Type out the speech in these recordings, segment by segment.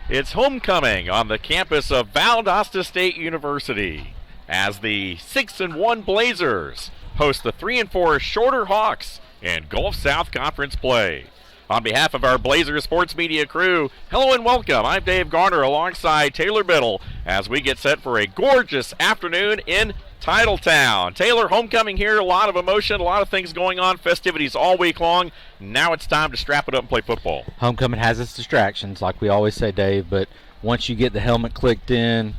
It's homecoming on the campus of Valdosta State University as the 6-1 Blazers host the 3-4 Shorter Hawks in Gulf South Conference play. On behalf of our Blazers sports media crew, hello and welcome. I'm Dave Garner alongside Taylor Biddle as we get set for a gorgeous afternoon in Titletown. Taylor, homecoming here, a lot of emotion, a lot of things going on, festivities all week long. Now it's time to strap it up and play football. Homecoming has its distractions, like we always say, Dave, but once you get the helmet clicked in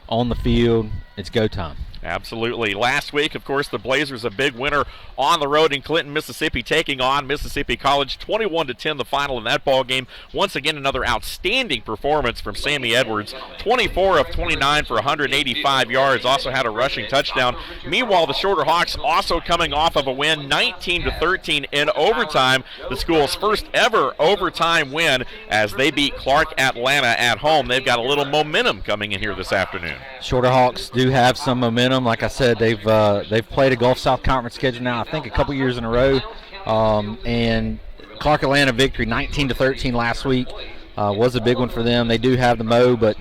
on the field, it's go time. Absolutely. Last week, of course, the Blazers a big winner on the road in Clinton, Mississippi, taking on Mississippi College, 21-10 the final in that ball game. Once again, another outstanding performance from Sammy Edwards, 24 of 29 for 185 yards, also had a rushing touchdown. Meanwhile, the Shorter Hawks also coming off of a win, 19-13 in overtime, the school's first ever overtime win as they beat Clark Atlanta at home. They've got a little momentum coming in here this afternoon. Shorter Hawks do have some momentum. Like I said, they've played a Gulf South Conference schedule now, I think, a couple years in a row. And Clark Atlanta victory, 19-13 last week, was a big one for them. They do have the mo, but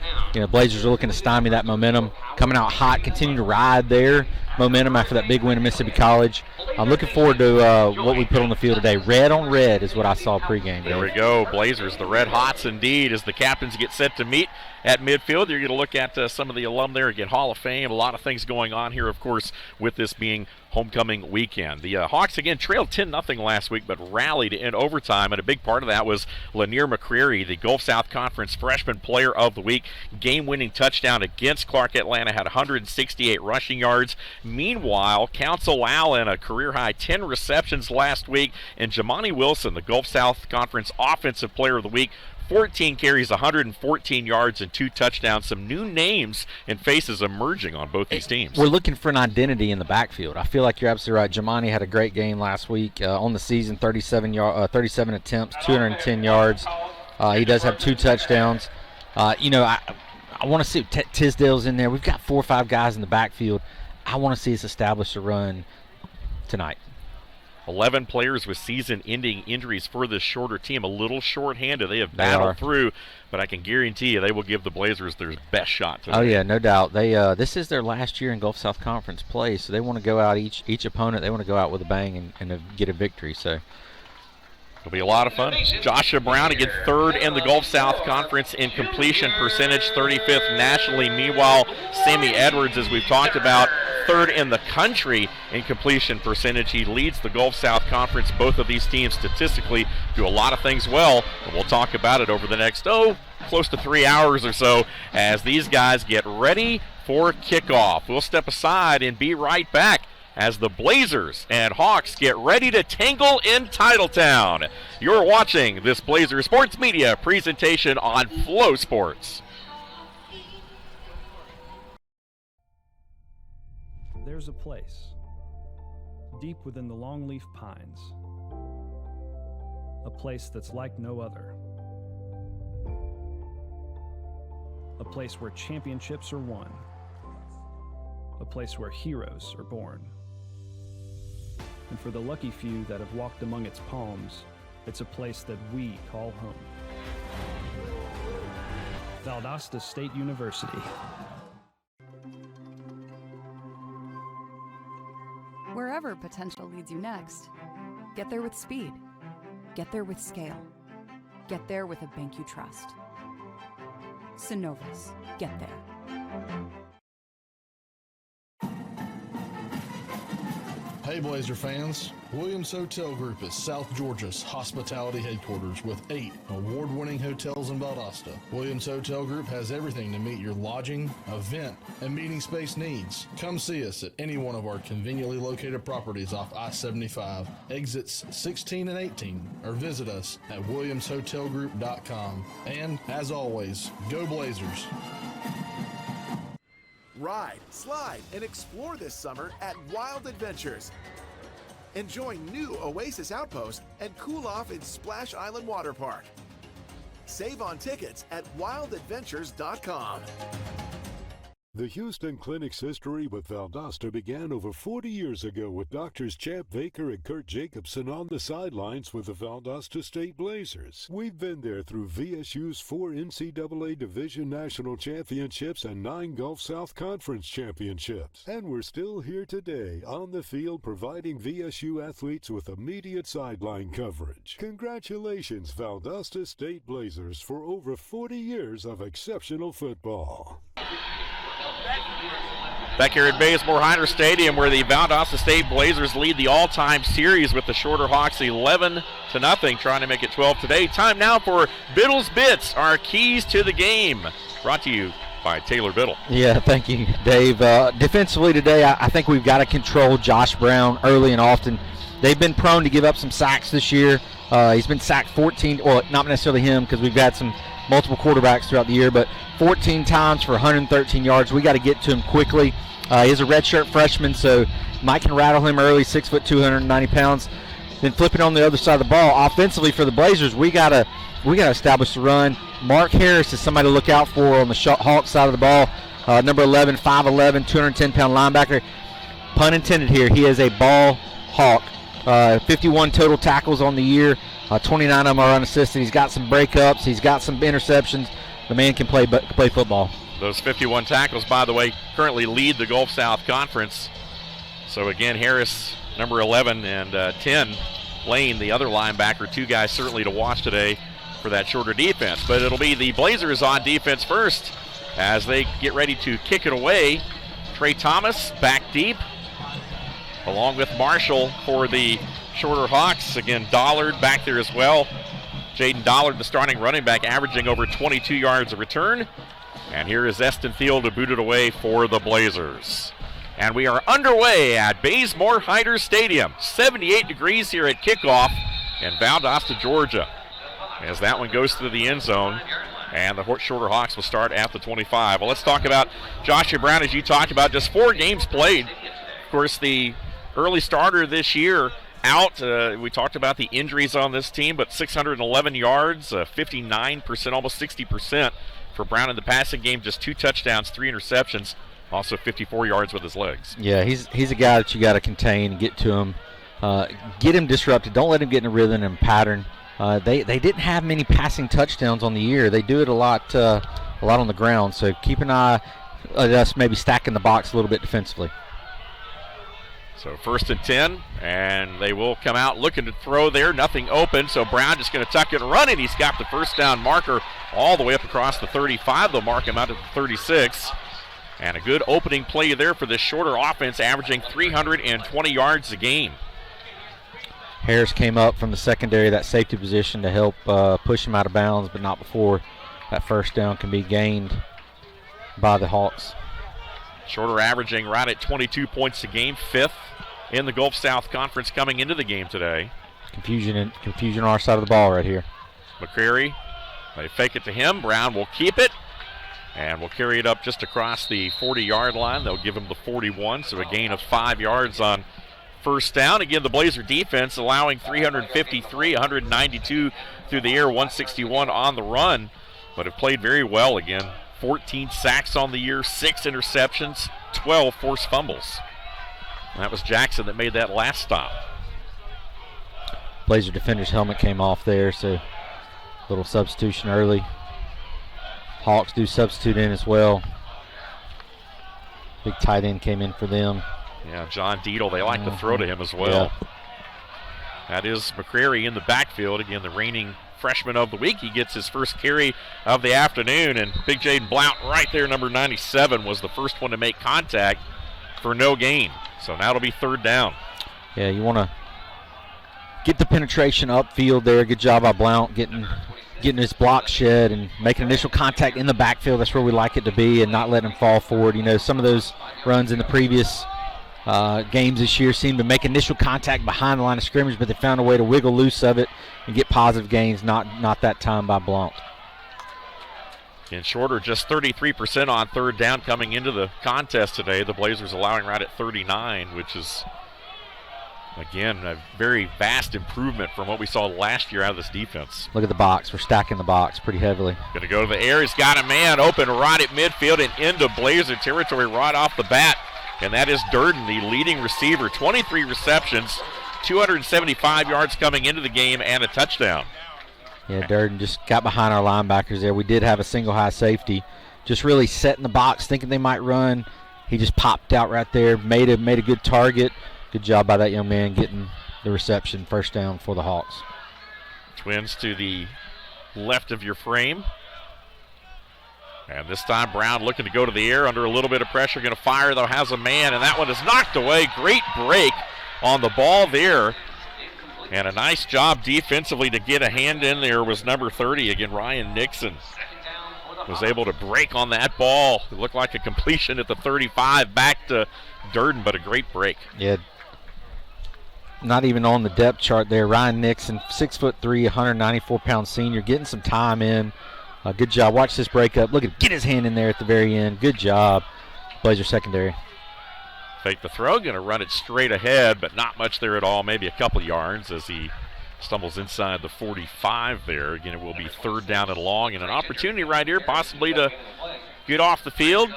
Blazers are looking to stymie that momentum. Coming out hot, continue to ride their momentum after that big win at Mississippi College. I'm looking forward to what we put on the field today. Red on red is what I saw pregame. There we go, Blazers, the Red Hots indeed, as the captains get set to meet at midfield. You're going to look at some of the alum there, get Hall of Fame, a lot of things going on here, of course, with this being homecoming weekend. The Hawks, again, trailed 10-0 last week, but rallied in overtime, and a big part of that was Lanier McCreary, the Gulf South Conference Freshman Player of the Week, game-winning touchdown against Clark Atlanta, had 168 rushing yards. Meanwhile, Council Allen, a career-high 10 receptions last week, and Jamani Wilson, the Gulf South Conference Offensive Player of the Week, 14 carries, 114 yards, and 2 touchdowns. Some new names and faces emerging on both these teams. We're looking for an identity in the backfield. I feel like you're absolutely right. Jamani had a great game last week on the season, 37 attempts, 210 yards. He does have 2 touchdowns. I want to see Tisdale's in there. We've got 4 or 5 guys in the backfield. I want to see us establish a run tonight. 11 players with season-ending injuries for this Shorter team. A little short-handed. They have battled through, but I can guarantee you they will give the Blazers their best shot today. Oh, yeah, no doubt. They this is their last year in Gulf South Conference play, so they want to go out, each opponent, they want to go out with a bang and get a victory. So it'll be a lot of fun. Joshua Brown, again, 3rd in the Gulf South Conference in completion percentage, 35th nationally. Meanwhile, Sammy Edwards, as we've talked about, 3rd in the country in completion percentage. He leads the Gulf South Conference. Both of these teams statistically do a lot of things well, and we'll talk about it over the next, close to 3 hours or so as these guys get ready for kickoff. We'll step aside and be right back as the Blazers and Hawks get ready to tangle in Titletown. You're watching this Blazer Sports Media presentation on Flow Sports. There's a place deep within the longleaf pines, a place that's like no other, a place where championships are won, a place where heroes are born. And for the lucky few that have walked among its palms, it's a place that we call home. Valdosta State University. Wherever potential leads you next, get there with speed. Get there with scale. Get there with a bank you trust. Synovus. Get there. Hey Blazer fans, Williams Hotel Group is South Georgia's hospitality headquarters with 8 award-winning hotels in Valdosta. Williams Hotel Group has everything to meet your lodging, event, and meeting space needs. Come see us at any one of our conveniently located properties off I-75, exits 16 and 18, or visit us at williamshotelgroup.com. And as always, go Blazers! Ride, slide, and explore this summer at Wild Adventures. Enjoy new Oasis Outpost and cool off in Splash Island Water Park. Save on tickets at wildadventures.com. The Houston Clinic's history with Valdosta began over 40 years ago with Doctors Champ Baker and Kurt Jacobson on the sidelines with the Valdosta State Blazers. We've been there through VSU's 4 NCAA Division National Championships and 9 Gulf South Conference Championships. And we're still here today on the field providing VSU athletes with immediate sideline coverage. Congratulations, Valdosta State Blazers, for over 40 years of exceptional football. Back here at Bazemore-Hyder Stadium, where the Valdosta State Blazers lead the all-time series with the Shorter Hawks 11-0, trying to make it 12 today. Time now for Biddle's Bits, our keys to the game. Brought to you by Taylor Biddle. Yeah, thank you, Dave. Defensively today, I think we've got to control Josh Brown early and often. They've been prone to give up some sacks this year. He's been sacked 14, well, not necessarily him because we've had some multiple quarterbacks throughout the year, but 14 times for 113 yards. We got to get to him quickly. He's a redshirt freshman, so Mike can rattle him early, 6 foot, 290 pounds. Then flipping on the other side of the ball, offensively for the Blazers, we gotta establish the run. Mark Harris is somebody to look out for on the Hawks side of the ball. Number 11, 5'11", 210-pound linebacker. Pun intended here. He is a ball hawk. 51 total tackles on the year. 29 of them are unassisted. He's got some breakups. He's got some interceptions. The man can play football. Those 51 tackles, by the way, currently lead the Gulf South Conference. So again, Harris, number 11, and 10, Lane, the other linebacker, 2 guys certainly to watch today for that Shorter defense. But it'll be the Blazers on defense first as they get ready to kick it away. Trey Thomas back deep, along with Marshall for the Shorter Hawks. Again, Dollard back there as well. Jaden Dollard, the starting running back, averaging over 22 yards a return. And here is Estenfield to boot it away for the Blazers. And we are underway at Bazemore-Hyder Stadium. 78 degrees here at kickoff in Valdosta, Georgia. As that one goes through the end zone. And the Shorter Hawks will start at the 25. Well, let's talk about Joshua Brown, as you talked about. Just 4 games played. Of course, the early starter this year out. We talked about the injuries on this team, but 611 yards, 59%, almost 60%. For Brown in the passing game, just 2 touchdowns, 3 interceptions, also 54 yards with his legs. Yeah, he's a guy that you got to contain and get to him, get him disrupted. Don't let him get in a rhythm and pattern. They didn't have many passing touchdowns on the year. They do it a lot on the ground. So keep an eye at us maybe stacking the box a little bit defensively. So 1st and 10, and they will come out looking to throw there. Nothing open, so Brown just going to tuck it and run it. He's got the first down marker all the way up across the 35. They'll mark him out at the 36. And a good opening play there for this Shorter offense, averaging 320 yards a game. Harris came up from the secondary, that safety position, to help push him out of bounds, but not before that first down can be gained by the Hawks. Shorter averaging right at 22 points a game, 5th in the Gulf South Conference coming into the game today. Confusion on our side of the ball right here. McCreary, they fake it to him. Brown will keep it and will carry it up just across the 40-yard line. They'll give him the 41, so a gain of 5 yards on first down. Again, the Blazer defense allowing 353, 192 through the air, 161 on the run, but have played very well again. 14 sacks on the year, 6 interceptions, 12 forced fumbles. And that was Jackson that made that last stop. Blazer defender's helmet came off there, so a little substitution early. Hawks do substitute in as well. Big tight end came in for them. Yeah, John Deedle, they like to throw to him as well. Yeah. That is McCreary in the backfield. Again, the reigning freshman of the week. He gets his first carry of the afternoon, and Big Jaden Blount right there, number 97, was the first one to make contact for no gain. So now it'll be 3rd down. Yeah, you want to get the penetration upfield there. Good job by Blount getting his block shed and making initial contact in the backfield. That's where we like it to be, and not letting him fall forward. You know, some of those runs in the previous games this year seem to make initial contact behind the line of scrimmage, but they found a way to wiggle loose of it and get positive gains. Not that time by Blount. And Shorter just 33% on 3rd down coming into the contest today. The Blazers allowing right at 39, which is Again, a very vast improvement from what we saw last year out of this defense. Look at the box. We're stacking the box pretty heavily. Going to go to the air. He's got a man open right at midfield and into Blazer territory right off the bat. And that is Durden, the leading receiver. 23 receptions, 275 yards coming into the game, and a touchdown. Yeah, Durden just got behind our linebackers there. We did have a single high safety. Just really set in the box, thinking they might run. He just popped out right there, made a good target. Good job by that young man getting the reception, first down for the Hawks. Twins to the left of your frame. And this time Brown looking to go to the air under a little bit of pressure. Going to fire, though, has a man, and that one is knocked away. Great break on the ball there. And a nice job defensively to get a hand in there was number 30. Again, Ryan Nixon was able to break on that ball. It looked like a completion at the 35 back to Durden, but a great break. Yeah. Not even on the depth chart there. Ryan Nixon, 6'3", 194-pound senior, getting some time in. Good job. Watch this break up. Look at him get his hand in there at the very end. Good job, Blazer secondary. Fake the throw, going to run it straight ahead, but not much there at all. Maybe a couple yards as he stumbles inside the 45 there. Again, it will be third down and long, and an opportunity right here possibly to get off the field.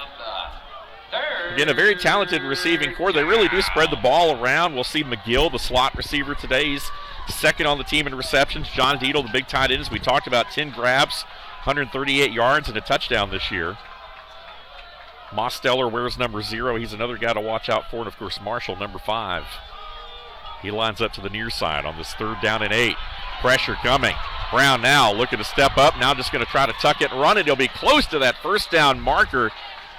Again, a very talented receiving core. They really do spread the ball around. We'll see McGill, the slot receiver today. He's second on the team in receptions. John Deedle, the big tight end, as we talked about, 10 grabs, 138 yards, and a touchdown this year. Mosteller wears number 0. He's another guy to watch out for. And, of course, Marshall, number 5. He lines up to the near side on this third down and 8. Pressure coming. Brown now looking to step up. Now just going to try to tuck it and run it. He'll be close to that first down marker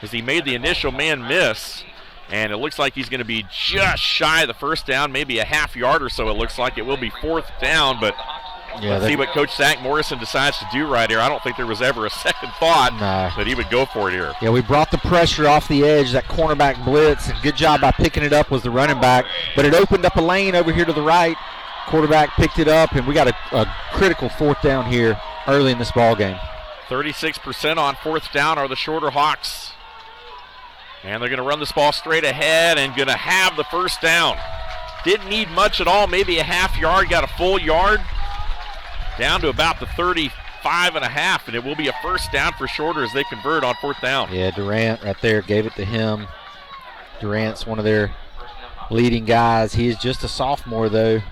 as he made the initial man miss. And it looks like he's going to be just shy of the first down, maybe a half yard or so it looks like. It will be fourth down, but let's see what Coach Zach Morrison decides to do right here. I don't think there was ever a second thought that he would go for it here. Yeah, we brought the pressure off the edge, that cornerback blitz, and good job by picking it up was the running back. But it opened up a lane over here to the right. Quarterback picked it up, and we got a critical fourth down here early in this ball game. 36% on fourth down are the Shorter Hawks. And they're going to run this ball straight ahead and going to have the first down. Didn't need much at all, maybe a half yard, got a full yard. Down to about the 35 and a half, and it will be a first down for Shorter as they convert on fourth down. Yeah, Durant right there gave it to him. Durant's one of their leading guys. He is just a sophomore, though.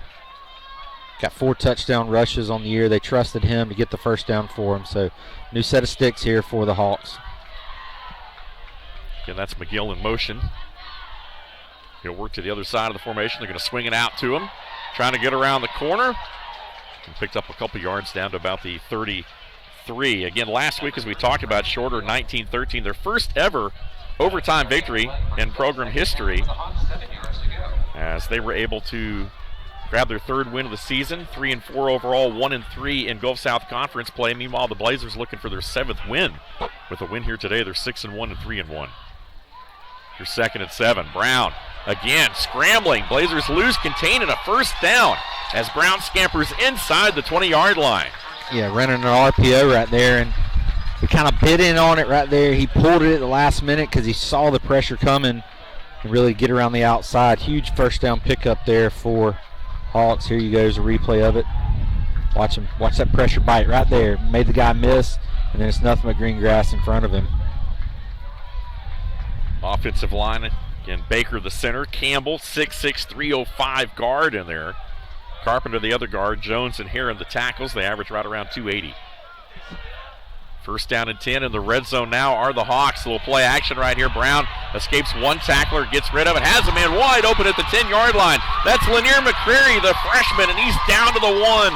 Got 4 touchdown rushes on the year. They trusted him to get the first down for him. So, new set of sticks here for the Hawks. Again, that's McGill in motion. He'll work to the other side of the formation. They're going to swing it out to him. Trying to get around the corner. And picked up a couple yards down to about the 33. Again, last week, as we talked about, Shorter 19-13, their first ever overtime victory in program history, as they were able to grab their third win of the season, 3-4 overall, 1-3 in Gulf South Conference play. Meanwhile, the Blazers looking for their 7th win. With a win here today, they're 6-1 and 3-1. Your 2nd and 7. Brown again scrambling. Blazers lose contain and a first down as Brown scampers inside the 20-yard line. Yeah, running an RPO right there, and we kind of bit in on it right there. He pulled it at the last minute because he saw the pressure coming and really get around the outside. Huge first down pickup there for Hawks. Here you go, is a replay of it. Watch him. Watch that pressure bite right there. Made the guy miss, and then it's nothing but green grass in front of him. Offensive line, again, Baker the center, Campbell, 6'6", 305 guard in there. Carpenter the other guard, Jones and Heron the tackles. They average right around 280. First down and 10 in the red zone now are the Hawks. A little play action right here. Brown escapes one tackler, gets rid of it, has a man wide open at the 10-yard line. That's Lanier McCreary, the freshman, and he's down to the 1.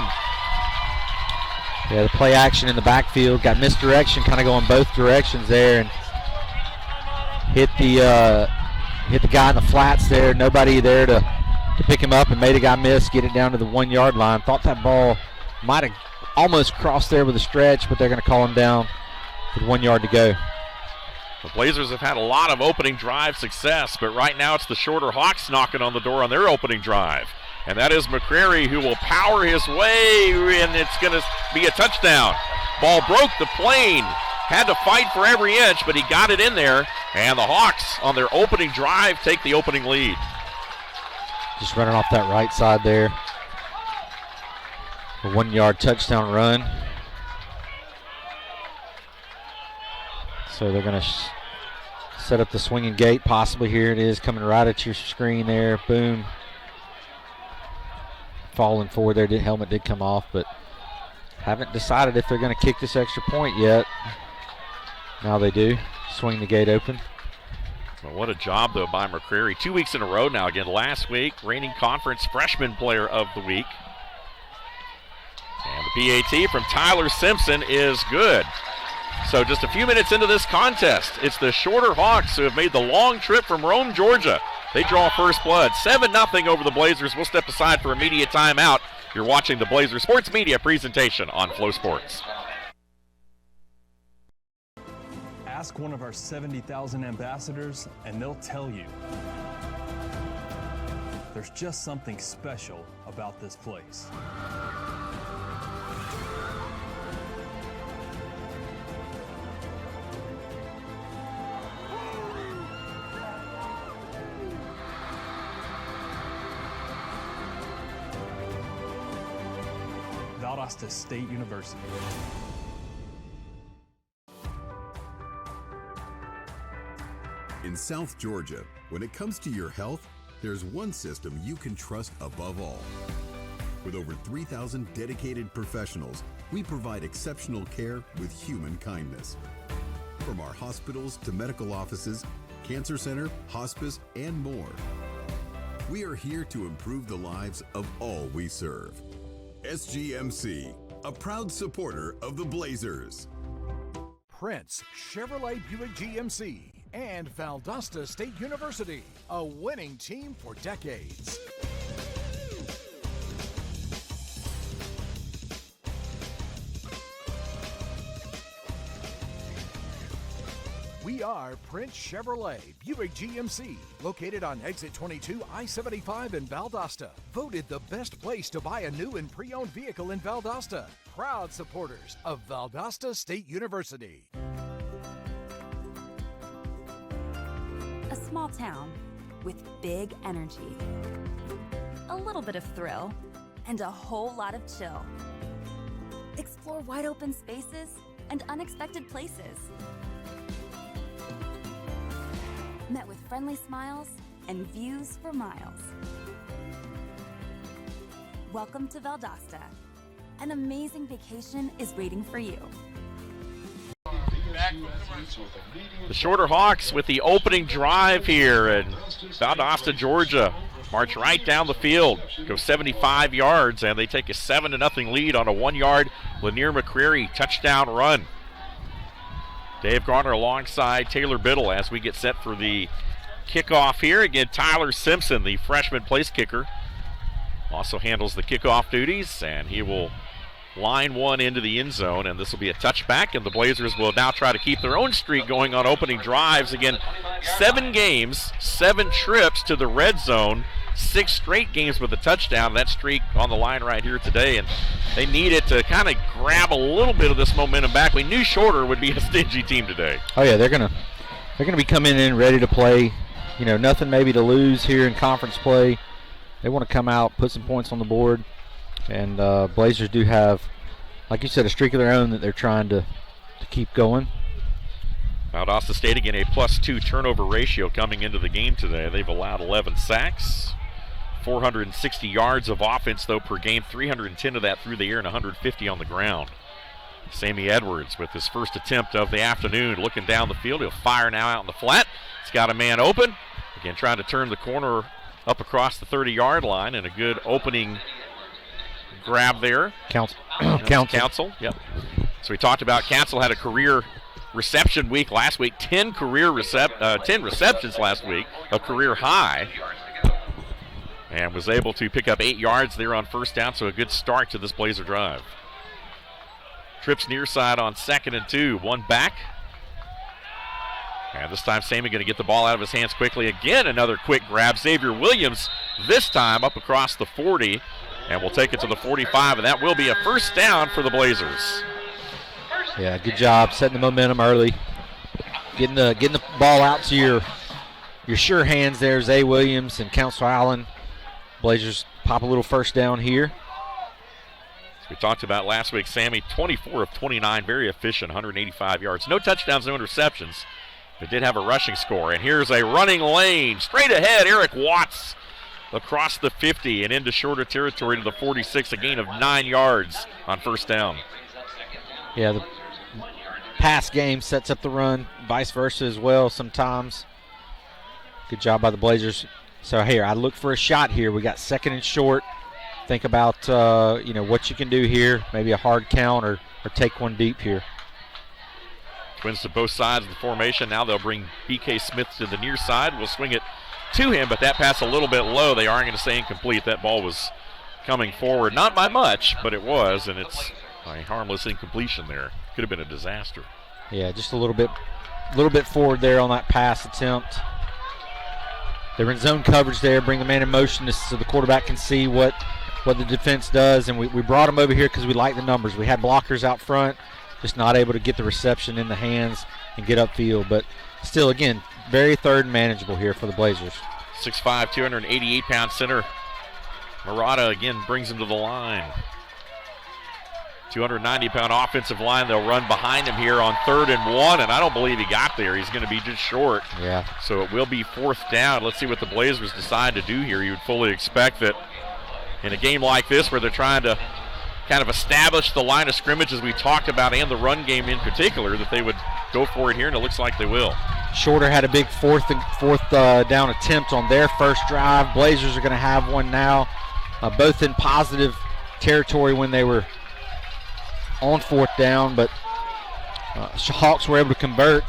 Yeah, the play action in the backfield. Got misdirection, kind of going both directions there, and hit the guy in the flats there. Nobody there to pick him up, and made a guy miss, get it down to the 1-yard line. Thought that ball might have almost crossed there with a stretch, but they're going to call him down with 1 yard to go. The Blazers have had a lot of opening drive success, but right now it's the Shorter Hawks knocking on the door on their opening drive. And that is McCreary, who will power his way, and it's going to be a touchdown. Ball broke the plane. Had to fight for every inch, but he got it in there. And the Hawks, on their opening drive, take the opening lead. Just running off that right side there. A 1-yard touchdown run. So they're going to set up the swinging gate possibly. Here it is coming right at your screen there. Boom. Falling forward there. Helmet did come off, but haven't decided if they're going to kick this extra point yet. Now they do. Swing the gate open. Well, what a job, though, by McCreary. 2 weeks in a row now. Again, last week, reigning conference freshman player of the week. And the PAT from Tyler Simpson is good. So just a few minutes into this contest, it's the Shorter Hawks who have made the long trip from Rome, Georgia. They draw first blood, 7-0 over the Blazers. We'll step aside for immediate timeout. You're watching the Blazer Sports Media presentation on Flow Sports. Ask one of our 70,000 ambassadors and they'll tell you. There's just something special about this place. Valdosta State University. In South Georgia, when it comes to your health, there's one system you can trust above all. With over 3,000 dedicated professionals, we provide exceptional care with human kindness. From our hospitals to medical offices, cancer center, hospice, and more. We are here to improve the lives of all we serve. SGMC, a proud supporter of the Blazers. Prince Chevrolet Buick GMC and Valdosta State University, a winning team for decades. We are Prince Chevrolet Buick GMC, located on exit 22 I-75 in Valdosta. Voted the best place to buy a new and pre-owned vehicle in Valdosta. Proud supporters of Valdosta State University. A small town with big energy, a little bit of thrill, and a whole lot of chill. Explore wide open spaces and unexpected places. Met with friendly smiles and views for miles. Welcome to Valdosta. An amazing vacation is waiting for you. The Shorter Hawks with the opening drive here in Valdosta, Georgia. March right down the field, go 75 yards, and they take a 7-0 lead on a 1-yard Lanier McCreary touchdown run. Dave Garner alongside Taylor Biddle as we get set for the kickoff here. Again, Tyler Simpson, the freshman place kicker, also handles the kickoff duties, and he will line one into the end zone, and this will be a touchback, and the Blazers will now try to keep their own streak going on opening drives. Again, 7 games, 7 trips to the red zone, 6 straight games with a touchdown. That streak on the line right here today, and they need it to kind of grab a little bit of this momentum back. We knew Shorter would be a stingy team today. Oh yeah, they're gonna be coming in ready to play. You know, nothing maybe to lose here in conference play. They want to come out, put some points on the board, and Blazers do have, like you said, a streak of their own that they're trying to keep going. Valdosta State again a +2 turnover ratio coming into the game today. They've allowed 11 sacks. 460 yards of offense, though, per game, 310 of that through the air and 150 on the ground. Sammy Edwards with his first attempt of the afternoon, looking down the field. He'll fire now out in the flat. He's got a man open. Again, trying to turn the corner up across the 30-yard line, and a good opening grab there. Council. Yep. So we talked about Council had a career reception week last week, 10 receptions last week, a career high. And was able to pick up 8 yards there on first down, so a good start to this Blazer drive. Trips near side on 2nd and 2, one back. And this time Sammy going to get the ball out of his hands quickly. Again, another quick grab. Xavier Williams this time up across the 40, and will take it to the 45, and that will be a first down for the Blazers. Yeah, good job setting the momentum early. Getting the ball out to your sure hands there, Zay Williams and Council Allen. Blazers pop a little first down here. As we talked about last week, Sammy, 24 of 29, very efficient, 185 yards. No touchdowns, no interceptions, but did have a rushing score. And here's a running lane. Straight ahead, Eric Watts across the 50 and into shorter territory to the 46, a gain of 9 yards on first down. Yeah, the pass game sets up the run, vice versa as well sometimes. Good job by the Blazers. So here, I look for a shot here. We got second and short. Think about what you can do here. Maybe a hard count or take one deep here. Twins to both sides of the formation. Now they'll bring B.K. Smith to the near side. We'll swing it to him, but that pass a little bit low. They aren't going to say incomplete. That ball was coming forward. Not by much, but it was, and it's a harmless incompletion there. Could have been a disaster. Yeah, just a little bit forward there on that pass attempt. They're in zone coverage there. Bring the man in motion so the quarterback can see what the defense does. And we brought them over here because we like the numbers. We had blockers out front, just not able to get the reception in the hands and get upfield. But still, again, very third and manageable here for the Blazers. 6'5", 288-pound center. Murata again brings him to the line. 290-pound offensive line. They'll run behind him here on 3rd and 1, and I don't believe he got there. He's going to be just short. Yeah. So it will be 4th down. Let's see what the Blazers decide to do here. You would fully expect that in a game like this where they're trying to kind of establish the line of scrimmage as we talked about and the run game in particular, that they would go for it here, and it looks like they will. Shorter had a big fourth down attempt on their first drive. Blazers are going to have one now, both in positive territory when they were on 4th down, but Hawks were able to convert.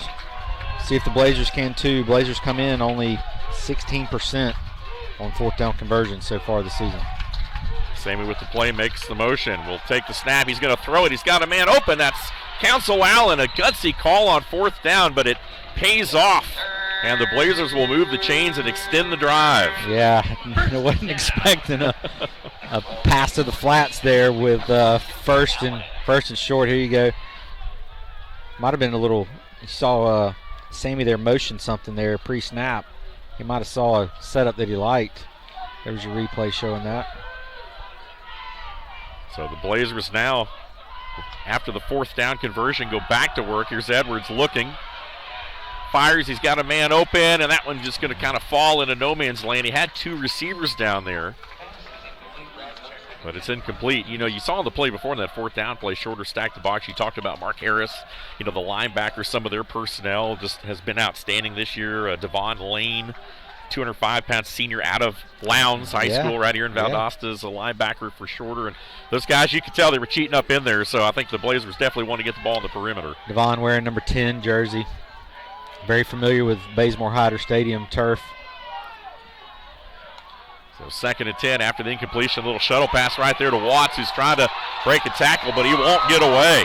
See if the Blazers can too. Blazers come in only 16% on 4th down conversion so far this season. Sammy with the play, makes the motion. Will take the snap. He's going to throw it. He's got a man open. That's Council Allen. A gutsy call on 4th down, but it pays off. And the Blazers will move the chains and extend the drive. Yeah, I wasn't expecting a pass to the flats there with first and short. Here you go. Might have been a little, you saw Sammy there motion something there pre-snap. He might have saw a setup that he liked. There's your replay showing that. So the Blazers now, after the 4th down conversion, go back to work. Here's Edwards looking. Fires, he's got a man open, and that one's just going to kind of fall into no man's land. He had 2 receivers down there, but it's incomplete. You saw the play before in that 4th down play, shorter stack the box. You talked about Mark Harris, the linebackers, some of their personnel just has been outstanding this year. Devon Lane, 205-pound senior out of Lowndes High School right here in Valdosta, is a linebacker for shorter. And those guys, you could tell they were cheating up in there, so I think the Blazers definitely want to get the ball on the perimeter. Devon wearing number 10 jersey. Very familiar with Bazemore Hyder Stadium turf. So 2nd and 10 after the incompletion. A little shuttle pass right there to Watts, who's trying to break a tackle, but he won't get away.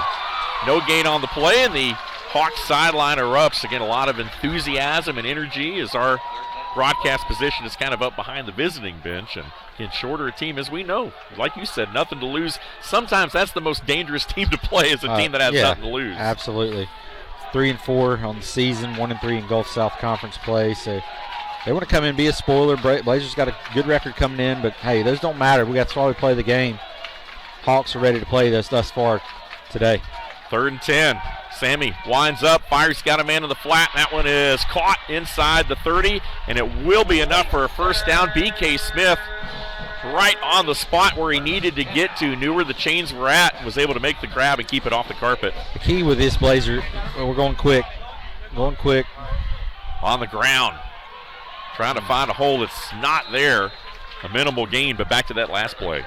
No gain on the play, and the Hawks sideline erupts. Again, a lot of enthusiasm and energy as our broadcast position is kind of up behind the visiting bench. And in shorter a team, as we know, like you said, nothing to lose. Sometimes that's the most dangerous team to play, is a team that has nothing to lose. Absolutely. 3-4 on the season, 1-3 in Gulf South Conference play. So they want to come in and be a spoiler. Blazers got a good record coming in, but hey, those don't matter. That's why we play the game. Hawks are ready to play this thus far today. 3rd and 10. Sammy winds up, fires, got a man in the flat. That one is caught inside the 30, and it will be enough for a first down. B.K. Smith right on the spot where he needed to get to, knew where the chains were at, was able to make the grab and keep it off the carpet. The key with this Blazer, we're going quick. On the ground. Trying to find a hole that's not there. A minimal gain, but back to that last play.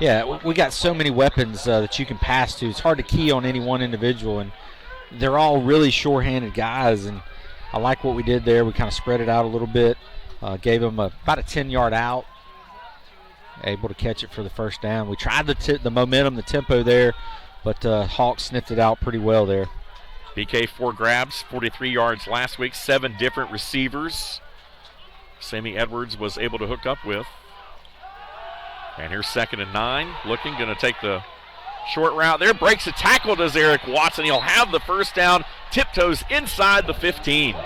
Yeah, we got so many weapons that you can pass to. It's hard to key on any one individual, and they're all really sure-handed guys, and I like what we did there. We kind of spread it out a little bit, gave them about a 10-yard out, able to catch it for the first down. We tried the momentum, the tempo there, but Hawks sniffed it out pretty well there. BK 4 grabs, 43 yards last week, 7 different receivers. Sammy Edwards was able to hook up with. And here's 2nd and 9. Looking, going to take the short route there. Breaks a tackle, does Eric Watson. He'll have the first down. Tiptoes inside the 15.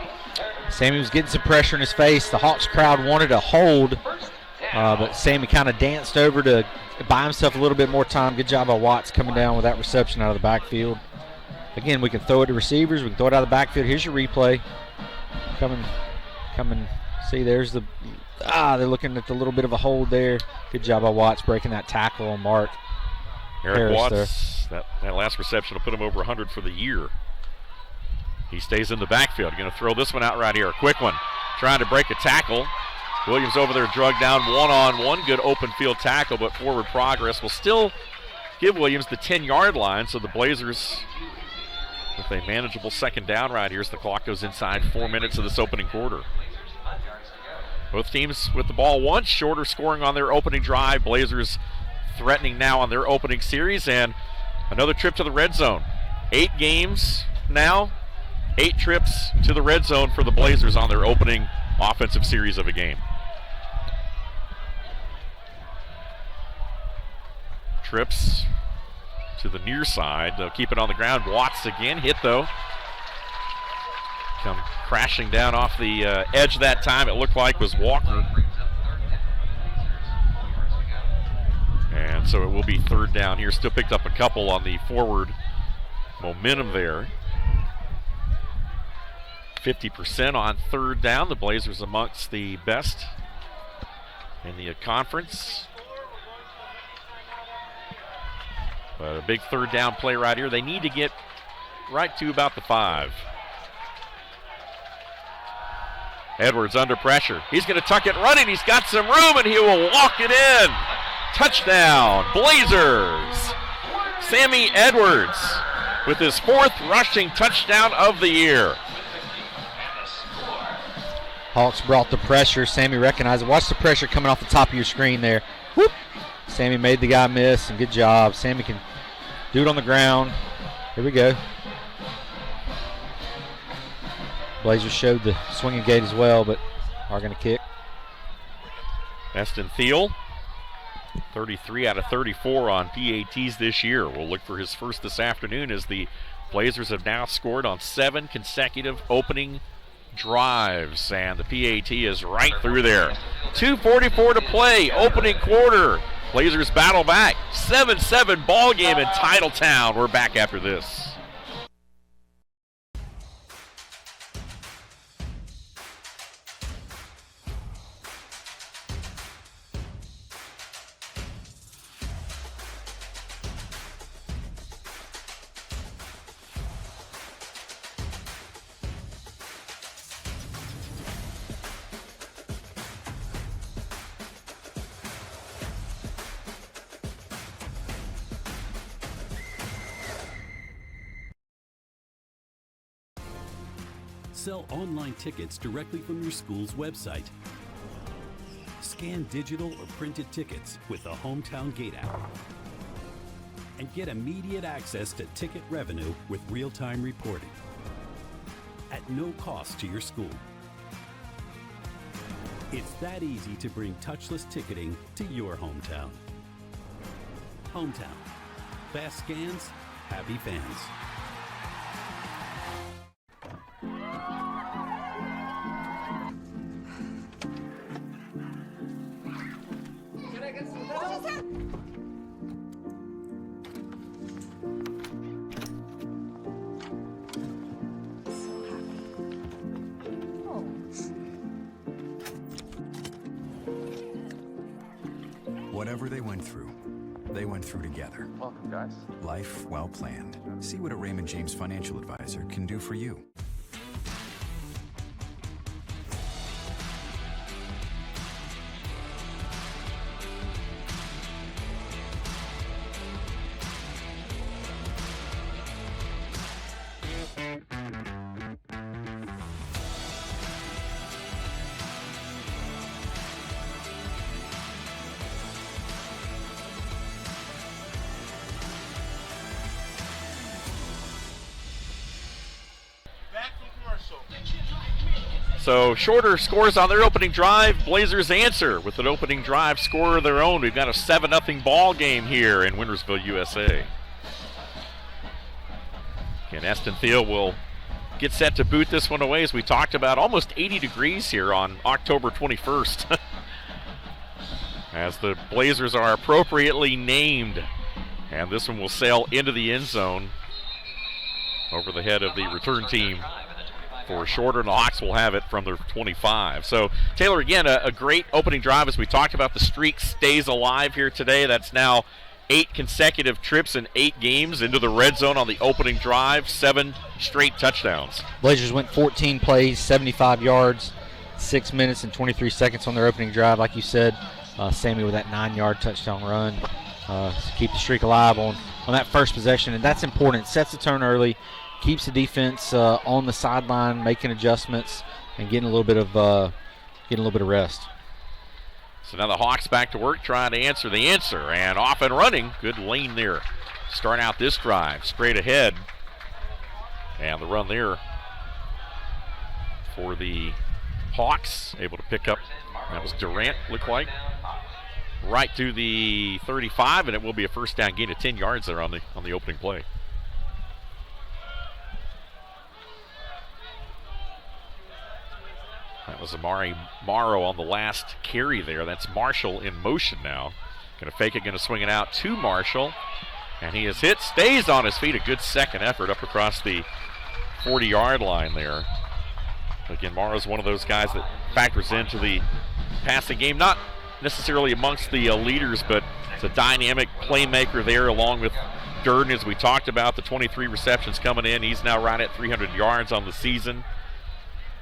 Sammy was getting some pressure in his face. The Hawks crowd wanted a hold But Sammy kind of danced over to buy himself a little bit more time. Good job by Watts coming down with that reception out of the backfield. Again, we can throw it to receivers. We can throw it out of the backfield. Here's your replay. Come and see, there's the they're looking at the little bit of a hold there. Good job by Watts breaking that tackle on Mark Eric Harris Watts, that last reception will put him over 100 for the year. He stays in the backfield. Going to throw this one out right here. A quick one. Trying to break a tackle. Williams over there drugged down one-on-one. Good open field tackle, but forward progress will still give Williams the 10-yard line. So the Blazers with a manageable second down right here as the clock goes inside 4 minutes of this opening quarter. Both teams with the ball once. Shorter scoring on their opening drive. Blazers threatening now on their opening series, and another trip to the red zone. 8 games now. 8 trips to the red zone for the Blazers on their opening offensive series of a game. Trips to the near side. They'll keep it on the ground. Watts again. Hit, though. Come crashing down off the edge that time. It looked like was Walker. And so it will be third down here. Still picked up a couple on the forward momentum there. 50% on third down. The Blazers amongst the best in the conference. But a big third down play right here. They need to get right to about the 5. Edwards under pressure. He's going to tuck it running. He's got some room, and he will walk it in. Touchdown, Blazers. Sammy Edwards with his 4th rushing touchdown of the year. Hawks brought the pressure. Sammy recognized it. Watch the pressure coming off the top of your screen there. Whoop. Sammy made the guy miss, and good job. Sammy can do it on the ground. Here we go. Blazers showed the swinging gate as well, but are going to kick. Eston Thiel, 33 out of 34 on PATs this year. We'll look for his first this afternoon as the Blazers have now scored on 7 consecutive opening drives, and the PAT is right through there. 2:44 to play, opening quarter. Blazers battle back. 7-7 ball game in Titletown. We're back after this. Sell online tickets directly from your school's website. Scan digital or printed tickets with the Hometown Gate app. And get immediate access to ticket revenue with real-time reporting at no cost to your school. It's that easy to bring touchless ticketing to your hometown. Hometown. Fast scans, happy fans. Whatever they went through together. Welcome, guys. Life well planned. See what a Raymond James financial advisor can do for you. So Shorter scores on their opening drive. Blazers answer with an opening drive score of their own. We've got a 7-0 ball game here in Wintersville, USA. And Eston Thiel will get set to boot this one away, as we talked about. Almost 80 degrees here on October 21st. as the Blazers are appropriately named. And this one will sail into the end zone over the head of the return team for shorter, and the Hawks will have it from their 25. So, Taylor, again, a great opening drive. As we talked about, the streak stays alive here today. That's now 8 consecutive trips in 8 games into the red zone on the opening drive, 7 straight touchdowns. Blazers went 14 plays, 75 yards, 6 minutes and 23 seconds on their opening drive. Like you said, Sammy with that 9-yard touchdown run to keep the streak alive on that first possession, and that's important. It sets the tone early, keeps the defense on the sideline, making adjustments and getting a little bit of rest. So now the Hawks back to work, trying to answer the answer, and off and running. Good lane there. Start out this drive, straight ahead. And the run there for the Hawks, able to pick up, that was Durant, looked like, right to the 35, and it will be a first down gain of 10 yards there on the opening play. That was Amari Morrow on the last carry there. That's Marshall in motion now. Going to fake it, going to swing it out to Marshall. And he is hit, stays on his feet. A good second effort up across the 40-yard line there. Again, Morrow's one of those guys that factors into the passing game. Not necessarily amongst the leaders, but it's a dynamic playmaker there along with Durden, as we talked about. The 23 receptions coming in. He's now right at 300 yards on the season.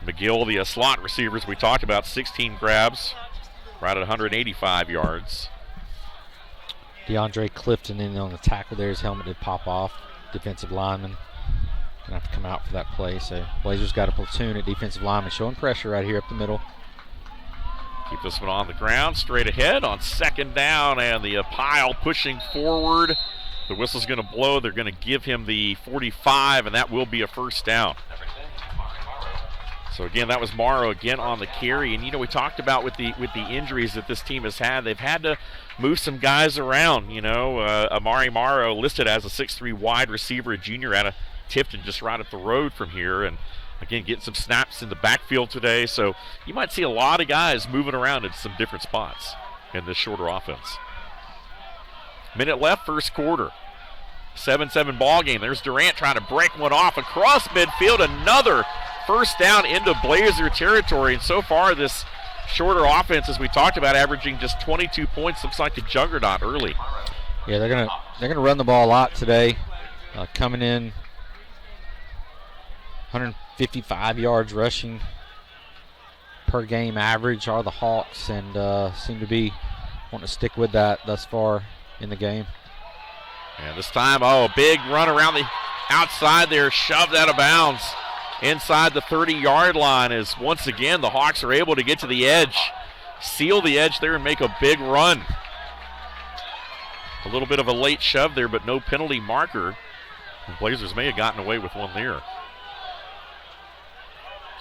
McGill, the slot receivers we talked about, 16 grabs, right at 185 yards. DeAndre Clifton in on the tackle there. His helmet did pop off. Defensive lineman gonna have to come out for that play. So Blazers got a platoon at defensive lineman showing pressure right here up the middle. Keep this one on the ground, straight ahead on second down, and the pile pushing forward. The whistle's going to blow. They're going to give him the 45, and that will be a first down. So again, that was Morrow again on the carry, and we talked about with the injuries that this team has had, they've had to move some guys around. Amari Morrow listed as a 6'3" wide receiver, a junior out of Tifton, just right up the road from here, and again getting some snaps in the backfield today. So you might see a lot of guys moving around into some different spots in this shorter offense. Minute left, first quarter. 7-7 ball game. There's Durant trying to break one off across midfield. Another first down into Blazer territory. And so far, this shorter offense, as we talked about, averaging just 22 points, looks like a juggernaut early. Yeah, they're gonna run the ball a lot today. Coming in 155 yards rushing per game average are the Hawks, and seem to be wanting to stick with that thus far in the game. And this time, a big run around the outside there, shoved out of bounds inside the 30-yard line, as once again the Hawks are able to get to the edge, seal the edge there and make a big run. A little bit of a late shove there, but no penalty marker. The Blazers may have gotten away with one there.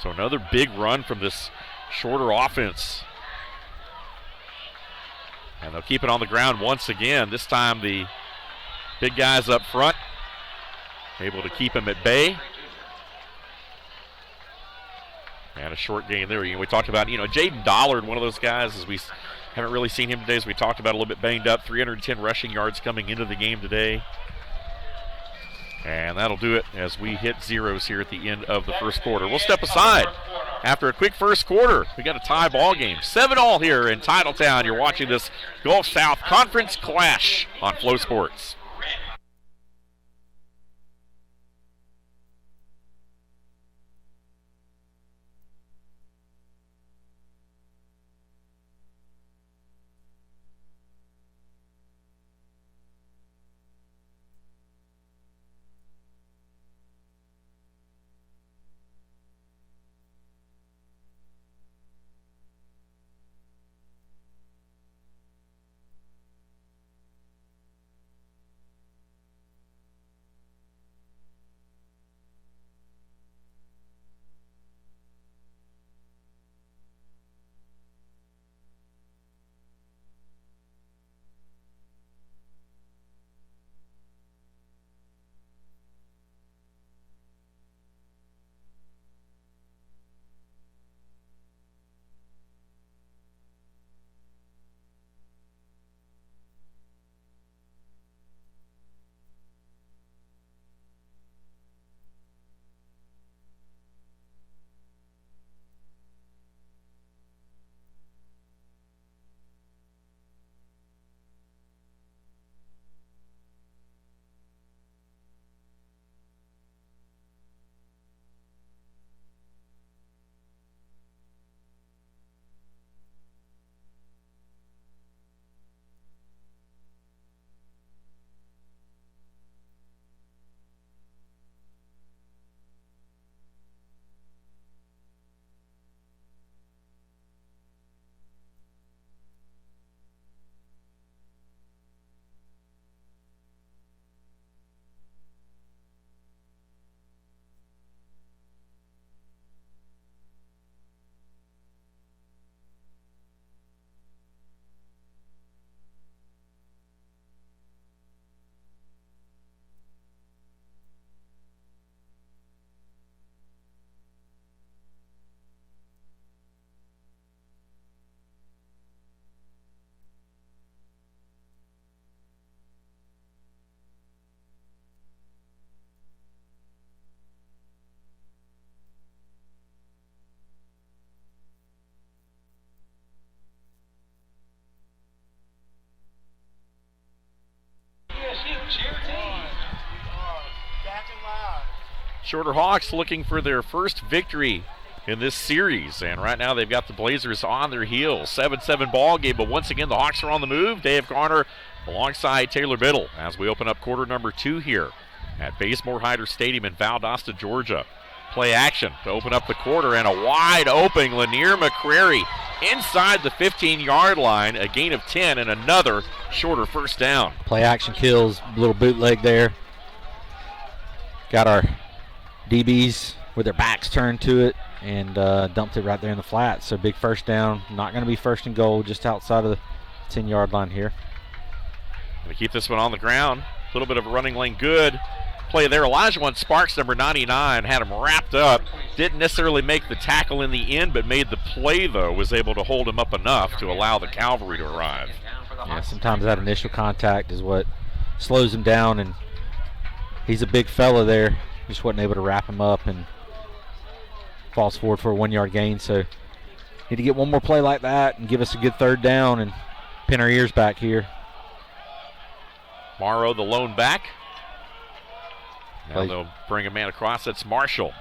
So another big run from this shorter offense. And they'll keep it on the ground once again. This time the big guys up front, able to keep him at bay. And a short gain there. We talked about, Jaden Dollard, one of those guys, as we haven't really seen him today, as we talked about, a little bit banged up. 310 rushing yards coming into the game today. And that'll do it as we hit zeros here at the end of the first quarter. We'll step aside after a quick first quarter. We got a tie ball game. 7-all here in Titletown. You're watching this Gulf South Conference Clash on Flow Sports. Shorter Hawks looking for their first victory in this series, and right now they've got the Blazers on their heels. 7-7 ball game, but once again the Hawks are on the move. Dave Garner alongside Taylor Biddle as we open up quarter number 2 here at Bazemore Hyder Stadium in Valdosta, Georgia. Play action to open up the quarter, and a wide open Lanier McCrary inside the 15-yard line, a gain of 10 and another shorter first down. Play action kills, little bootleg there. Got our DBs with their backs turned to it and dumped it right there in the flat. So big first down, not going to be first and goal, just outside of the 10-yard line here. Going to keep this one on the ground. A little bit of a running lane good. Play there. Elijah Sparks, number 99, had him wrapped up. Didn't necessarily make the tackle in the end, but made the play, though. Was able to hold him up enough to allow the cavalry to arrive. Yeah, sometimes that initial contact is what slows him down, and he's a big fella there. Just wasn't able to wrap him up and falls forward for a 1-yard gain. So need to get one more play like that and give us a good third down and pin our ears back here. Morrow, the lone back. Now they'll bring a man across. That's Marshall.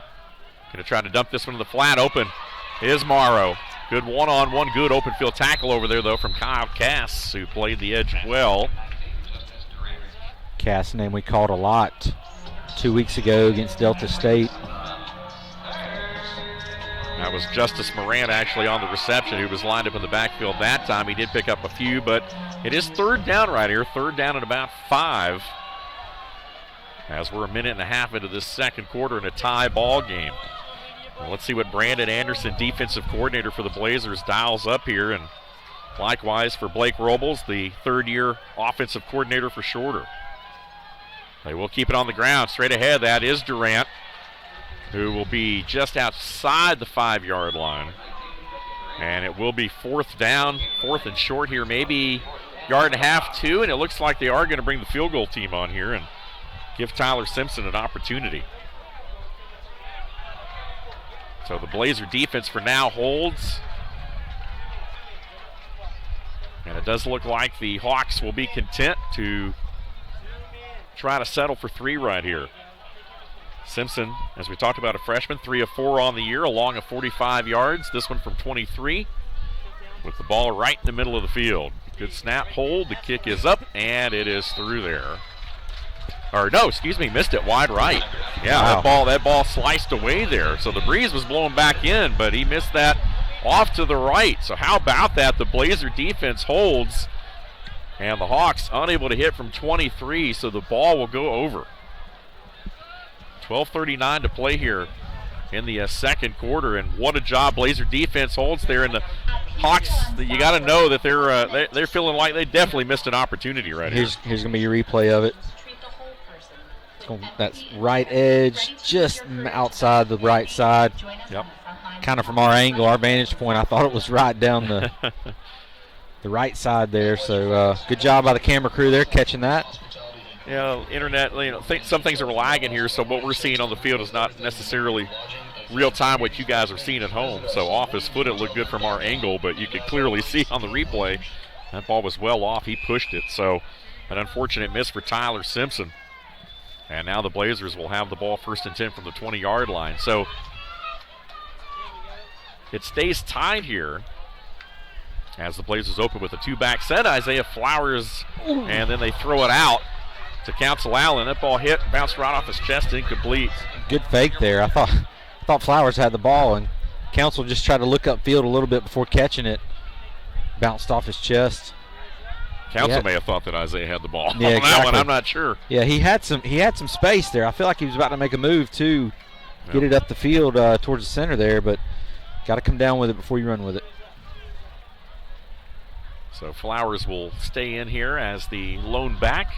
Going to try to dump this one to the flat. Open is Morrow. Good one-on-one, good open field tackle over there, though, from Kyle Cass, who played the edge well. Cass, name we called a lot 2 weeks ago against Delta State. That was Justice Moran actually on the reception, who was lined up in the backfield that time. He did pick up a few, but it is third down right here. Third down at about 5. As we're a minute and a half into this second quarter in a tie ball game. Well, let's see what Brandon Anderson, defensive coordinator for the Blazers, dials up here. And likewise for Blake Robles, the third-year offensive coordinator for Shorter. They will keep it on the ground. Straight ahead, that is Durant, who will be just outside the 5-yard line. And it will be fourth down, fourth and short here, maybe yard and a half, 2. And it looks like they are going to bring the field goal team on here and give Tyler Simpson an opportunity. So the Blazer defense for now holds. And it does look like the Hawks will be content to try to settle for 3 right here. Simpson, as we talked about, a freshman, 3 of 4 on the year, along of 45 yards. This one from 23 with the ball right in the middle of the field. Good snap, hold, the kick is up, and it is through there. Or no, excuse me, missed it wide right. Yeah, wow. that ball sliced away there. So the breeze was blowing back in, but he missed that off to the right. So how about that? The Blazer defense holds, and the Hawks unable to hit from 23, so the ball will go over. 12:39 to play here in the second quarter, and what a job Blazer defense holds there. And the Hawks, you got to know that they're feeling like they definitely missed an opportunity right here. Here's going to be your replay of it. That's right edge, just outside the right side. Yep. Kind of from our angle, our vantage point, I thought it was right down the right side there. So good job by the camera crew there catching that. Yeah, internet, some things are lagging here, so what we're seeing on the field is not necessarily real time what you guys are seeing at home. So off his foot, it looked good from our angle, but you could clearly see on the replay that ball was well off. He pushed it, so an unfortunate miss for Tyler Simpson. And now the Blazers will have the ball first and 10 from the 20-yard line. So it stays tied here as the Blazers open with a 2-back set. Isaiah Flowers, and then they throw it out to Council Allen. That ball hit, bounced right off his chest, incomplete. Good fake there. I thought Flowers had the ball, and Council just tried to look upfield a little bit before catching it. Bounced off his chest. Council may have thought that Isaiah had the ball. Yeah, on exactly. that one, I'm not sure. Yeah, he had some space there. I feel like he was about to make a move to get it up the field towards the center there, but got to come down with it before you run with it. So Flowers will stay in here as the lone back,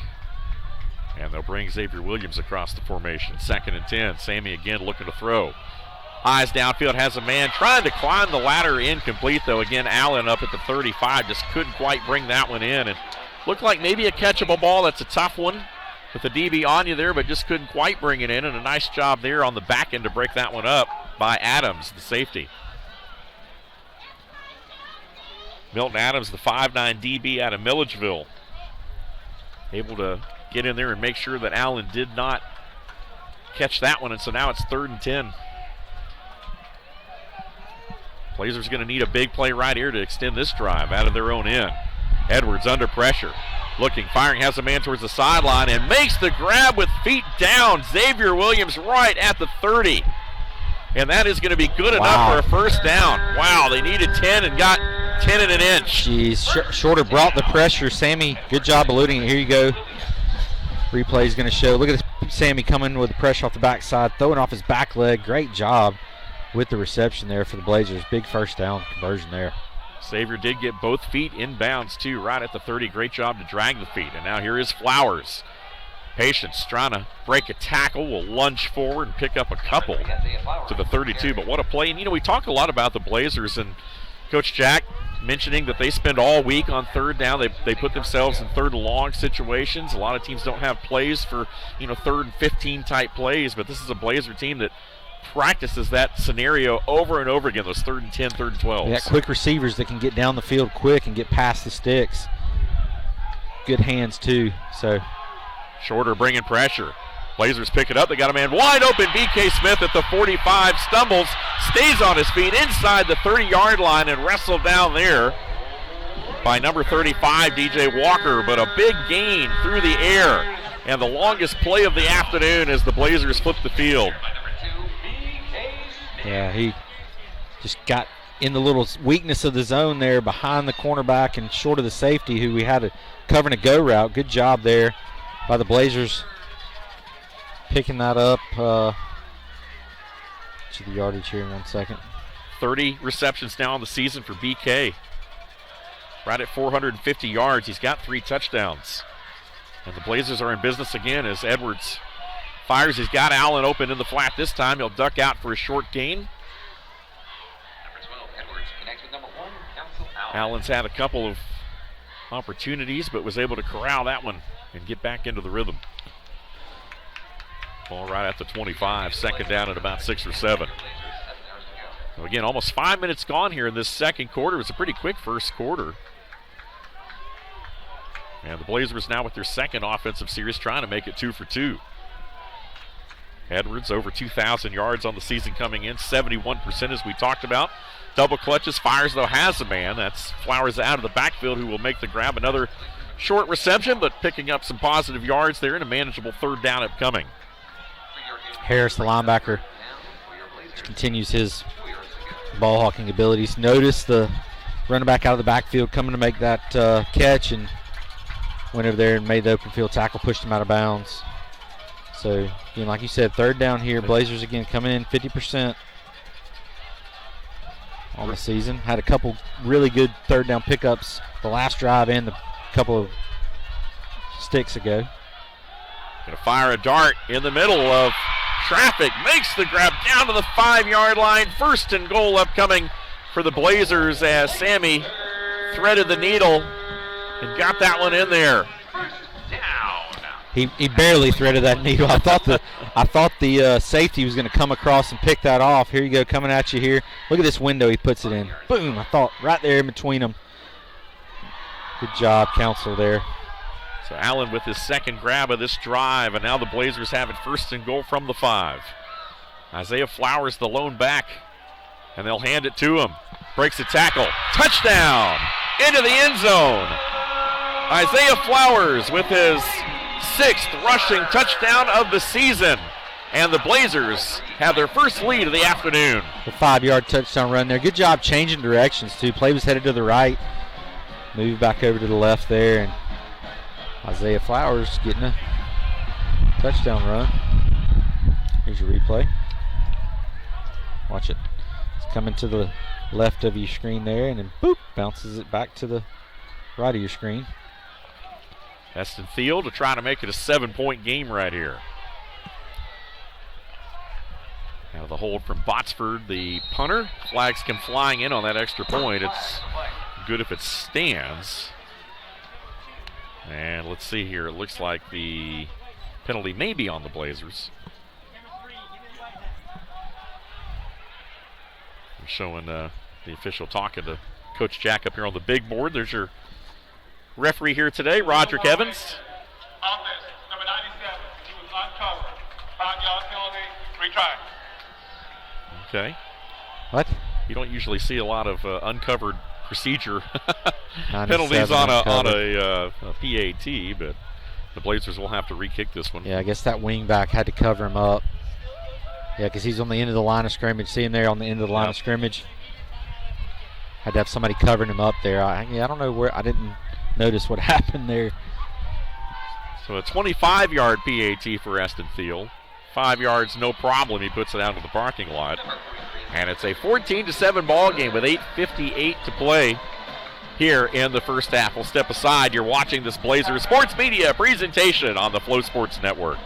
and they'll bring Xavier Williams across the formation. 2nd and 10. Sammy again looking to throw. Eyes downfield, has a man trying to climb the ladder, incomplete though. Again, Allen up at the 35, just couldn't quite bring that one in. And looked like maybe a catchable ball. That's a tough one with the DB on you there, but just couldn't quite bring it in. And a nice job there on the back end to break that one up by Adams, the safety. Milton Adams, the 5'9 DB out of Milledgeville, able to get in there and make sure that Allen did not catch that one, and so now it's 3rd and 10. Blazers going to need a big play right here to extend this drive out of their own end. Edwards under pressure. Looking, firing, has a man towards the sideline and makes the grab with feet down. Xavier Williams right at the 30. And that is going to be good enough for a first down. Wow, they needed 10 and got 10 and an inch. Jeez, Shorter brought the pressure. Sammy, good job eluding it. Here you go. Replay is going to show. Look at this, Sammy coming with the pressure off the backside, throwing off his back leg. Great job with the reception there for the Blazers. Big first down conversion there. Xavier did get both feet in bounds, too, right at the 30. Great job to drag the feet. And now here is Flowers. Patience trying to break a tackle, will lunge forward and pick up a couple to the 32. But what a play. And, we talk a lot about the Blazers, and Coach Jack mentioning that they spend all week on third down. They put themselves in third and long situations. A lot of teams don't have plays for, 3rd and 15 type plays, but this is a Blazer team that practices that scenario over and over again, those 3rd and 10, 3rd and 12. They got quick receivers that can get down the field quick and get past the sticks. Good hands, too. So Shorter bringing pressure. Blazers pick it up. They got a man wide open. B.K. Smith at the 45, stumbles, stays on his feet inside the 30-yard line and wrestled down there by number 35, DJ Walker. But a big gain through the air. And the longest play of the afternoon as the Blazers flip the field. Yeah, he just got in the little weakness of the zone there behind the cornerback and short of the safety who we had covering a go route. Good job there by the Blazers picking that up. To the yardage here in 1 second. 30 receptions now on the season for BK. Right at 450 yards. He's got 3 touchdowns. And the Blazers are in business again as Edwards fires. He's got Allen open in the flat this time. He'll duck out for a short gain. Allen's had a couple of opportunities, but was able to corral that one and get back into the rhythm. Ball right at the 25, 2nd down at about 6 or 7. So again, almost 5 minutes gone here in this second quarter. It was a pretty quick first quarter. And the Blazers now with their second offensive series trying to make it 2 for 2. Edwards over 2,000 yards on the season coming in, 71% as we talked about. Double clutches, fires though, has a man. That's Flowers out of the backfield who will make the grab. Another short reception, but picking up some positive yards there and a manageable 3rd down upcoming. Harris, the linebacker, continues his ball hawking abilities. Notice the running back out of the backfield coming to make that catch and went over there and made the open field tackle, pushed him out of bounds. So, again, like you said, 3rd down here. Blazers, again, coming in 50% on the season. Had a couple really good 3rd down pickups the last drive and a couple of sticks ago. Going to fire a dart in the middle of traffic. Makes the grab down to the 5-yard line. 1st and goal upcoming for the Blazers as Sammy threaded the needle and got that one in there. He barely threaded that needle. I thought the safety was going to come across and pick that off. Here you go, coming at you here. Look at this window he puts it in. Boom! I thought right there in between them. Good job, Council there. So Allen with his second grab of this drive, and now the Blazers have it 1st and goal from the 5. Isaiah Flowers, the lone back, and they'll hand it to him. Breaks the tackle. Touchdown! Into the end zone. Isaiah Flowers with his 6th rushing touchdown of the season. And the Blazers have their first lead of the afternoon. The 5-yard touchdown run there. Good job changing directions, too. Play was headed to the right. Moved back over to the left there. And Isaiah Flowers getting a touchdown run. Here's your replay. Watch it. It's coming to the left of your screen there, and then boop, bounces it back to the right of your screen. Heston Thiel to try to make it a 7-point game right here. Now the hold from Botsford, the punter. Flags come flying in on that extra point. It's good if it stands. And let's see here. It looks like the penalty may be on the Blazers. We're showing the official talking to Coach Jack up here on the big board. There's your referee here today, Roderick Evans. Offense, number 97, he was uncovered. 5-yard penalty Okay. What? You don't usually see a lot of uncovered procedure penalties on a PAT, but the Blazers will have to re-kick this one. Yeah, I guess that wing back had to cover him up. Yeah, because he's on the end of the line of scrimmage. See him there on the end of the line of scrimmage? Had to have somebody covering him up there. I don't know where. I didn't notice what happened there. So a 25-yard PAT for Eston Thiel. 5 yards, no problem. He puts it out to the parking lot. And it's a 14-7 ball game with 8:58 to play here in the first half. We'll step aside. You're watching this Blazers Sports Media presentation on the Flow Sports Network.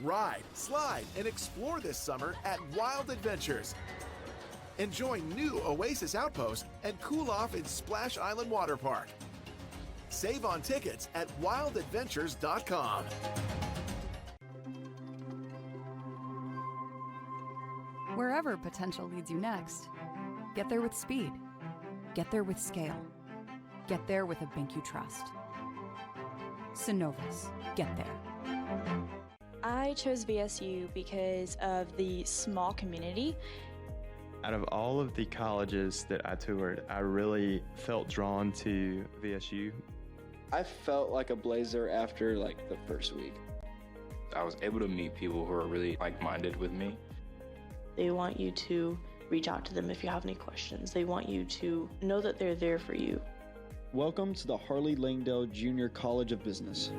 Ride, slide, and explore this summer at Wild Adventures. Enjoy new Oasis Outpost and cool off in Splash Island Water Park. Save on tickets at wildadventures.com. Wherever potential leads you next, get there with speed. Get there with scale. Get there with a bank you trust. Synovus. Get there. I chose VSU because of the small community. Out of all of the colleges that I toured, I really felt drawn to VSU. I felt like a Blazer after the first week. I was able to meet people who are really like-minded with me. They want you to reach out to them if you have any questions. They want you to know that they're there for you. Welcome to the Harley Langdale Junior College of Business.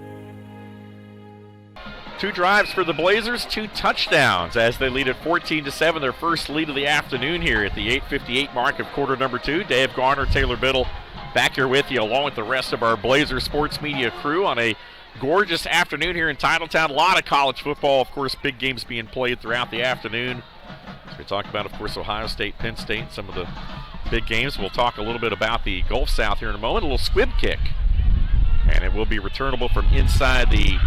2 drives for the Blazers, 2 touchdowns as they lead at 14-7, their first lead of the afternoon here at the 8:58 mark of quarter number 2. Dave Garner, Taylor Biddle back here with you along with the rest of our Blazer Sports Media crew on a gorgeous afternoon here in Titletown. A lot of college football, of course, big games being played throughout the afternoon. We talk about, of course, Ohio State, Penn State, some of the big games. We'll talk a little bit about the Gulf South here in a moment. A little squib kick, and it will be returnable from inside the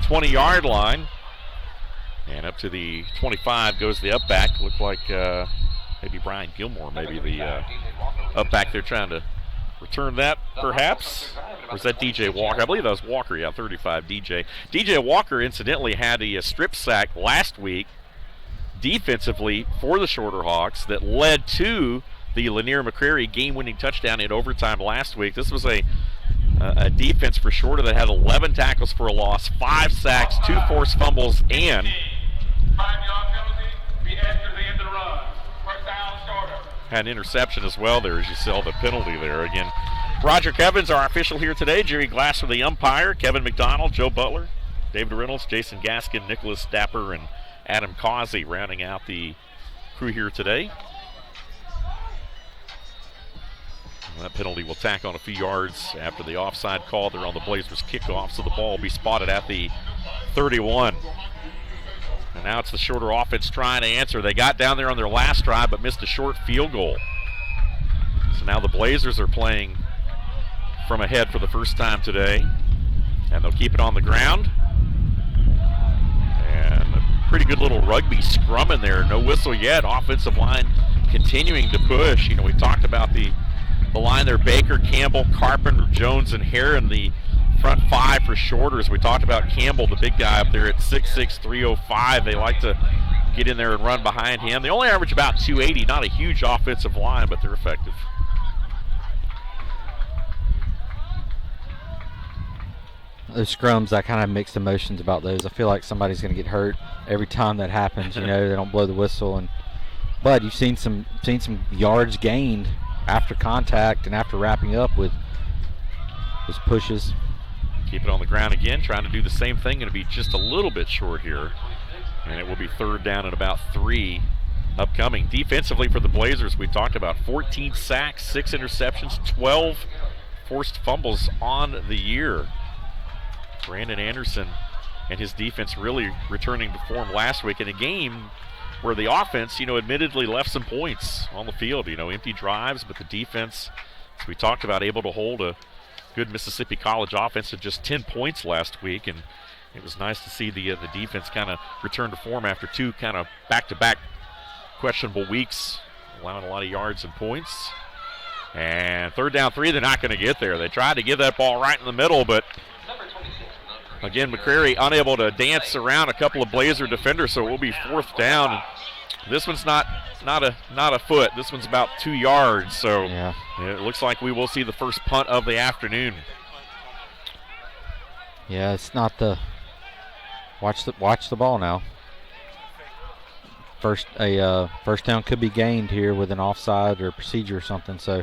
20-yard line, and up to the 25 goes the up back. Looked like maybe Brian Gilmore, maybe the up back there trying to return that, perhaps. Or was that DJ Walker? I believe that was Walker, yeah, 35 DJ. DJ Walker, incidentally, had a strip sack last week defensively for the Shorter Hawks that led to the Lanier McCrary game-winning touchdown in overtime last week. This was a defense for Shorter that had 11 tackles for a loss, 5 sacks, 2 forced fumbles, and had an interception as well there as you saw the penalty there. Again, Roger Kevins, our official here today. Jerry Glasser, the umpire. Kevin McDonald, Joe Butler, David Reynolds, Jason Gaskin, Nicholas Dapper, and Adam Causey rounding out the crew here today. That penalty will tack on a few yards after the offside call there on the Blazers kickoff, so the ball will be spotted at the 31. And now it's the Shorter offense trying to answer. They got down there on their last drive but missed a short field goal. So now the Blazers are playing from ahead for the first time today, and they'll keep it on the ground. And a pretty good little rugby scrum in there. No whistle yet. Offensive line continuing to push. You know, we talked about the line there, Baker, Campbell, Carpenter, Jones, and Heron, the front 5 for Shorters. We talked about Campbell, the big guy up there at 6'6", 305. They like to get in there and run behind him. They only average about 280, not a huge offensive line, but they're effective. those scrums, I kind of have mixed emotions about those. I feel like somebody's going to get hurt every time that happens. They don't blow the whistle, but you've seen some yards gained after contact and after wrapping up with those pushes. Keep it on the ground again, trying to do the same thing. Going to be just a little bit short here, and it will be 3rd down and about 3 upcoming. Defensively for the Blazers, we talked about 14 sacks, 6 interceptions, 12 forced fumbles on the year. Brandon Anderson and his defense really returning to form last week in a game where the offense, admittedly left some points on the field, empty drives, but the defense, as we talked about, able to hold a good Mississippi College offense to just 10 points last week, and it was nice to see the defense kind of return to form after 2 kind of back-to-back questionable weeks, allowing a lot of yards and points. And 3rd down 3, they're not going to get there. They tried to give that ball right in the middle, but again, McCrary unable to dance around a couple of Blazer defenders, so it will be 4th down. This one's not a foot. This one's about 2 yards, so it looks like we will see the first punt of the afternoon. Yeah, it's not the watch the ball now. First down could be gained here with an offside or procedure or something. So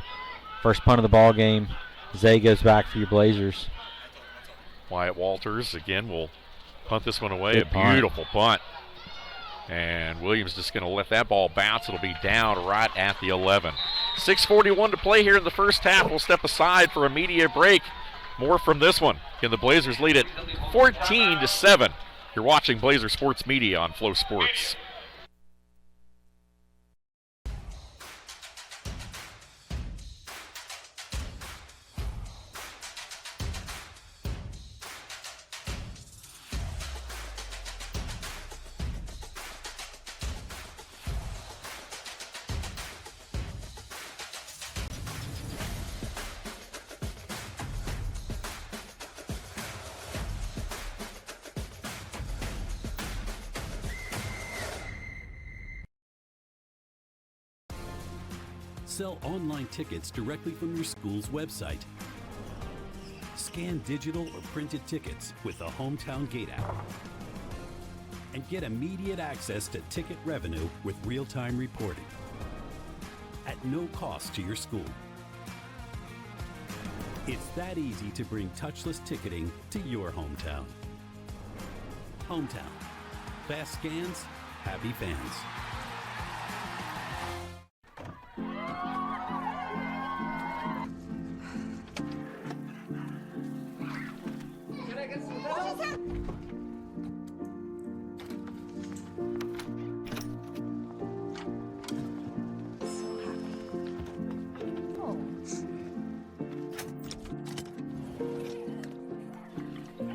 first punt of the ball game. Zay goes back for your Blazers. Wyatt Walters again will punt this one away. Good punt. Beautiful punt. And Williams just going to let that ball bounce. It'll be down right at the 11. 6:41 to play here in the first half. We'll step aside for a media break. More from this one. Can the Blazers lead it 14-7? You're watching Blazer Sports Media on Flow Sports. Sell online tickets directly from your school's website. Scan digital or printed tickets with the Hometown Gate app. And get immediate access to ticket revenue with real-time reporting at no cost to your school. It's that easy to bring touchless ticketing to your hometown. Hometown. Fast scans, happy fans.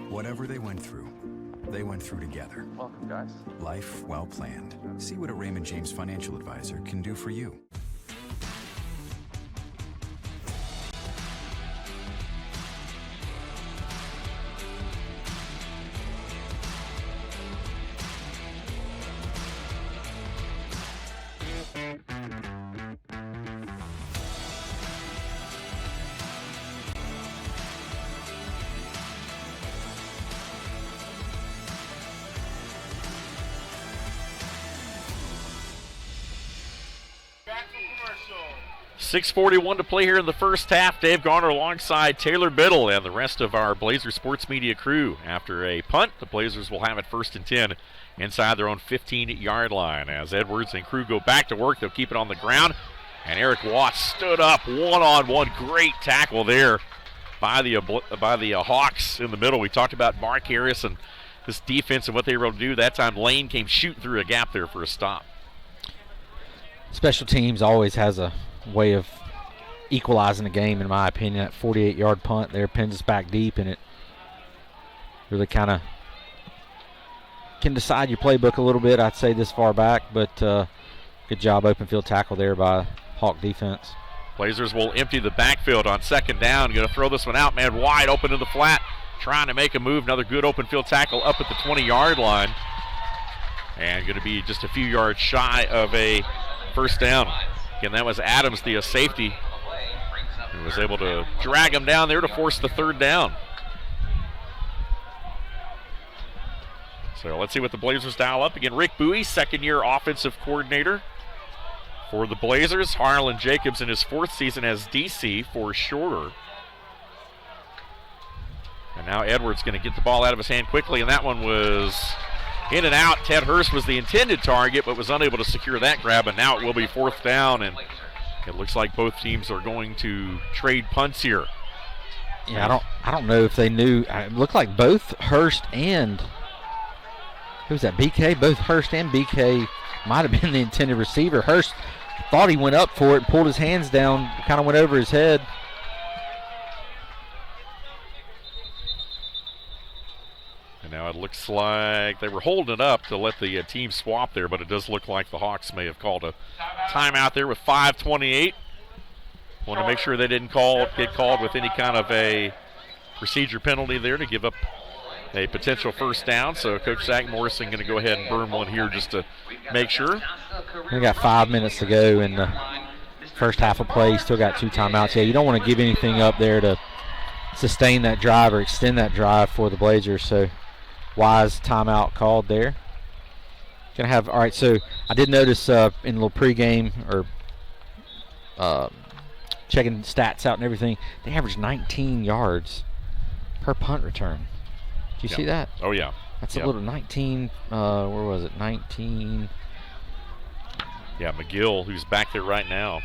Whatever they went through together. Welcome, guys. Life well planned. See what a Raymond James financial advisor can do for you. Back from commercial. 6:41 to play here in the first half. Dave Garner alongside Taylor Biddle and the rest of our Blazer Sports Media crew. After a punt, the Blazers will have it 1st and 10 inside their own 15-yard line. As Edwards and crew go back to work, they'll keep it on the ground. And Eric Watts stood up one-on-one. Great tackle there by the Hawks in the middle. We talked about Mark Harris and this defense and what they were able to do. That time Lane came shooting through a gap there for a stop. Special teams always has a way of equalizing the game, in my opinion. That 48-yard punt there pins us back deep, and it really kind of can decide your playbook a little bit, I'd say, this far back. But good job open field tackle there by Hawk defense. Blazers will empty the backfield on 2nd down. Going to throw this one out, man, wide open in the flat. Trying to make a move. Another good open field tackle up at the 20-yard line. And going to be just a few yards shy of a first down. Again, that was Adams, the safety, who was able to drag him down there to force the 3rd down. So let's see what the Blazers dial up. Again, Rick Bowie, second-year offensive coordinator for the Blazers. Harlan Jacobs in his 4th season as DC for Shorter. And now Edwards going to get the ball out of his hand quickly, and that one was in and out. Ted Hurst was the intended target, but was unable to secure that grab, and now it will be 4th down, and it looks like both teams are going to trade punts here. Yeah, I don't know if they knew. It looked like both Hurst and who's that? BK. Both Hurst and BK might have been the intended receiver. Hurst thought he went up for it, pulled his hands down, kind of went over his head. And now it looks like they were holding it up to let the team swap there, but it does look like the Hawks may have called a timeout there with 5:28. Want to make sure they didn't get called with any kind of a procedure penalty there to give up a potential first down. So Coach Zach Morrison going to go ahead and burn one here just to make sure. We got 5 minutes to go in the first half of play. Still got 2 timeouts. Yeah, you don't want to give anything up there to sustain that drive or extend that drive for the Blazers. So wise timeout called there. Gonna have, all right, so I did notice in a little pregame or checking stats out and everything, they averaged 19 yards per punt return. Did you see that? Oh, yeah. That's a little 19, where was it? 19. Yeah, McGill, who's back there right now.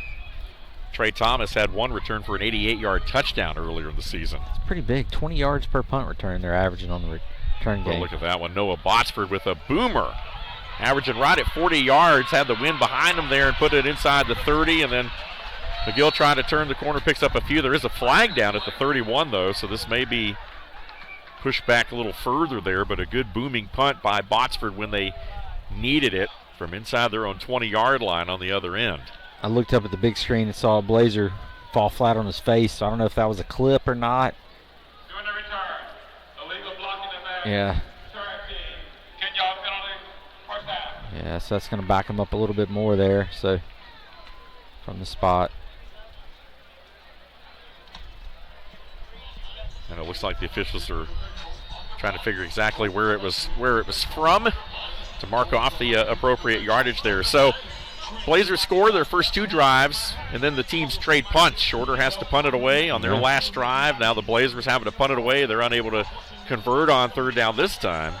Trey Thomas had one return for an 88-yard touchdown earlier in the season. It's pretty big. 20 yards per punt return they're averaging on the return game. Look at that one. Noah Botsford with a boomer. Averaging right at 40 yards. Had the wind behind him there and put it inside the 30. And then McGill trying to turn the corner, picks up a few. There is a flag down at the 31, though, so this may be pushed back a little further there, but a good booming punt by Botsford when they needed it from inside their own 20-yard line on the other end. I looked up at the big screen and saw a Blazer fall flat on his face, so I don't know if that was a clip or not. Doing the return. Illegal blocking the back. Yeah. 10-yard penalty. First down. Yeah, so that's going to back him up a little bit more there, so from the spot. And it looks like the officials are trying to figure exactly where it was from to mark off the appropriate yardage there. So Blazers score their first 2 drives, and then the teams trade punts. Shorter has to punt it away on their last drive. Now the Blazers having to punt it away. They're unable to convert on 3rd down this time.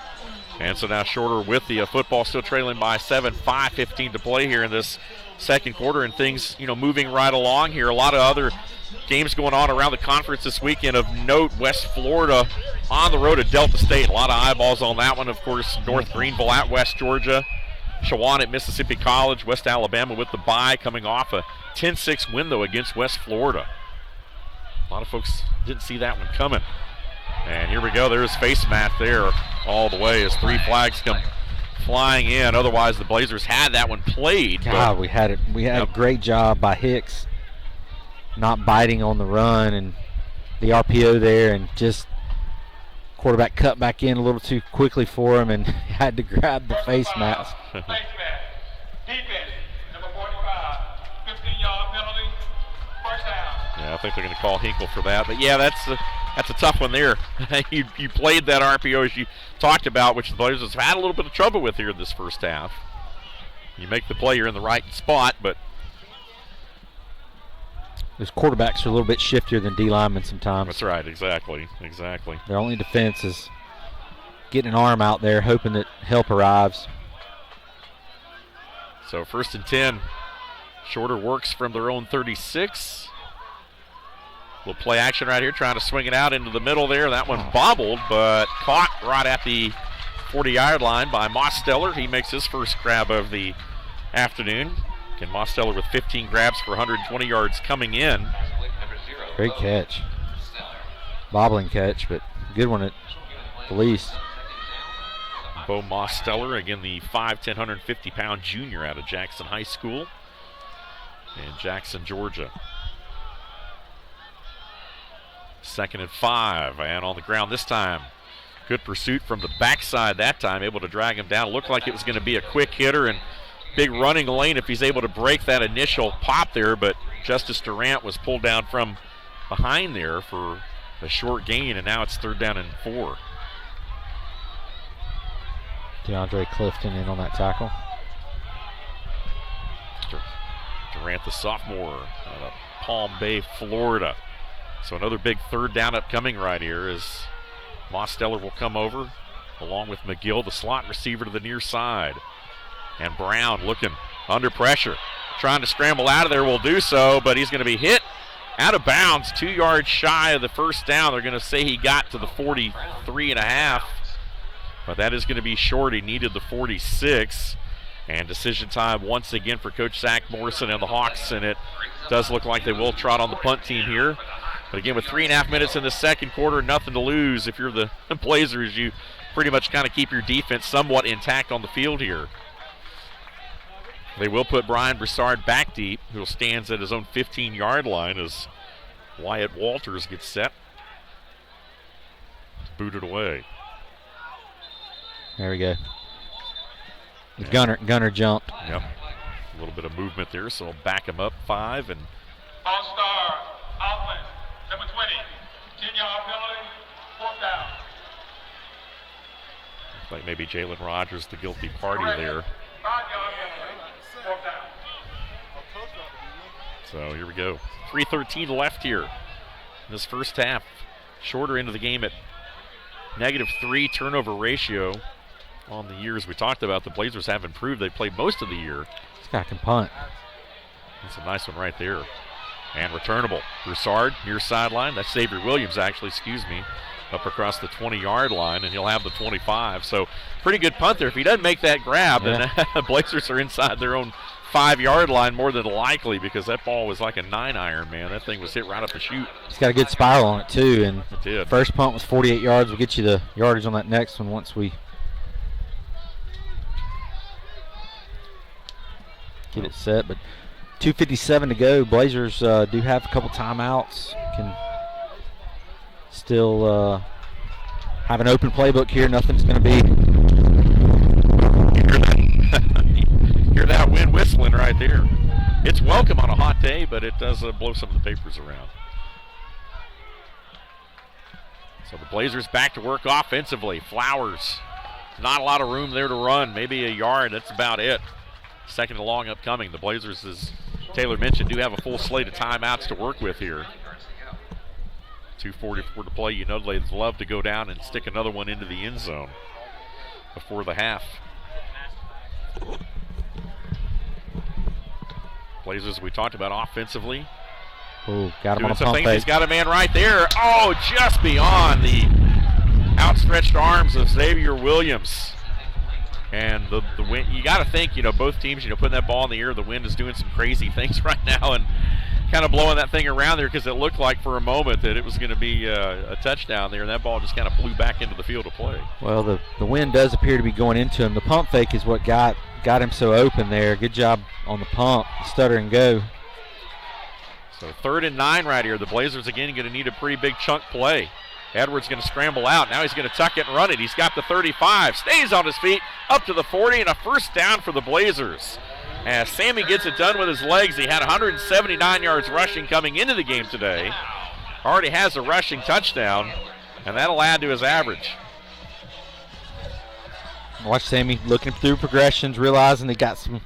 And so now Shorter with the football, still trailing by 7, 5:15 to play here in this second quarter, and things, moving right along here. A lot of other games going on around the conference this weekend. Of note, West Florida on the road at Delta State. A lot of eyeballs on that one. Of course, North Greenville at West Georgia. Shawan at Mississippi College. West Alabama with the bye, coming off a 10-6 win, though, against West Florida. A lot of folks didn't see that one coming. And here we go. There's face mat there all the way as 3 flags come flying in. Otherwise, the Blazers had that one played. God, we had it. We had a great job by Hicks not biting on the run, and the RPO there, and just quarterback cut back in a little too quickly for him and had to grab the face mask. Face mask. Defense, number 45. 15-yard penalty. First down. Yeah, I think they're going to call Hinkle for that. But, yeah, that's a tough one there. you played that RPO as you talked about, which the Blazers have had a little bit of trouble with here in this first half. You make the play, you're in the right spot, but those quarterbacks are a little bit shiftier than D linemen sometimes. That's right, exactly. Their only defense is getting an arm out there, hoping that help arrives. So 1st and 10. Shorter works from their own 36. Little play action right here, trying to swing it out into the middle there. That one bobbled, but caught right at the 40-yard line by Mosteller. He makes his first grab of the afternoon. Ken Mosteller with 15 grabs for 120 yards coming in. Great catch. Bobbling catch, but good one at the least. Bo Mosteller, again the 5'10", 150-pound junior out of Jackson High School in Jackson, Georgia. 2nd and 5, and on the ground this time. Good pursuit from the backside that time, able to drag him down. Looked like it was going to be a quick hitter and big running lane if he's able to break that initial pop there, but Justice Durant was pulled down from behind there for a short gain, and now it's 3rd down and 4. DeAndre Clifton in on that tackle. Durant, the sophomore, out of Palm Bay, Florida. So another big third down upcoming right here as Mosteller will come over along with McGill, the slot receiver, to the near side. And Brown looking under pressure, trying to scramble out of there, will do so, but he's going to be hit out of bounds, 2 yards shy of the first down. They're going to say he got to the 43.5, but that is going to be short. He needed the 46. And decision time once again for Coach Zach Morrison and the Hawks, and it does look like they will trot on the punt team here. But again, with 3.5 minutes in the second quarter, nothing to lose. If you're the Blazers, you pretty much kind of keep your defense somewhat intact on the field here. They will put Brian Broussard back deep, who stands at his own 15-yard line as Wyatt Walters gets set. Booted away. There we go. Gunner jumped. Yep. A little bit of movement there, so we'll back him up 5. And All-star, offense, number 20, 10-yard penalty, 4th down. Looks like maybe Jalen Rogers, the guilty party there. 5-yard penalty, 4th down. So here we go. 3:13 left here in this first half. Shorter into the game at -3 turnover ratio. On the years we talked about, the Blazers have improved. They played most of the year. This guy can punt. That's a nice one right there. And returnable. Broussard, near sideline. That's Xavier Williams, actually, up across the 20-yard line, and he'll have the 25. So pretty good punt there. If he doesn't make that grab, then the Blazers are inside their own 5-yard line more than likely, because that ball was like a 9-iron, man. That thing was hit right up the chute. It's got a good spiral on it, too. And it did. First punt was 48 yards. We'll get you the yardage on that next one once we get it set, but 2:57 to go. Blazers do have a couple timeouts. Can still have an open playbook here. Nothing's going to be. Hear that wind whistling right there. It's welcome on a hot day, but it does blow some of the papers around. So the Blazers back to work offensively. Flowers, not a lot of room there to run. Maybe a yard. That's about it. Second and long upcoming. The Blazers, as Taylor mentioned, do have a full slate of timeouts to work with here. 2:44 to play. You know they'd love to go down and stick another one into the end zone before the half. Blazers, we talked about offensively. Oh, got him on a some pump things. fake. He's got a man right there. Oh, just beyond the outstretched arms of Xavier Williams. And the wind, you got to think, both teams, putting that ball in the air, the wind is doing some crazy things right now and kind of blowing that thing around there, because it looked like for a moment that it was going to be a touchdown there, and that ball just kind of flew back into the field of play. Well, the wind does appear to be going into him. The pump fake is what got him so open there. Good job on the pump, stutter and go. So 3rd and 9 right here. The Blazers again going to need a pretty big chunk play. Edwards going to scramble out. Now he's going to tuck it and run it. He's got the 35. Stays on his feet up to the 40, and a first down for the Blazers. As Sammy gets it done with his legs, he had 179 yards rushing coming into the game today. Already has a rushing touchdown, and that'll add to his average. Watch Sammy looking through progressions, realizing he got some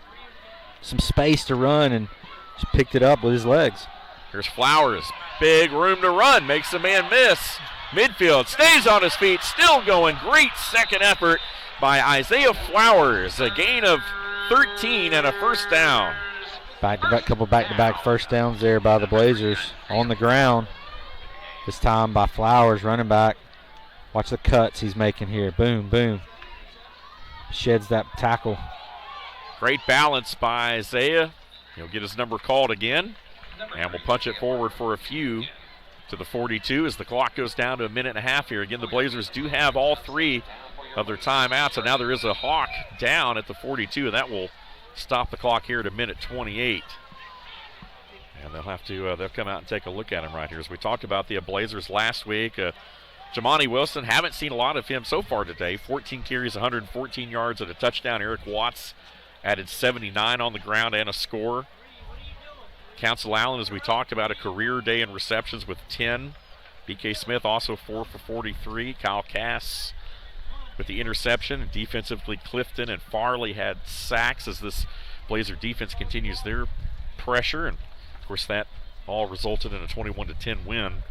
space to run, and just picked it up with his legs. Here's Flowers. Big room to run. Makes the man miss. Midfield. Stays on his feet. Still going. Great second effort by Isaiah Flowers. A gain of 13 and a first down. Couple back-to-back first downs there by the Blazers on the ground. This time by Flowers, running back. Watch the cuts he's making here. Boom, boom. Sheds that tackle. Great balance by Isaiah. He'll get his number called again. And we'll punch it forward for a few to the 42 as the clock goes down to a minute and a half here. Again, the Blazers do have all 3 of their timeouts, and now there is a Hawk down at the 42, and that will stop the clock here at a minute 28. And they'll have to they'll come out and take a look at him right here. As we talked about the Blazers last week, Jamani Wilson, haven't seen a lot of him so far today. 14 carries, 114 yards and a touchdown. Eric Watts added 79 on the ground and a score. Council Allen, as we talked about, a career day in receptions with 10. B.K. Smith also 4 for 43. Kyle Cass with the interception. And defensively, Clifton and Farley had sacks as this Blazer defense continues their pressure. And, of course, that all resulted in a 21-10 win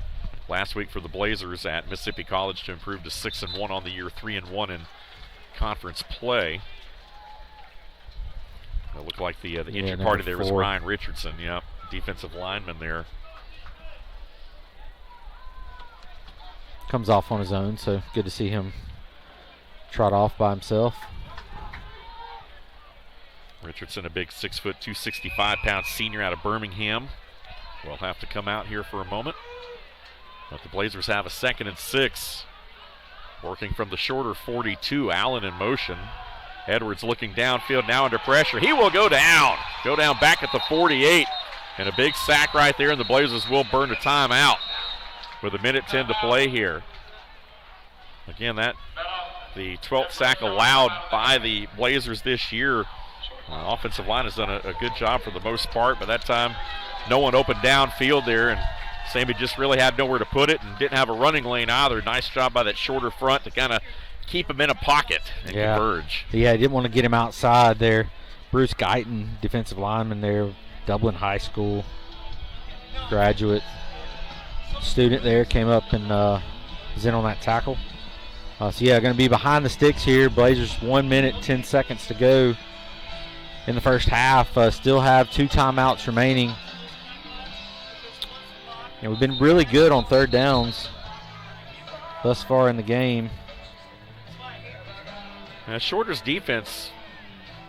last week for the Blazers at Mississippi College to improve to 6-1 on the year, 3-1 in conference play. It looked like the injured party there was Ryan Richardson, defensive lineman there. Comes off on his own, so good to see him trot off by himself. Richardson, a big 6 foot, 265-pound senior out of Birmingham, will have to come out here for a moment. But the Blazers have a 2nd and 6. Working from the shorter 42, Allen in motion. Edwards looking downfield, now under pressure. He will go down back at the 48. And a big sack right there, and the Blazers will burn a timeout with 1:10 to play here. Again, that the 12th sack allowed by the Blazers this year. Offensive line has done a good job for the most part, but that time no one open downfield there, and Sammy just really had nowhere to put it and didn't have a running lane either. Nice job by that shorter front to kind of keep him in a pocket and converge. Yeah, I didn't want to get him outside there. Bruce Guyton, defensive lineman there, Dublin High School graduate student there, came up and was in on that tackle. So going to be behind the sticks here. Blazers 1 minute, 10 seconds to go in the first half. Still have 2 timeouts remaining. And we've been really good on third downs thus far in the game. Now, Shorter's defense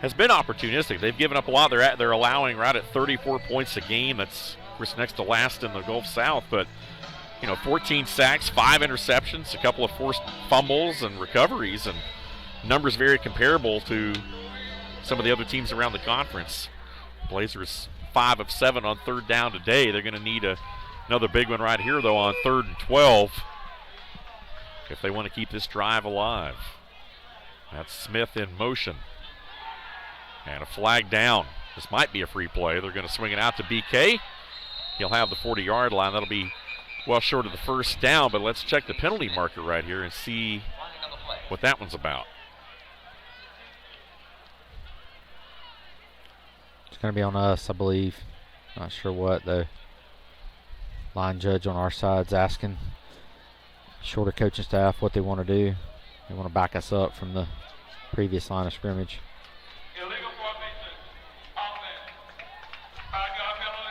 has been opportunistic. They've given up a lot. They're allowing right at 34 points a game. That's, of course, next to last in the Gulf South. But, 14 sacks, 5 interceptions, a couple of forced fumbles and recoveries, and numbers very comparable to some of the other teams around the conference. Blazers 5 of 7 on third down today. They're going to need another big one right here, though, on 3rd and 12 if they want to keep this drive alive. That's Smith in motion. And a flag down. This might be a free play. They're going to swing it out to BK. He'll have the 40-yard line. That'll be well short of the first down, but let's check the penalty marker right here and see what that one's about. It's going to be on us, I believe. Not sure what, though. Line judge on our side's asking Shorter coaching staff what they want to do. They want to back us up from the previous line of scrimmage.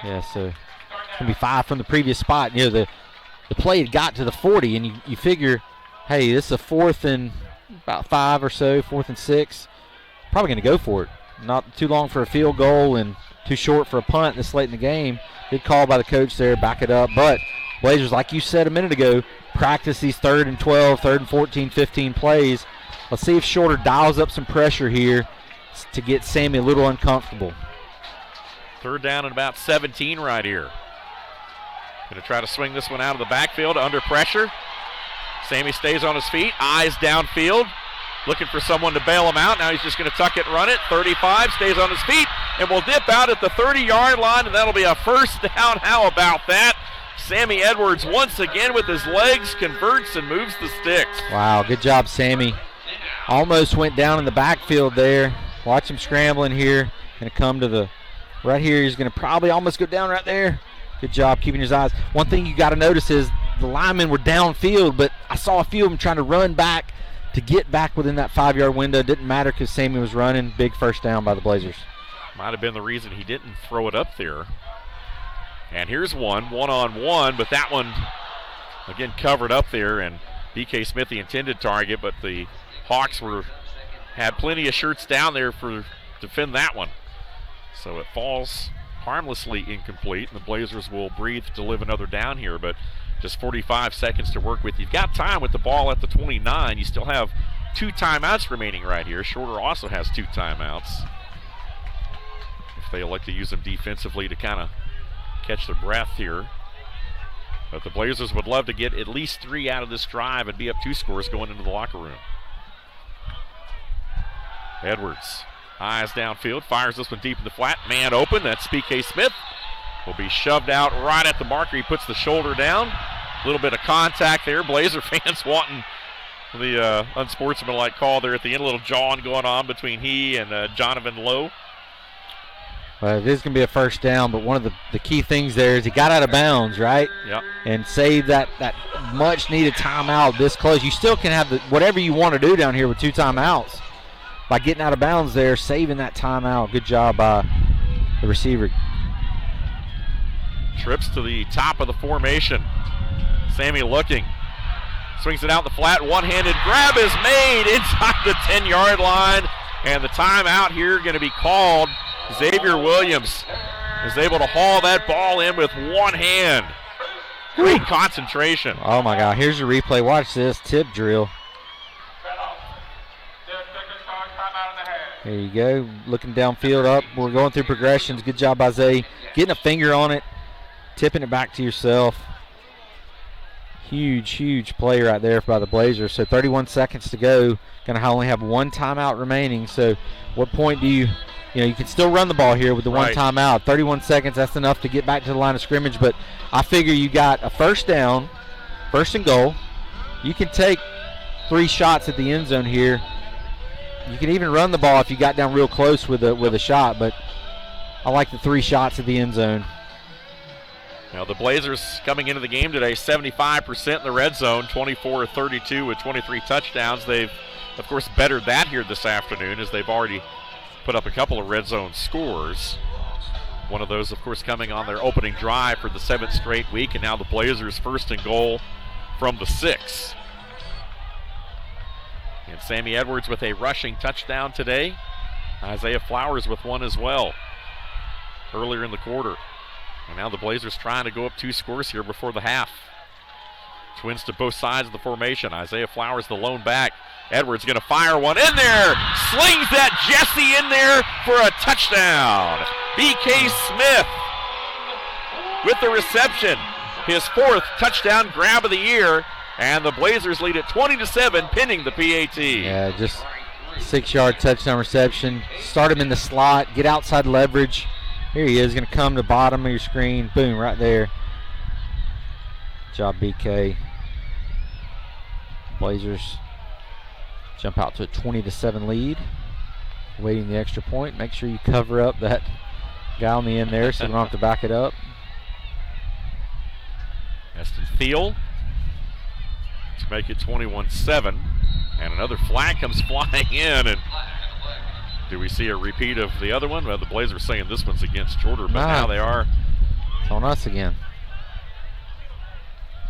Yeah, so it's going to be 5 from the previous spot. The play had got to the 40, and you figure, hey, this is a 4th and about 5 or so, 4th and 6. Probably going to go for it. Not too long for a field goal and too short for a punt this late in the game. Good call by the coach there, back it up. But Blazers, like you said a minute ago, practice these 3rd and 12, 3rd and 14, 15 plays. Let's see if Shorter dials up some pressure here to get Sammy a little uncomfortable. 3rd down and about 17 right here. Going to try to swing this one out of the backfield under pressure. Sammy stays on his feet, eyes downfield, looking for someone to bail him out. Now he's just going to tuck it and run it. 35, stays on his feet, and will dip out at the 30-yard line, and that'll be a first down. How about that? Sammy Edwards once again with his legs converts and moves the sticks. Wow, good job, Sammy. Almost went down in the backfield there. Watch him scrambling here. Going to come to the right here. He's going to probably almost go down right there. Good job keeping his eyes. One thing you got to notice is the linemen were downfield, but I saw a few of them trying to run back to get back within that 5-yard window. Didn't matter because Sammy was running. Big first down by the Blazers. Might have been the reason he didn't throw it up there. And here's one-on-one, but that one, again, covered up there, and BK Smith, the intended target, but the Hawks had plenty of shirts down there to defend that one. So it falls harmlessly incomplete, and the Blazers will breathe to live another down here, but just 45 seconds to work with. You've got time with the ball at the 29. You still have 2 timeouts remaining right here. Shorter also has 2 timeouts. If they elect to use them defensively to kind of catch their breath here. But the Blazers would love to get at least 3 out of this drive and be up 2 scores going into the locker room. Edwards, eyes downfield, fires this one deep in the flat. Man open, that's BK Smith. Will be shoved out right at the marker. He puts the shoulder down. A little bit of contact there. Blazer fans wanting the unsportsmanlike call there at the end. A little jawing going on between he and Jonathan Lowe. Well, it is going to be a first down, but one of the key things there is he got out of bounds, right? Yep. And saved that much-needed timeout this close. You still can have whatever you want to do down here with 2 timeouts. By getting out of bounds there, saving that timeout. Good job by the receiver. Trips to the top of the formation. Sammy looking. Swings it out the flat. One-handed grab is made inside the 10-yard line. And the timeout here going to be called. Xavier Williams is able to haul that ball in with one hand. Great concentration. Oh, my God. Here's your replay. Watch this tip drill. There you go. Looking downfield up. We're going through progressions. Good job by Zay. Getting a finger on it. Tipping it back to yourself. Huge, huge play right there by the Blazers. So 31 seconds to go. Going to only have 1 timeout remaining. So what point do you can still run the ball here with the 1 timeout. 31 seconds, that's enough to get back to the line of scrimmage. But I figure you got a first down, 1st and goal. You can take 3 shots at the end zone here. You can even run the ball if you got down real close with a shot. But I like the 3 shots at the end zone. Now the Blazers coming into the game today, 75% in the red zone, 24-32 with 23 touchdowns. They've, of course, bettered that here this afternoon as they've already put up a couple of red zone scores. One of those, of course, coming on their opening drive for the 7th straight week, and now the Blazers 1st and goal from the 6. And Sammy Edwards with a rushing touchdown today. Isaiah Flowers with one as well earlier in the quarter. And now the Blazers trying to go up 2 scores here before the half. Twins to both sides of the formation. Isaiah Flowers, the lone back. Edwards going to fire one in there. Slings that Jesse in there for a touchdown. B.K. Smith with the reception. His 4th touchdown grab of the year. And the Blazers lead at 20-7, pinning the PAT. Yeah, just 6-yard touchdown reception. Start him in the slot. Get outside leverage. Here he is. Going to come to the bottom of your screen. Boom, right there. Good job, BK. Blazers jump out to a 20-7 lead. Waiting the extra point. Make sure you cover up that guy on the end there so we don't have to back it up. Eston Thiel to make it 21-7. And another flag comes flying in. And do we see a repeat of the other one? Well, the Blazers saying this one's against Jordan, but now they are. It's on us again.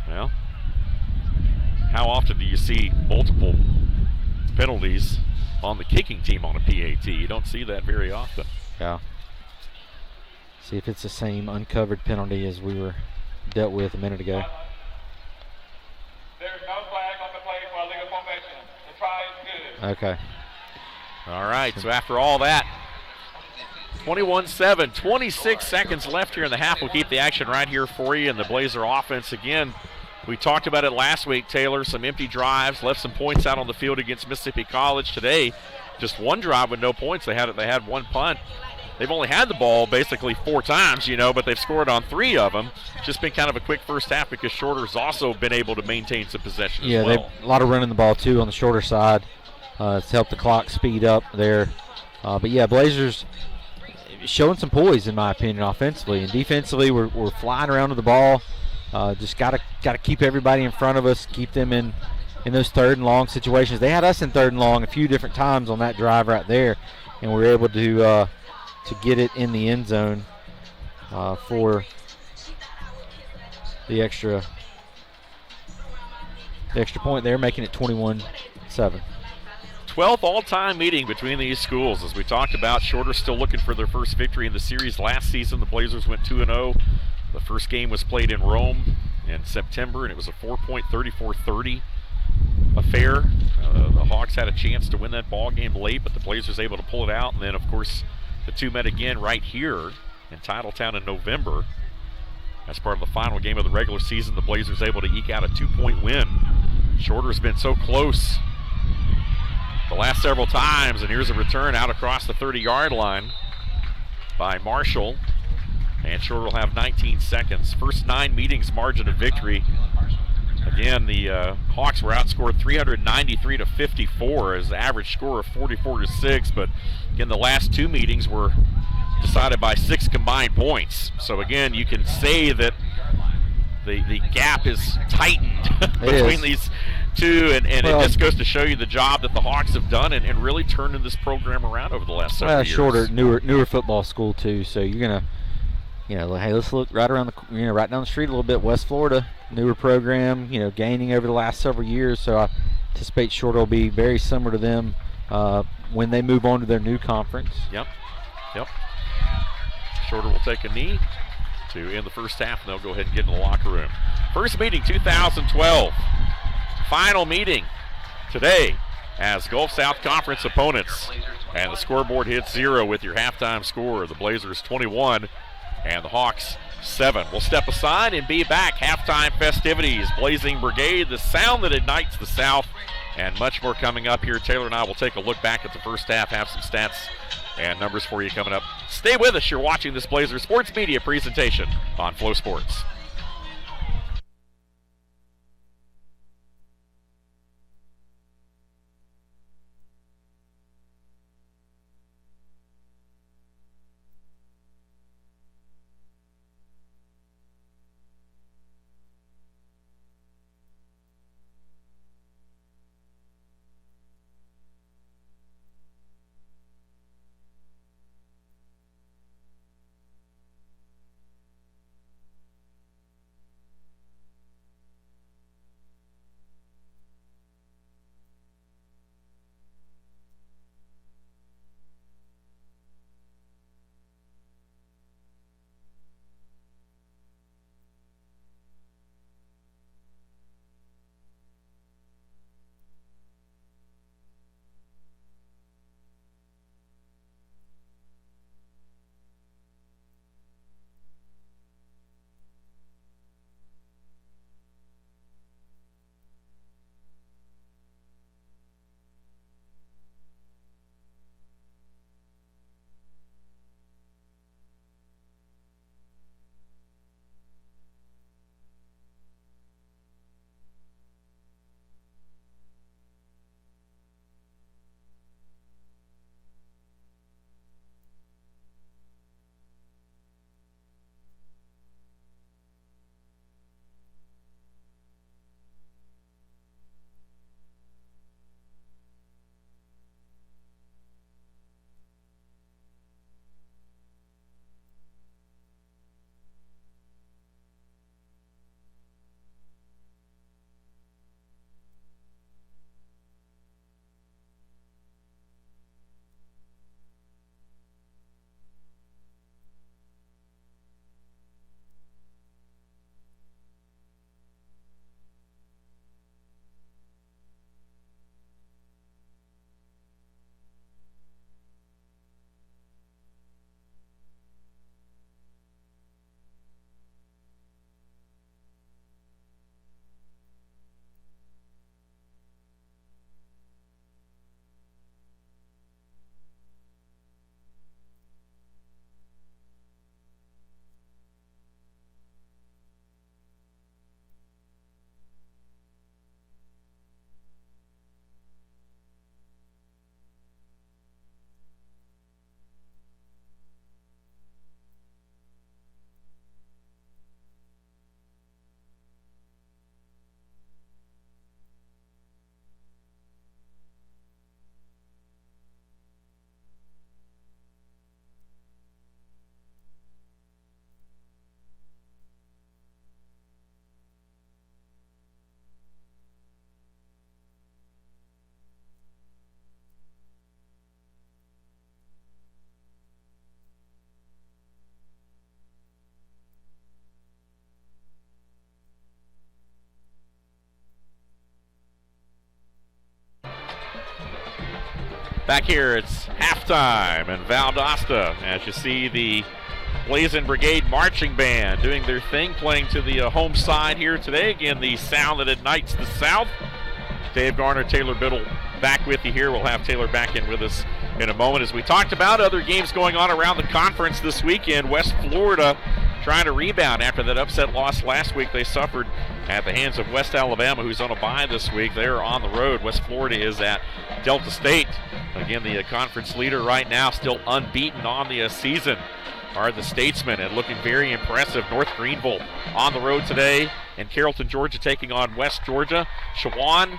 Well, how often do you see multiple penalties on the kicking team on a PAT? You don't see that very often. Yeah. See if it's the same uncovered penalty as we were dealt with a minute ago. There's no flag on the play for illegal formation. The try is good. Okay. All right, so after all that, 21-7, 26 seconds left here in the half. We'll keep the action right here for you. And the Blazer offense, again, we talked about it last week, Taylor. Some empty drives, left some points out on the field against Mississippi College. Today, just 1 drive with no points. They had 1 punt. They've only had the ball basically 4 times, but they've scored on 3 of them. Just been kind of a quick first half because Shorter's also been able to maintain some possession as well. Yeah, a lot of running the ball, too, on the shorter side. It's helped the clock speed up there. But, yeah, Blazers showing some poise, in my opinion, offensively. And defensively, we're flying around with the ball. Just got to keep everybody in front of us, keep them in those 3rd and long situations. They had us in 3rd and long a few different times on that drive right there, and we were able to get it in the end zone for the extra point there, making it 21-7. 12th all-time meeting between these schools. As we talked about, Shorter still looking for their first victory in the series. Last season, the Blazers went 2-0. The first game was played in Rome in September, and it was a 4-point, 34-30 affair. The Hawks had a chance to win that ball game late, but the Blazers able to pull it out. And then, of course, the 2 met again right here in Titletown in November. As part of the final game of the regular season, the Blazers able to eke out a 2-point win. Shorter's been so close the last several times, and here's a return out across the 30-yard line by Marshall. And Shorter will have 19 seconds. First 9 meetings margin of victory Again, the Hawks were outscored 393 to 54 as the average score of 44 to 6. But again, the last two meetings were decided by 6 combined points. So again, you can say that the gap is tightened between these two, and it just goes to show you the job that the Hawks have done and really turning this program around over the last several years. Shorter, newer football school too. So you're gonna, hey, let's look right around right down the street a little bit. West Florida, newer program, gaining over the last several years. So I anticipate Shorter will be very similar to them when they move on to their new conference. Yep. Shorter will take a knee to end the first half, and they'll go ahead and get in the locker room. First meeting, 2012. Final meeting today as Gulf South Conference opponents. And the scoreboard hits 0 with your halftime score. The Blazers 21 and the Hawks 7. We'll step aside and be back. Halftime festivities, Blazing Brigade, the sound that ignites the South, and much more coming up here. Taylor and I will take a look back at the first half, have some stats and numbers for you coming up. Stay with us. You're watching this Blazer Sports Media presentation on Flow Sports. Back here, it's halftime in Valdosta as you see the Blazing Brigade Marching Band doing their thing, playing to the home side here today. Again, the sound that ignites the South. Dave Garner, Taylor Biddle back with you here. We'll have Taylor back in with us in a moment. As we talked about other games going on around the conference this weekend, West Florida trying to rebound after that upset loss last week. They suffered at the hands of West Alabama, who's on a bye this week. They're on the road. West Florida is at Delta State. Again, the conference leader right now, still unbeaten on the season, are the Statesmen, and looking very impressive. North Greenville on the road today, and Carrollton, Georgia taking on West Georgia. Shawan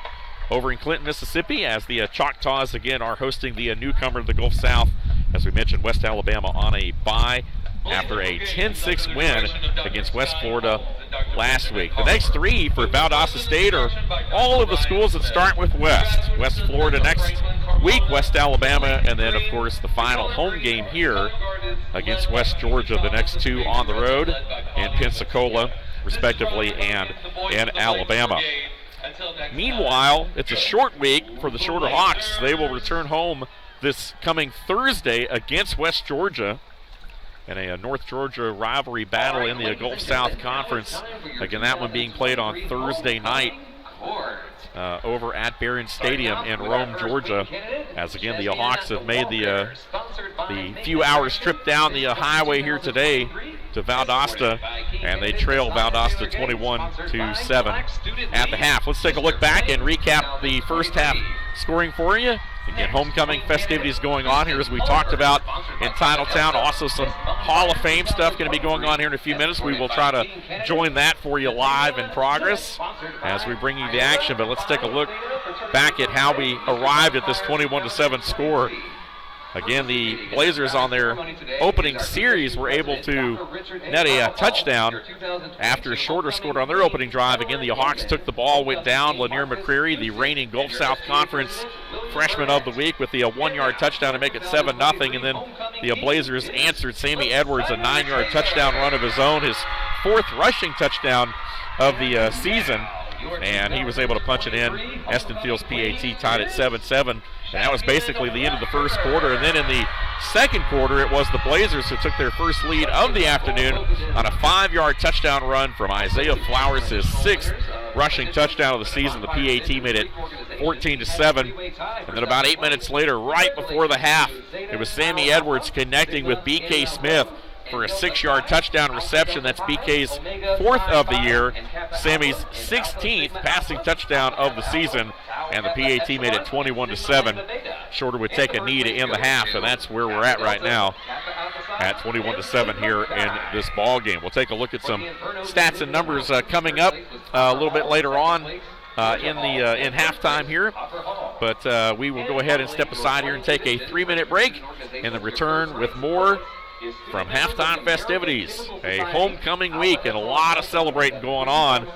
over in Clinton, Mississippi, as the Choctaws again are hosting the newcomer to the Gulf South. As we mentioned, West Alabama on a bye after a 10-6 win against West Florida last week. The next three for Valdosta State are all of the schools that start with West. West Florida next week, West Alabama, and then, of course, the final home game here against West Georgia. The next two on the road in Pensacola, respectively, and in Alabama. Meanwhile, it's a short week for the Shorter Hawks. They will return home this coming Thursday against West Georgia in a North Georgia rivalry battle in the Gulf South Conference. Again, that one being played on Thursday night over at Barron Stadium in Rome, Georgia. As again, the Hawks have made the few hours trip down the highway here today to Valdosta, and they trail Valdosta 21-7 at the half. Let's take a look back and recap the first half scoring for you. Again, homecoming festivities going on here, as we talked about in Titletown. Also some Hall of Fame stuff going to be going on here in a few minutes. We will try to join that for you live in progress as we bring you the action. But let's take a look back at how we arrived at this 21-7 score. Again, the Blazers on their opening series were able to net a touchdown after Shorter scored on their opening drive. Again, the Hawks took the ball, went down. Lanier McCreary, the reigning Gulf South Conference Freshman of the Week, with the 1-yard touchdown to make it 7-0. And then the Blazers answered. Sammy Edwards, a 9-yard touchdown run of his own, his fourth rushing touchdown of the season. And he was able to punch it in. Eston Fields PAT tied at 7-7. And that was basically the end of the first quarter. And then in the second quarter, it was the Blazers who took their first lead of the afternoon on a 5-yard touchdown run from Isaiah Flowers, his sixth rushing touchdown of the season. The PAT made it 14-7. And then about 8 minutes later, right before the half, it was Sammy Edwards connecting with B.K. Smith for a 6-yard touchdown reception. That's BK's fourth of the year, Sammy's 16th passing touchdown of the season, and the PAT made it 21-7. Shorter would take a knee to end the half, and that's where we're at right now, at 21-7 here in this ball game. We'll take a look at some stats and numbers coming up a little bit later on in halftime here, but we will go ahead and step aside here and take a 3-minute break, and then return with more from halftime festivities. A homecoming week and a lot of celebrating going on.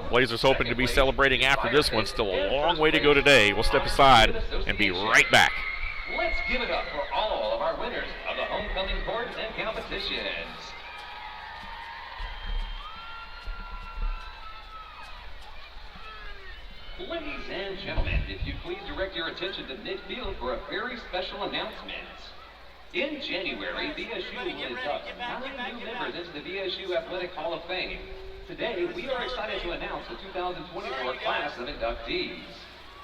Blazers hoping to be celebrating after this one. Still a long way to go today. We'll step aside and be right back. Let's give it up for all of our winners of the homecoming courts and competitions. Ladies and gentlemen, if you please direct your attention to midfield for a very special announcement. In January, VSU will induct 9 new members into the VSU Athletic Hall of Fame. Today, we are excited to announce the 2024 class of inductees.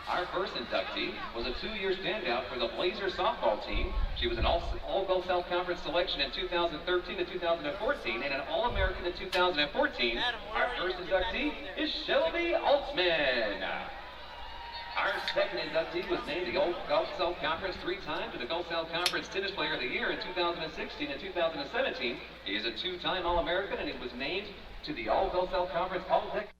Our first inductee was a 2-year standout for the Blazers softball team. She was an All-Gulf South Conference selection in 2013 to 2014 and an All-American in 2014. Our first inductee is Shelby Altman. Our second inductee was named the All-Gulf South Conference 3 times to the Gulf South Conference Tennis Player of the Year in 2016 and 2017. He is a 2-time All-American, and he was named to the All-Gulf South Conference All-Deck.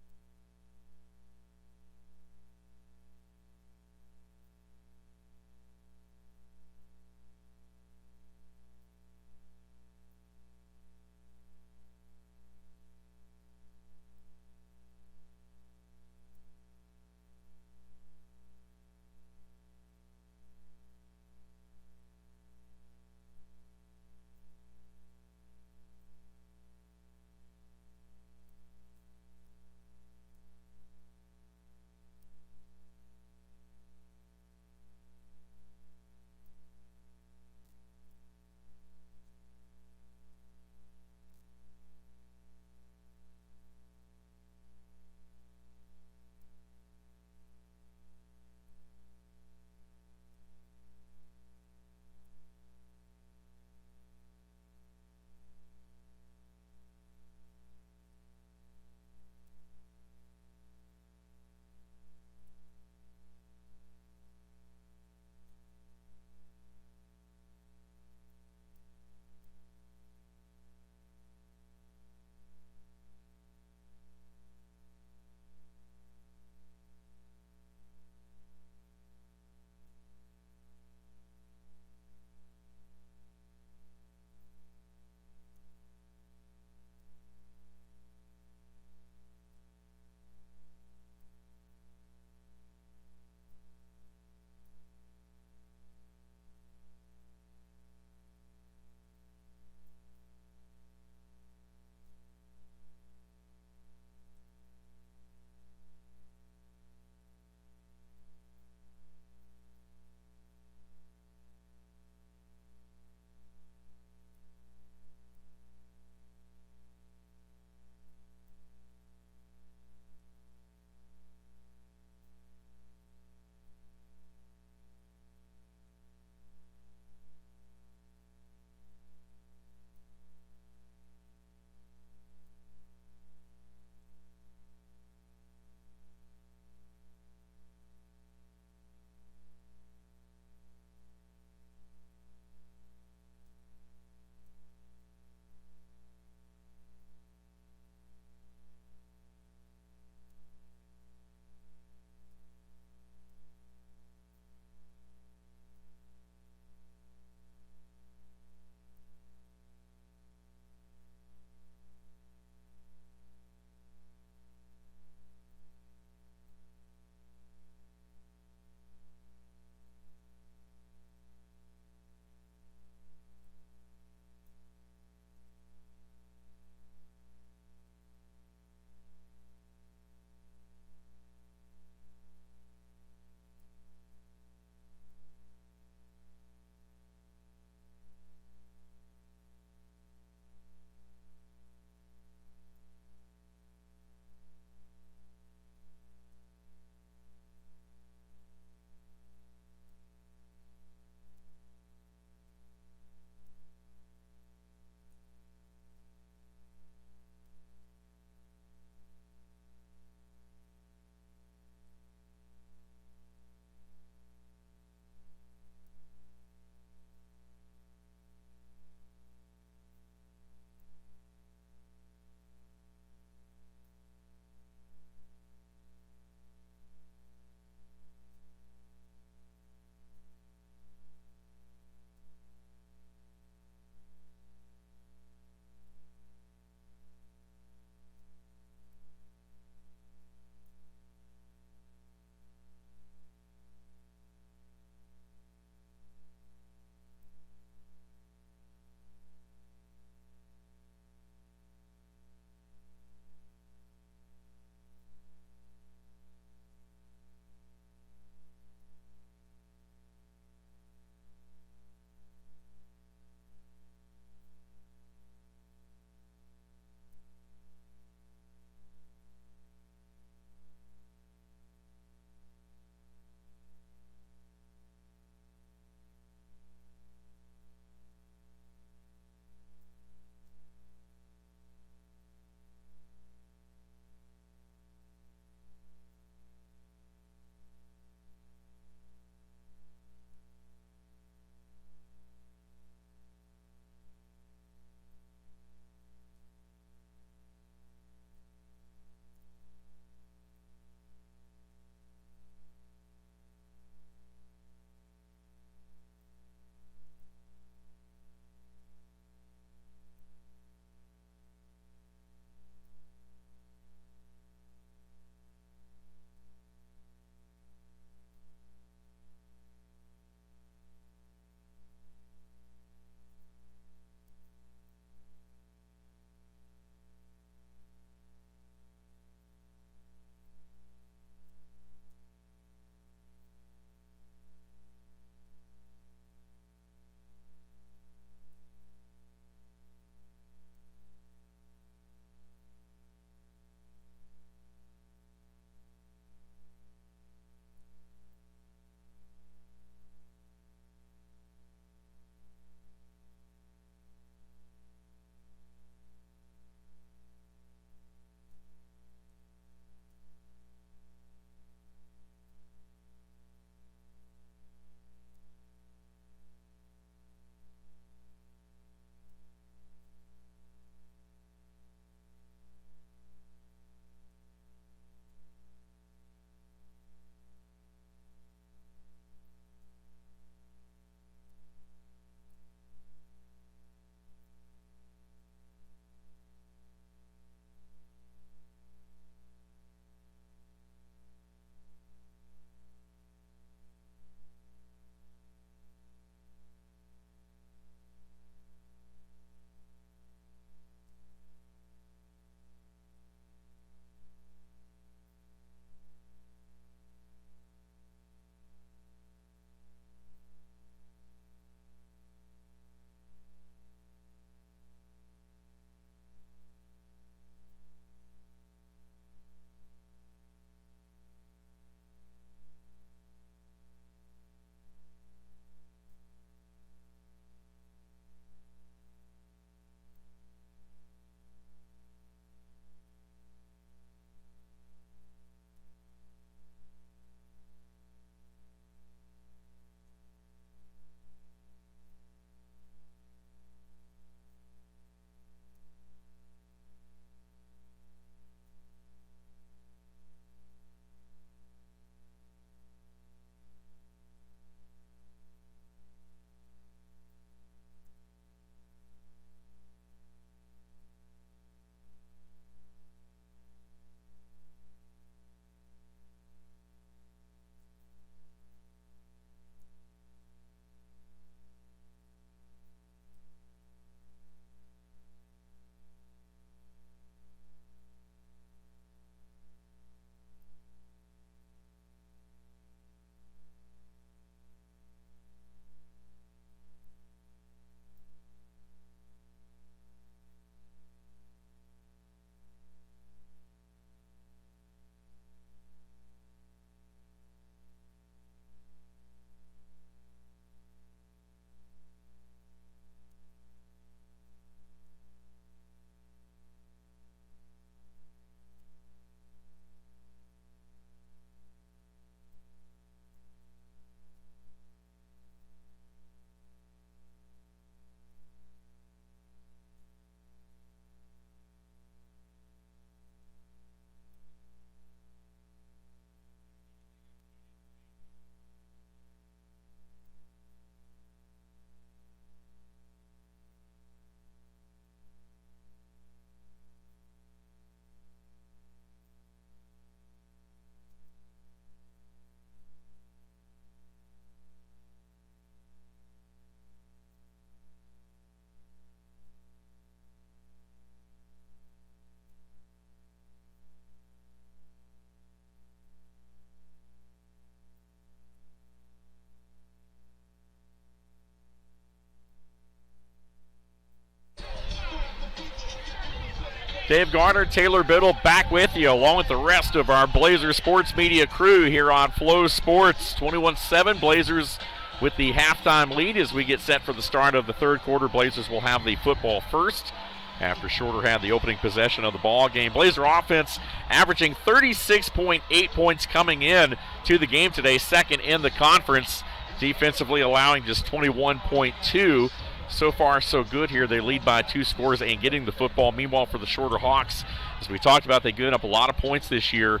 Dave Garner, Taylor Biddle back with you along with the rest of our Blazer Sports Media crew here on Flow Sports. 21-7, Blazers with the halftime lead as we get set for the start of the third quarter. Blazers will have the football first after Shorter had the opening possession of the ball game. Blazer offense averaging 36.8 points coming in to the game today, second in the conference. Defensively allowing just 21.2. So far, so good here. They lead by 2 scores and getting the football. Meanwhile, for the Shorter Hawks, as we talked about, they've given up a lot of points this year,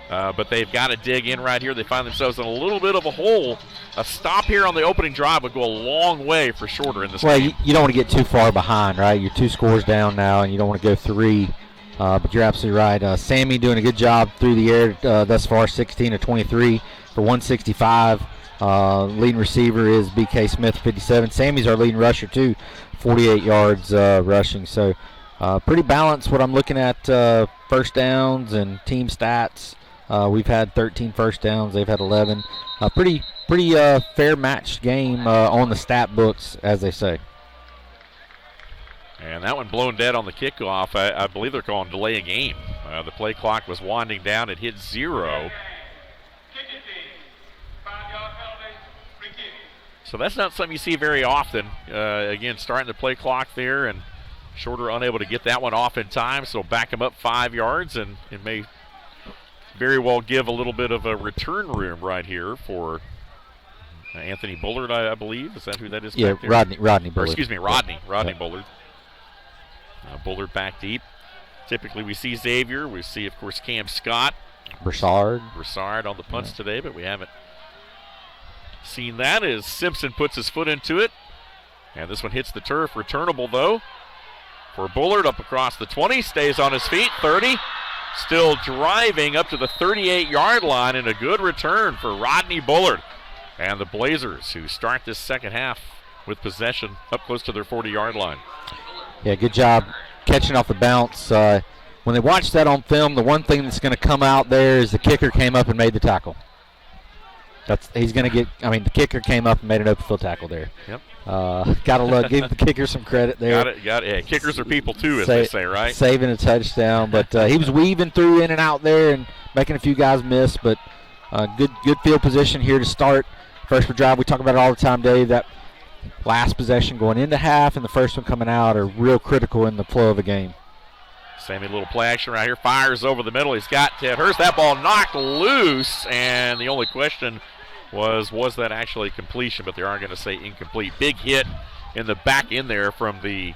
but they've got to dig in right here. They find themselves in a little bit of a hole. A stop here on the opening drive would go a long way for Shorter in this game. Well, you don't want to get too far behind, right? You're 2 scores down now, and you don't want to go 3. But you're absolutely right. Sammy doing a good job through the air thus far, 16 of 23 for 165. Leading receiver is BK Smith, 57. Sammy's our leading rusher, too, 48 yards rushing. So pretty balanced what I'm looking at first downs and team stats. We've had 13 first downs. They've had 11. Pretty fair matched game on the stat books, as they say. And that one blown dead on the kickoff. I believe they're calling delay a game. The play clock was winding down. It hit 0. So that's not something you see very often. Again, starting the play clock there, and Shorter unable to get that one off in time, so back him up 5 yards, and it may very well give a little bit of a return room right here for Anthony Bullard, I believe. Is that who that is? Yeah, back there? Rodney Bullard. Or excuse me, Rodney Yeah. Bullard. Bullard back deep. Typically we see Xavier. We see, of course, Cam Scott. Broussard on the punts today, but we haven't seen that as Simpson puts his foot into it. And this one hits the turf. Returnable, though, for Bullard up across the 20. Stays on his feet. 30. Still driving up to the 38-yard line, and a good return for Rodney Bullard. And the Blazers, who start this second half with possession up close to their 40-yard line. Yeah, good job catching off the bounce. When they watch that on film, the one thing that's going to come out there is the kicker came up and made the tackle. The kicker came up and made an open field tackle there. Yep. Gotta give the kicker some credit there. Got it. Yeah, kickers are people too, as they say, right? Saving a touchdown, but he was weaving through in and out there and making a few guys miss. But good field position here to start. First drive, we talk about it all the time, Dave. That last possession going into half and the first one coming out are real critical in the flow of a game. Sammy, little play action right here. Fires over the middle. He's got Ted Hurst. That ball knocked loose, and the only question was that actually completion? But they are going to say incomplete. Big hit in the back end there from the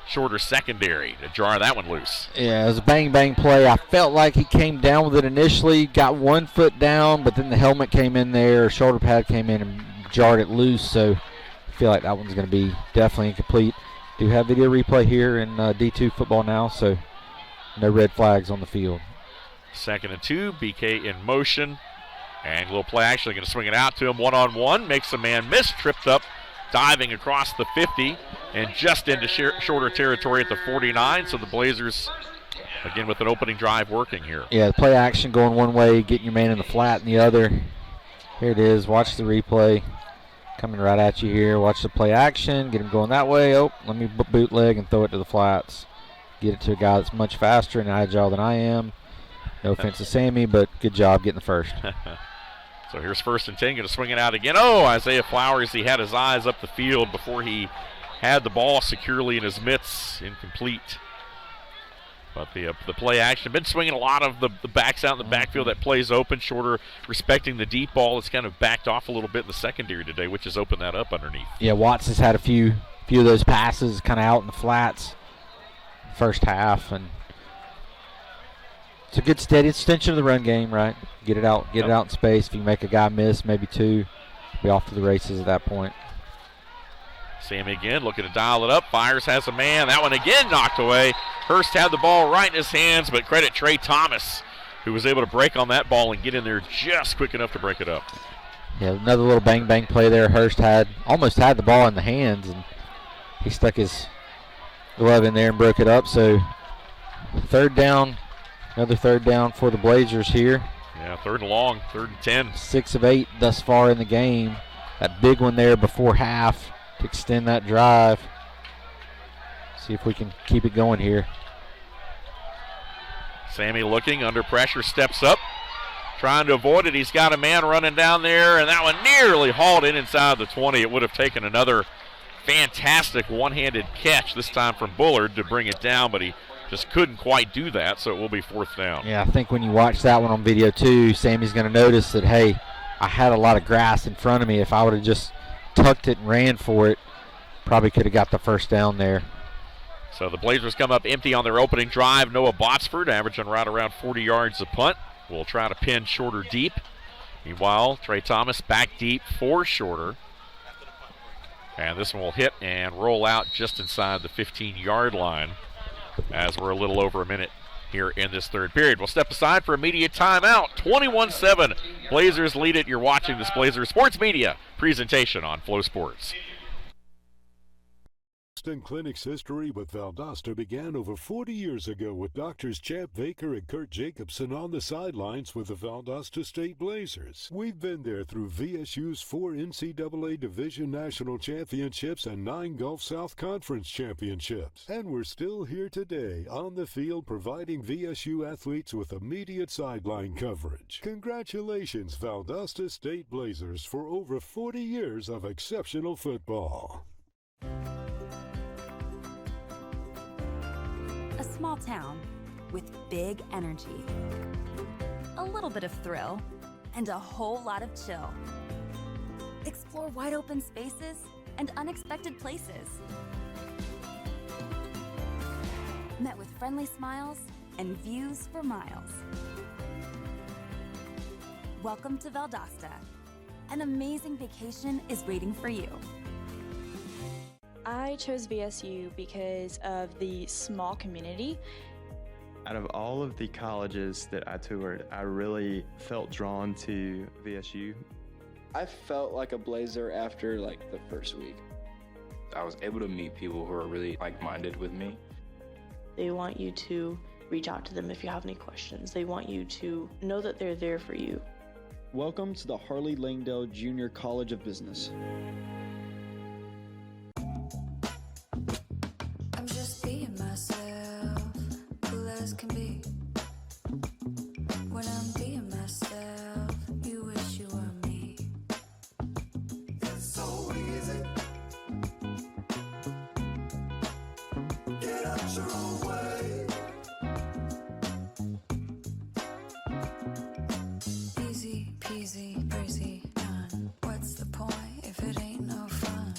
Shorter secondary to jar that one loose. Yeah, it was a bang play. I felt like he came down with it initially, got 1 foot down, but then the helmet came in there, shoulder pad came in and jarred it loose. So I feel like that one's going to be definitely incomplete. Do have video replay here in D2 football now, so no red flags on the field. 2nd and 2, BK in motion. And a little play action, going to swing it out to him one-on-one. Makes a man miss, tripped up, diving across the 50, and just into Shorter territory at the 49. So the Blazers, again, with an opening drive working here. Yeah, the play action going one way, getting your man in the flat in the other. Here it is. Watch the replay. Coming right at you here. Watch the play action. Get him going that way. Oh, let me bootleg and throw it to the flats. Get it to a guy that's much faster and agile than I am. No offense to Sammy, but good job getting the first. So here's 1st and 10, going to swing it out again. Oh, Isaiah Flowers, he had his eyes up the field before he had the ball securely in his mitts. Incomplete. But the play action, been swinging a lot of the backs out in the backfield. That plays open. Shorter respecting the deep ball. It's kind of backed off a little bit in the secondary today, which has opened that up underneath. Yeah, Watts has had a few of those passes kind of out in the flats first half, and it's a good steady extension of the run game, right? Get it out in space. If you make a guy miss, maybe 2, be off to the races at that point. Sammy again looking to dial it up. Fires, has a man. That one again knocked away. Hurst had the ball right in his hands, but credit Trey Thomas, who was able to break on that ball and get in there just quick enough to break it up. Yeah, another little bang play there. Hurst almost had the ball in the hands, and he stuck his glove in there and broke it up. So third down, another third down for the Blazers here. Yeah, 3rd and long, 3rd and 10. 6 of 8 thus far in the game. That big one there before half to extend that drive. See if we can keep it going here. Sammy looking under pressure, steps up, trying to avoid it. He's got a man running down there, and that one nearly hauled in inside the 20. It would have taken another fantastic one-handed catch, this time from Bullard, to bring it down, but he just couldn't quite do that, so it will be 4th down. Yeah, I think when you watch that one on video too, Sammy's going to notice that, hey, I had a lot of grass in front of me. If I would have just tucked it and ran for it, probably could have got the 1st down there. So the Blazers come up empty on their opening drive. Noah Botsford averaging right around 40 yards a punt. Will try to pin Shorter deep. Meanwhile, Trey Thomas back deep for Shorter. And this one will hit and roll out just inside the 15-yard line as we're a little over a minute here in this 3rd period. We'll step aside for immediate timeout. 21-7. Blazers lead it. You're watching this Blazers Sports Media presentation on Flow Sports. Boston Clinic's history with Valdosta began over 40 years ago with Doctors Champ Baker and Kurt Jacobson on the sidelines with the Valdosta State Blazers. We've been there through VSU's 4 NCAA Division National Championships and 9 Gulf South Conference Championships. And we're still here today on the field providing VSU athletes with immediate sideline coverage. Congratulations, Valdosta State Blazers, for over 40 years of exceptional football. A small town with big energy, a little bit of thrill, and a whole lot of chill. Explore wide open spaces and unexpected places. Met with friendly smiles and views for miles. Welcome to Valdosta. An amazing vacation is waiting for you. I chose VSU because of the small community. Out of all of the colleges that I toured, I really felt drawn to VSU. I felt like a Blazer after the first week. I was able to meet people who are really like-minded with me. They want you to reach out to them if you have any questions. They want you to know that they're there for you. Welcome to the Harley Langdale Junior College of Business. I'm just being myself, cool as can be. When I'm being myself, you wish you were me. It's so easy. Get out your own way. Easy peasy, crazy none. What's the point if it ain't no fun?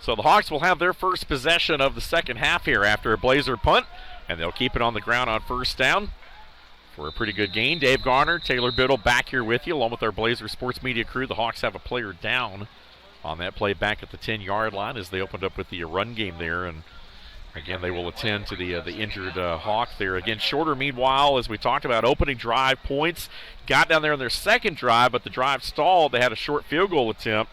So the Hawks will have their first possession of the second half here after a Blazer punt, and they'll keep it on the ground on first down for a pretty good gain. Dave Garner, Taylor Biddle back here with you, along with our Blazer Sports Media crew. The Hawks have a player down on that play back at the 10-yard line as they opened up with the run game there, and again, they will attend to the injured Hawk there. Again, Shorter, meanwhile, as we talked about, opening drive points. Got down there in their second drive, but the drive stalled. They had a short field goal attempt,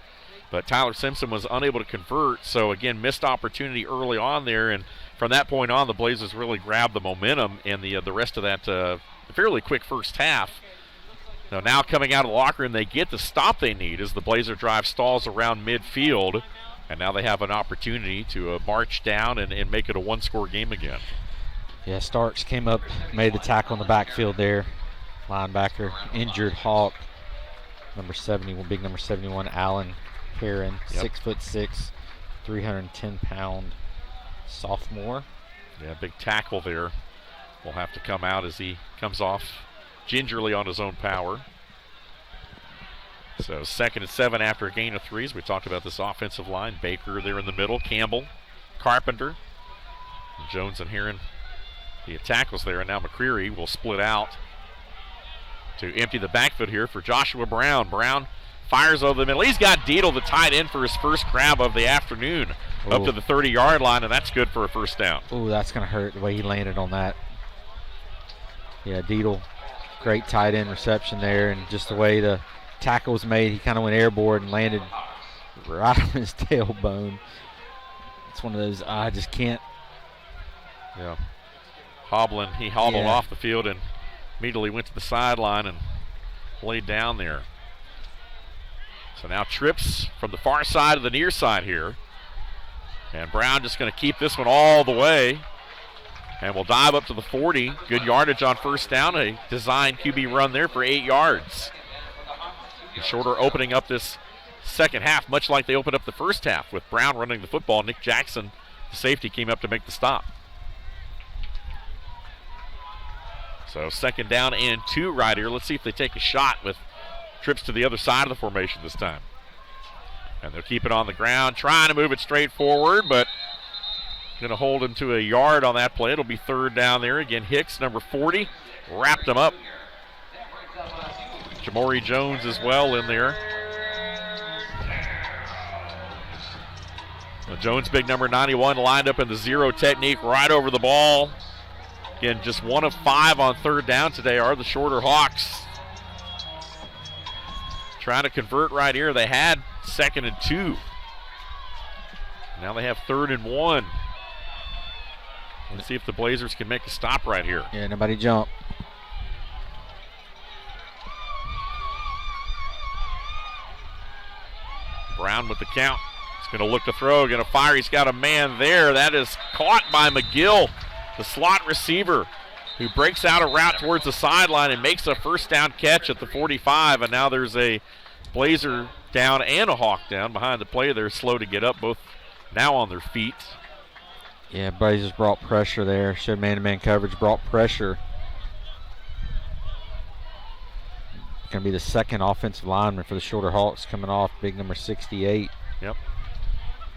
but Tyler Simpson was unable to convert. So, again, missed opportunity early on there. And from that point on, the Blazers really grabbed the momentum in the rest of that fairly quick first half. Now coming out of the locker room, they get the stop they need as the Blazer drive stalls around midfield. And now they have an opportunity to march down and make it a one-score game again. Yeah, Starks came up, made the tackle in the backfield there. Linebacker, injured Hawk, number 71, big number 71, Allen Heron, 6'6", 310-pound sophomore. Yeah, big tackle there. Will have to come out as he comes off gingerly on his own power. So 2nd and 7 after a gain of 3. As we talked about this offensive line. Baker there in the middle. Campbell, Carpenter, Jones and Heron. The tackles there, and now McCreary will split out to empty the backfield here for Joshua Brown. Brown fires over the middle. He's got Deedle, the tight end, for his first grab of the afternoon. Ooh. Up to the 30-yard line, and that's good for a first down. Ooh, that's going to hurt the way he landed on that. Yeah, Deedle, great tight end reception there, and just the way the tackle was made, he kind of went airborne and landed right on his tailbone. It's one of those, I just can't. Yeah. He hobbled off the field and immediately went to the sideline and laid down there. So now trips from the far side of the near side here. And Brown just going to keep this one all the way. And will dive up to the 40. Good yardage on first down. A designed QB run there for 8 yards. The Shorter opening up this second half, much like they opened up the first half with Brown running the football. Nick Jackson, the safety, came up to make the stop. So 2nd down and 2 right here. Let's see if they take a shot with trips to the other side of the formation this time. And they'll keep it on the ground, trying to move it straight forward, but going to hold him to a yard on that play. It'll be 3rd down there. Again, Hicks, number 40, wrapped him up. Jamori Jones as well in there. Well, Jones, big number 91, lined up in the zero technique right over the ball. Again, just 1 of 5 on 3rd down today are the Shorter Hawks. Trying to convert right here. They had 2nd and 2. Now they have 3rd and 1. Let's see if the Blazers can make a stop right here. Yeah, nobody jump. Brown with the count. He's going to look to throw, going to fire. He's got a man there. That is caught by McGill, the slot receiver, who breaks out a route towards the sideline and makes a first down catch at the 45. And now there's a Blazer down and a Hawk down behind the play. They're slow to get up, both now on their feet. Yeah, Blazers brought pressure there. Showed man-to-man coverage, brought pressure. Going to be the 2nd offensive lineman for the Shorter Hawks coming off, big number 68. Yep.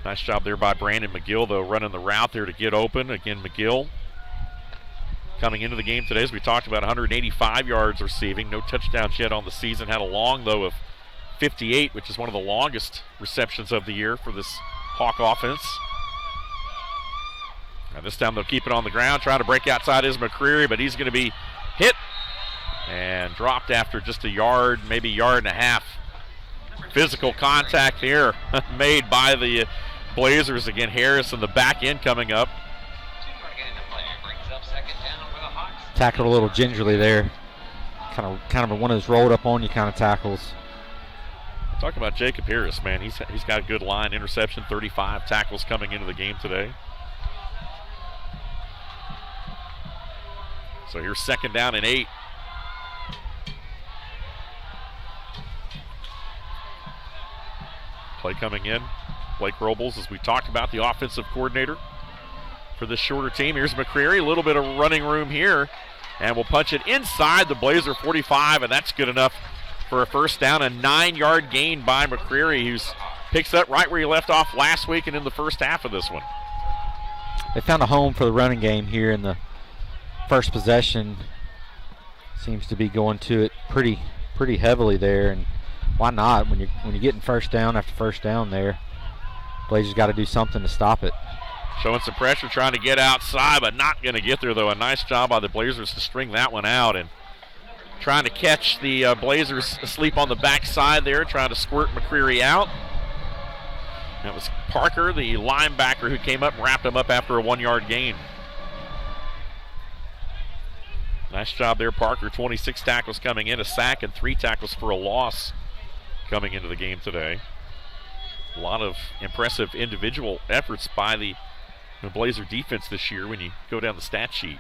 Nice job there by Brandon McGill, though, running the route there to get open. Again, McGill coming into the game today, as we talked about, 185 yards receiving. No touchdowns yet on the season. Had a long, though, of 58, which is one of the longest receptions of the year for this Hawk offense. Now this time they'll keep it on the ground, trying to break outside is McCreary, but he's going to be hit and dropped after just a yard, maybe yard and a half. Physical contact here made by the Blazers. Again, Harris in the back end coming up. Tackled a little gingerly there. Kind of one of those rolled up on you kind of tackles. Talk about Jacob Harris, man. He's got a good line. Interception, 35 tackles coming into the game today. So here's 2nd down and 8. Play coming in. Blake Robles, as we talked about, the offensive coordinator for this Shorter team. Here's McCreary, a little bit of running room here, and we'll punch it inside the Blazer 45, and that's good enough for a first down. A 9-yard gain by McCreary, who picks up right where he left off last week and in the first half of this one. They found a home for the running game here in the first possession. Seems to be going to it pretty heavily there, and why not when you're getting first down after first down there? Blazers got to do something to stop it. Showing some pressure, trying to get outside, but not going to get there, though. A nice job by the Blazers to string that one out, and trying to catch the Blazers asleep on the backside there, trying to squirt McCreary out. That was Parker, the linebacker, who came up and wrapped him up after a 1-yard gain. Nice job there, Parker. 26 tackles coming in, a sack, and 3 tackles for a loss coming into the game today. A lot of impressive individual efforts by the Blazer defense this year when you go down the stat sheet.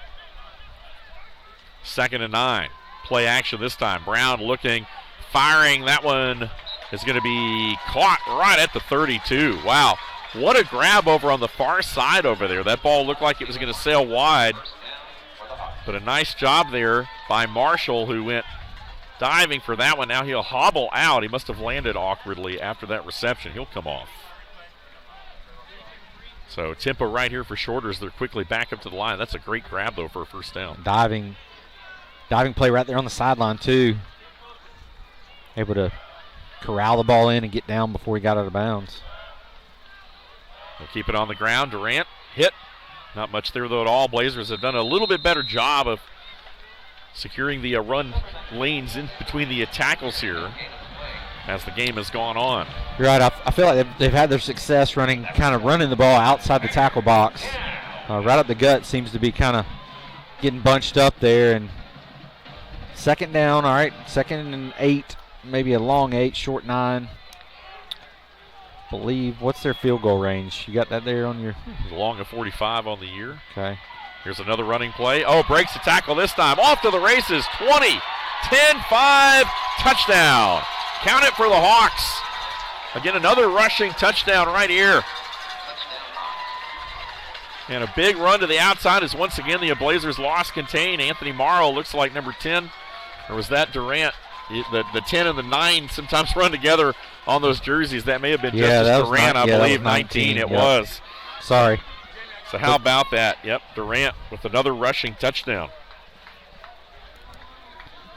2nd and 9. Play action this time. Brown looking, firing. That one is going to be caught right at the 32. Wow, what a grab over on the far side over there. That ball looked like it was going to sail wide. But a nice job there by Marshall, who went diving for that one. Now he'll hobble out. He must have landed awkwardly after that reception. He'll come off. So tempo right here for Shorters. They're quickly back up to the line. That's a great grab, though, for a first down. Diving play right there on the sideline, too. Able to corral the ball in and get down before he got out of bounds. They'll keep it on the ground. Durant hit. Not much there, though, at all. Blazers have done a little bit better job of securing the run lanes in between the tackles here as the game has gone on. You're right. I feel like they've had their success running the ball outside the tackle box. Right up the gut seems to be kind of getting bunched up there. And 2nd down, all right, 2nd and 8, maybe a long 8, short 9. Believe, what's their field goal range? You got that there on your? Long of 45 on the year. Okay. Here's another running play. Oh, breaks the tackle this time. Off to the races. 20, 10, 5, touchdown. Count it for the Hawks. Again, another rushing touchdown right here. And a big run to the outside as once again the Blazers lost contain. Anthony Morrow looks like number 10. Or was that Durant? The 10 and the 9 sometimes run together on those jerseys. That may have been Justice Durant, I believe. 19 it was. Sorry. So how about that? Yep, Durant with another rushing touchdown.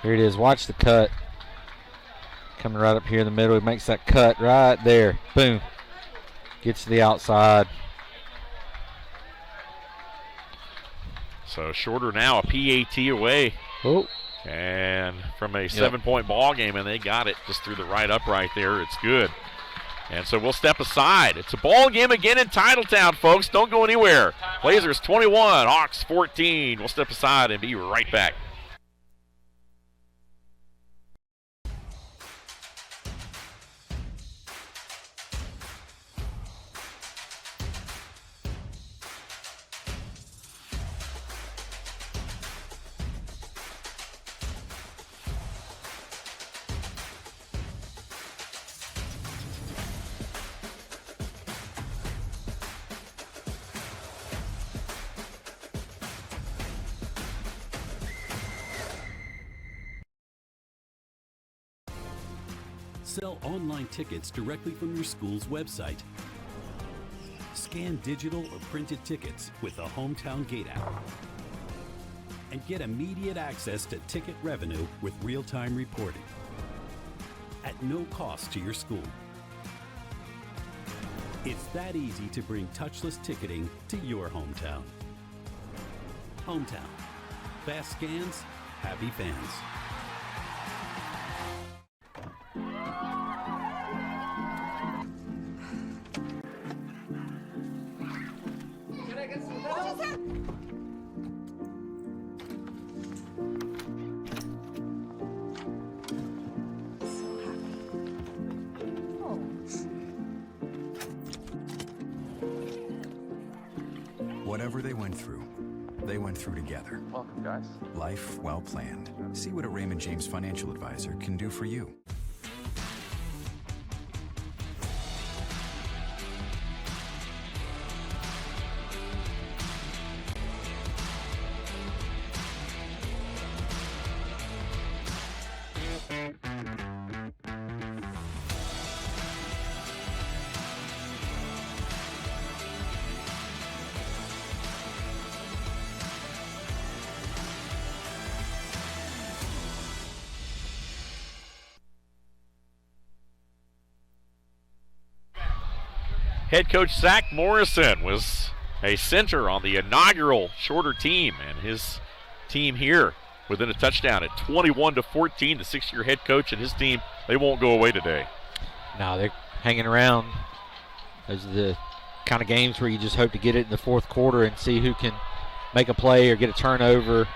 Here it is. Watch the cut. Coming right up here in the middle. He makes that cut right there. Boom. Gets to the outside. So shorter now, a PAT away. Oh. And from a 7-point ball game, and they got it just through the right upright there. It's good. And so we'll step aside. It's a ball game again in Titletown, folks. Don't go anywhere. Blazers 21, Hawks 14. We'll step aside and be right back. Sell online tickets directly from your school's website. Scan digital or printed tickets with the Hometown Gate app. And get immediate access to ticket revenue with real-time reporting at no cost to your school. It's that easy to bring touchless ticketing to your hometown. Hometown. Fast scans, happy fans. Whatever they went through together. Welcome, guys. Life well planned. See what a Raymond James financial advisor can do for you. Head coach Zach Morrison was a center on the inaugural shorter team, and his team here within a touchdown at 21-14. The six-year head coach and his team, they won't go away today. No, they're hanging around. Those are the kind of games where you just hope to get it in the fourth quarter and see who can make a play or get a turnover.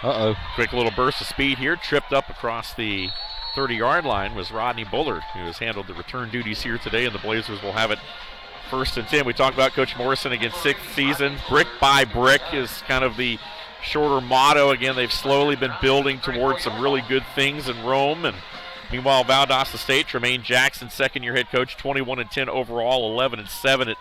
Uh-oh. Quick little burst of speed here. Tripped up across the 30-yard line was Rodney Bullard, who has handled the return duties here today, and the Blazers will have it 1st and 10. We talked about Coach Morrison again, 6th season. Brick by brick is kind of the shorter motto. Again, they've slowly been building towards some really good things in Rome. And meanwhile, Valdosta State, Tremaine Jackson, second-year head coach, 21-10 overall, 11-7 at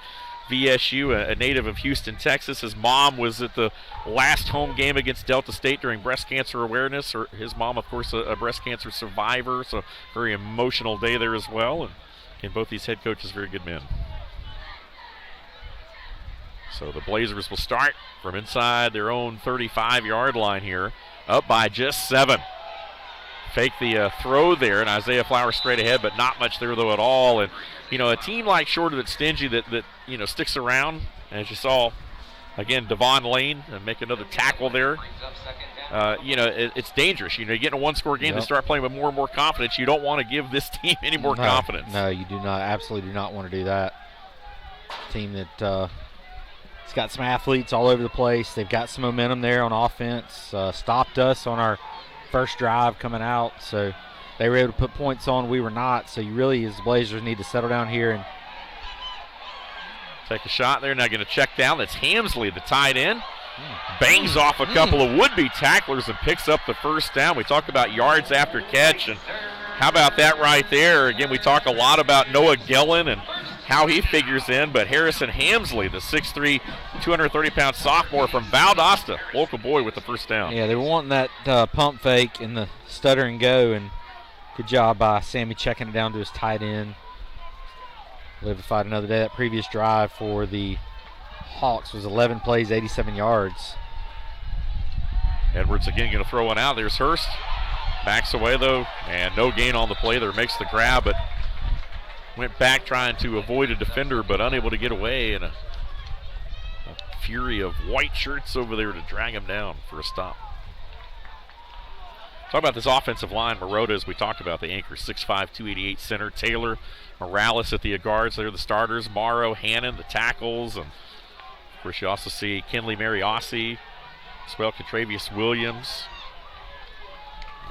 VSU, a native of Houston, Texas. His mom was at the last home game against Delta State during breast cancer awareness. His mom, of course, a breast cancer survivor, so very emotional day there as well. And again, both these head coaches, very good men. So the Blazers will start from inside their own 35-yard line here, up by just 7. Fake the throw there, and Isaiah Flowers straight ahead, but not much there, though, at all. And, you know, a team like Shorter that's stingy that you know, sticks around, as you saw, again, Devon Lane make another tackle there. You know, it's dangerous. You know, you get in a one-score game, they start playing with more and more confidence. You don't want to give this team any more confidence. No, you do not. Absolutely do not want to do that. Team that it's got some athletes all over the place. They've got some momentum there on offense. Stopped us on our first drive coming out, so they were able to put points on. We were not, so you really, as the Blazers, need to settle down here and take a shot there. Now going to check down. That's Hamsley, the tight end. bangs off a couple of would-be tacklers and picks up the first down. We talked about yards after catch, and how about that right there? Again, we talk a lot about Noah Gillen and how he figures in, but Harrison Hamsley, the 6'3", 230-pound sophomore from Valdosta, local boy with the first down. Yeah, they were wanting that pump fake and the stutter and go, and good job by Sammy checking it down to his tight end. Livified another day. That previous drive for the Hawks was 11 plays, 87 yards. Edwards again going to throw one out. There's Hurst. Backs away, though, and no gain on the play there. Makes the grab, but went back trying to avoid a defender, but unable to get away, and a fury of white shirts over there to drag him down for a stop. Talk about this offensive line. Marotta, as we talked about, the anchor, 6'5", 288 center. Taylor, Morales at the guards. They're the starters. Morrow, Hannon, the tackles. And, of course, you also see Kinley Mariossi, as well, Contravius Williams.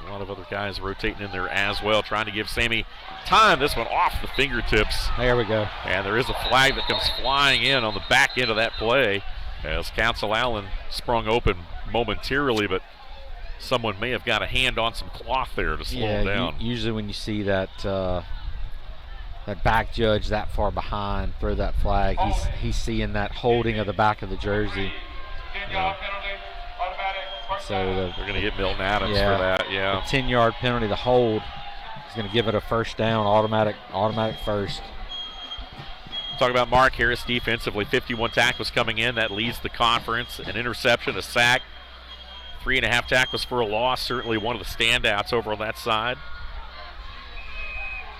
A lot of other guys rotating in there as well, trying to give Sammy time. This one off the fingertips. There we go. And there is a flag that comes flying in on the back end of that play as Council Allen sprung open momentarily, but someone may have got a hand on some cloth there to slow him down. Usually when you see that that back judge that far behind throw that flag, he's seeing that holding of the back of the jersey. Yeah. So they're going to hit Milton Adams for that. Yeah. The 10-yard penalty, the hold, is going to give it a first down, automatic first. Talk about Mark Harris defensively. 51 tackles coming in. That leads the conference. An interception, a sack, 3.5 tackles for a loss. Certainly one of the standouts over on that side.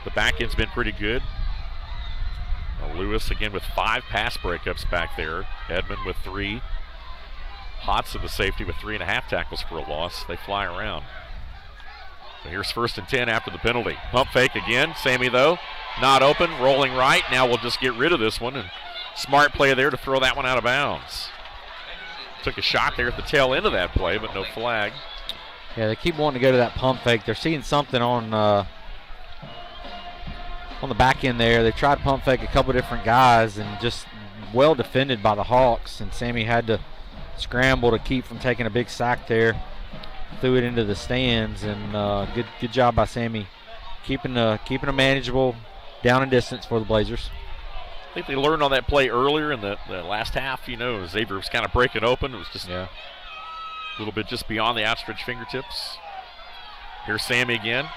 The back end's been pretty good. Lewis again with 5 pass breakups back there. Edmond with 3. Hodson, the safety, with 3.5 tackles for a loss. They fly around. So here's 1st and 10 after the penalty. Pump fake again. Sammy, though, not open, rolling right. Now we'll just get rid of this one. And smart play there to throw that one out of bounds. Took a shot there at the tail end of that play, but no flag. Yeah, they keep wanting to go to that pump fake. They're seeing something on the back end there. They tried to pump fake a couple different guys and just well defended by the Hawks. And Sammy had to scramble to keep from taking a big sack there. Threw it into the stands, and good job by Sammy keeping them manageable, down and distance for the Blazers. I think they learned on that play earlier in the last half. You know, Xavier was kind of breaking open. It was just a little bit just beyond the outstretched fingertips. Here's Sammy again.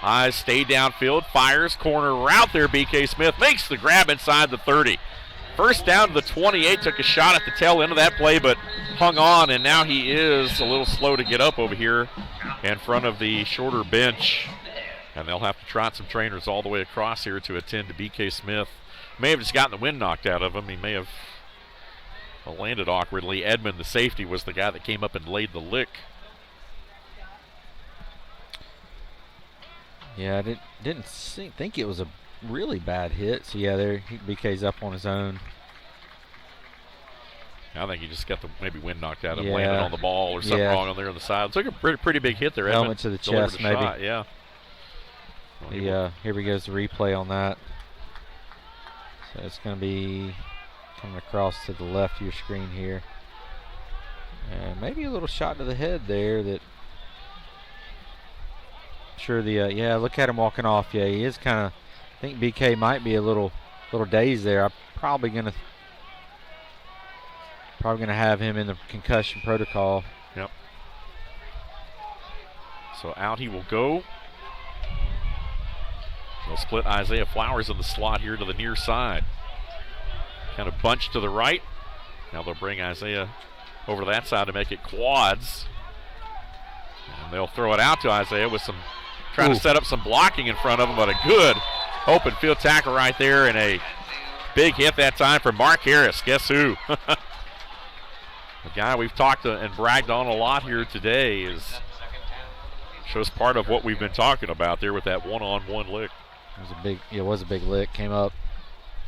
Eyes stay downfield, fires, corner route there. BK Smith makes the grab inside the 30. First down to the 28, took a shot at the tail end of that play, but hung on, and now he is a little slow to get up over here in front of the shorter bench. And they'll have to trot some trainers all the way across here to attend to BK Smith. May have just gotten the wind knocked out of him. He may have landed awkwardly. Edmond, the safety, was the guy that came up and laid the lick. Yeah, I didn't think it was a really bad hit. So, yeah, there BK's up on his own. I think he just got the maybe wind knocked out of him, landed on the ball or something wrong on there on the side. It's like a pretty big hit there. Helmet to the chest, maybe. Shot, yeah. Here we go, the replay on that. So it's going to be coming across to the left of your screen here. And maybe a little shot to the head there that. Sure, look at him walking off. Yeah, he is kind of. I think BK might be a little dazed there. I'm probably gonna have him in the concussion protocol. Yep. So out he will go. They'll split Isaiah Flowers in the slot here to the near side. Kind of bunched to the right. Now they'll bring Isaiah over to that side to make it quads. And they'll throw it out to Isaiah with some trying to set up some blocking in front of him, but a good open field tackle right there, and a big hit that time for Mark Harris. Guess who? The guy we've talked and bragged on a lot here today shows part of what we've been talking about there with that one-on-one lick. It was a big lick. Came up.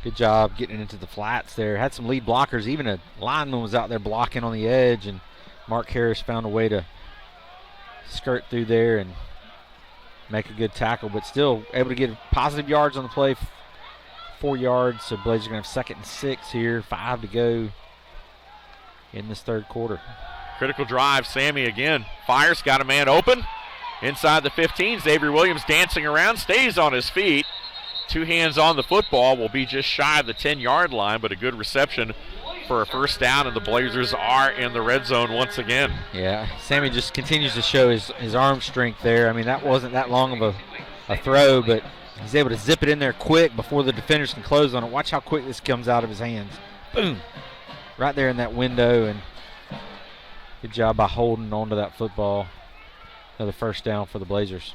Good job getting into the flats there. Had some lead blockers. Even a lineman was out there blocking on the edge, and Mark Harris found a way to skirt through there and make a good tackle, but still able to get positive yards on the play. 4 yards, so Blazers are going to have 2nd and 6 here, 5 to go. in this third quarter. Critical drive. Sammy again fires, got a man open. Inside the 15, Xavier Williams dancing around, stays on his feet. 2 hands on the football, will be just shy of the 10-yard line, but a good reception for a first down, and the Blazers are in the red zone once again. Yeah, Sammy just continues to show his arm strength there. I mean, that wasn't that long of a throw, but he's able to zip it in there quick before the defenders can close on it. Watch how quick this comes out of his hands. Boom. Right there in that window, and good job by holding onto that football. Another first down for the Blazers.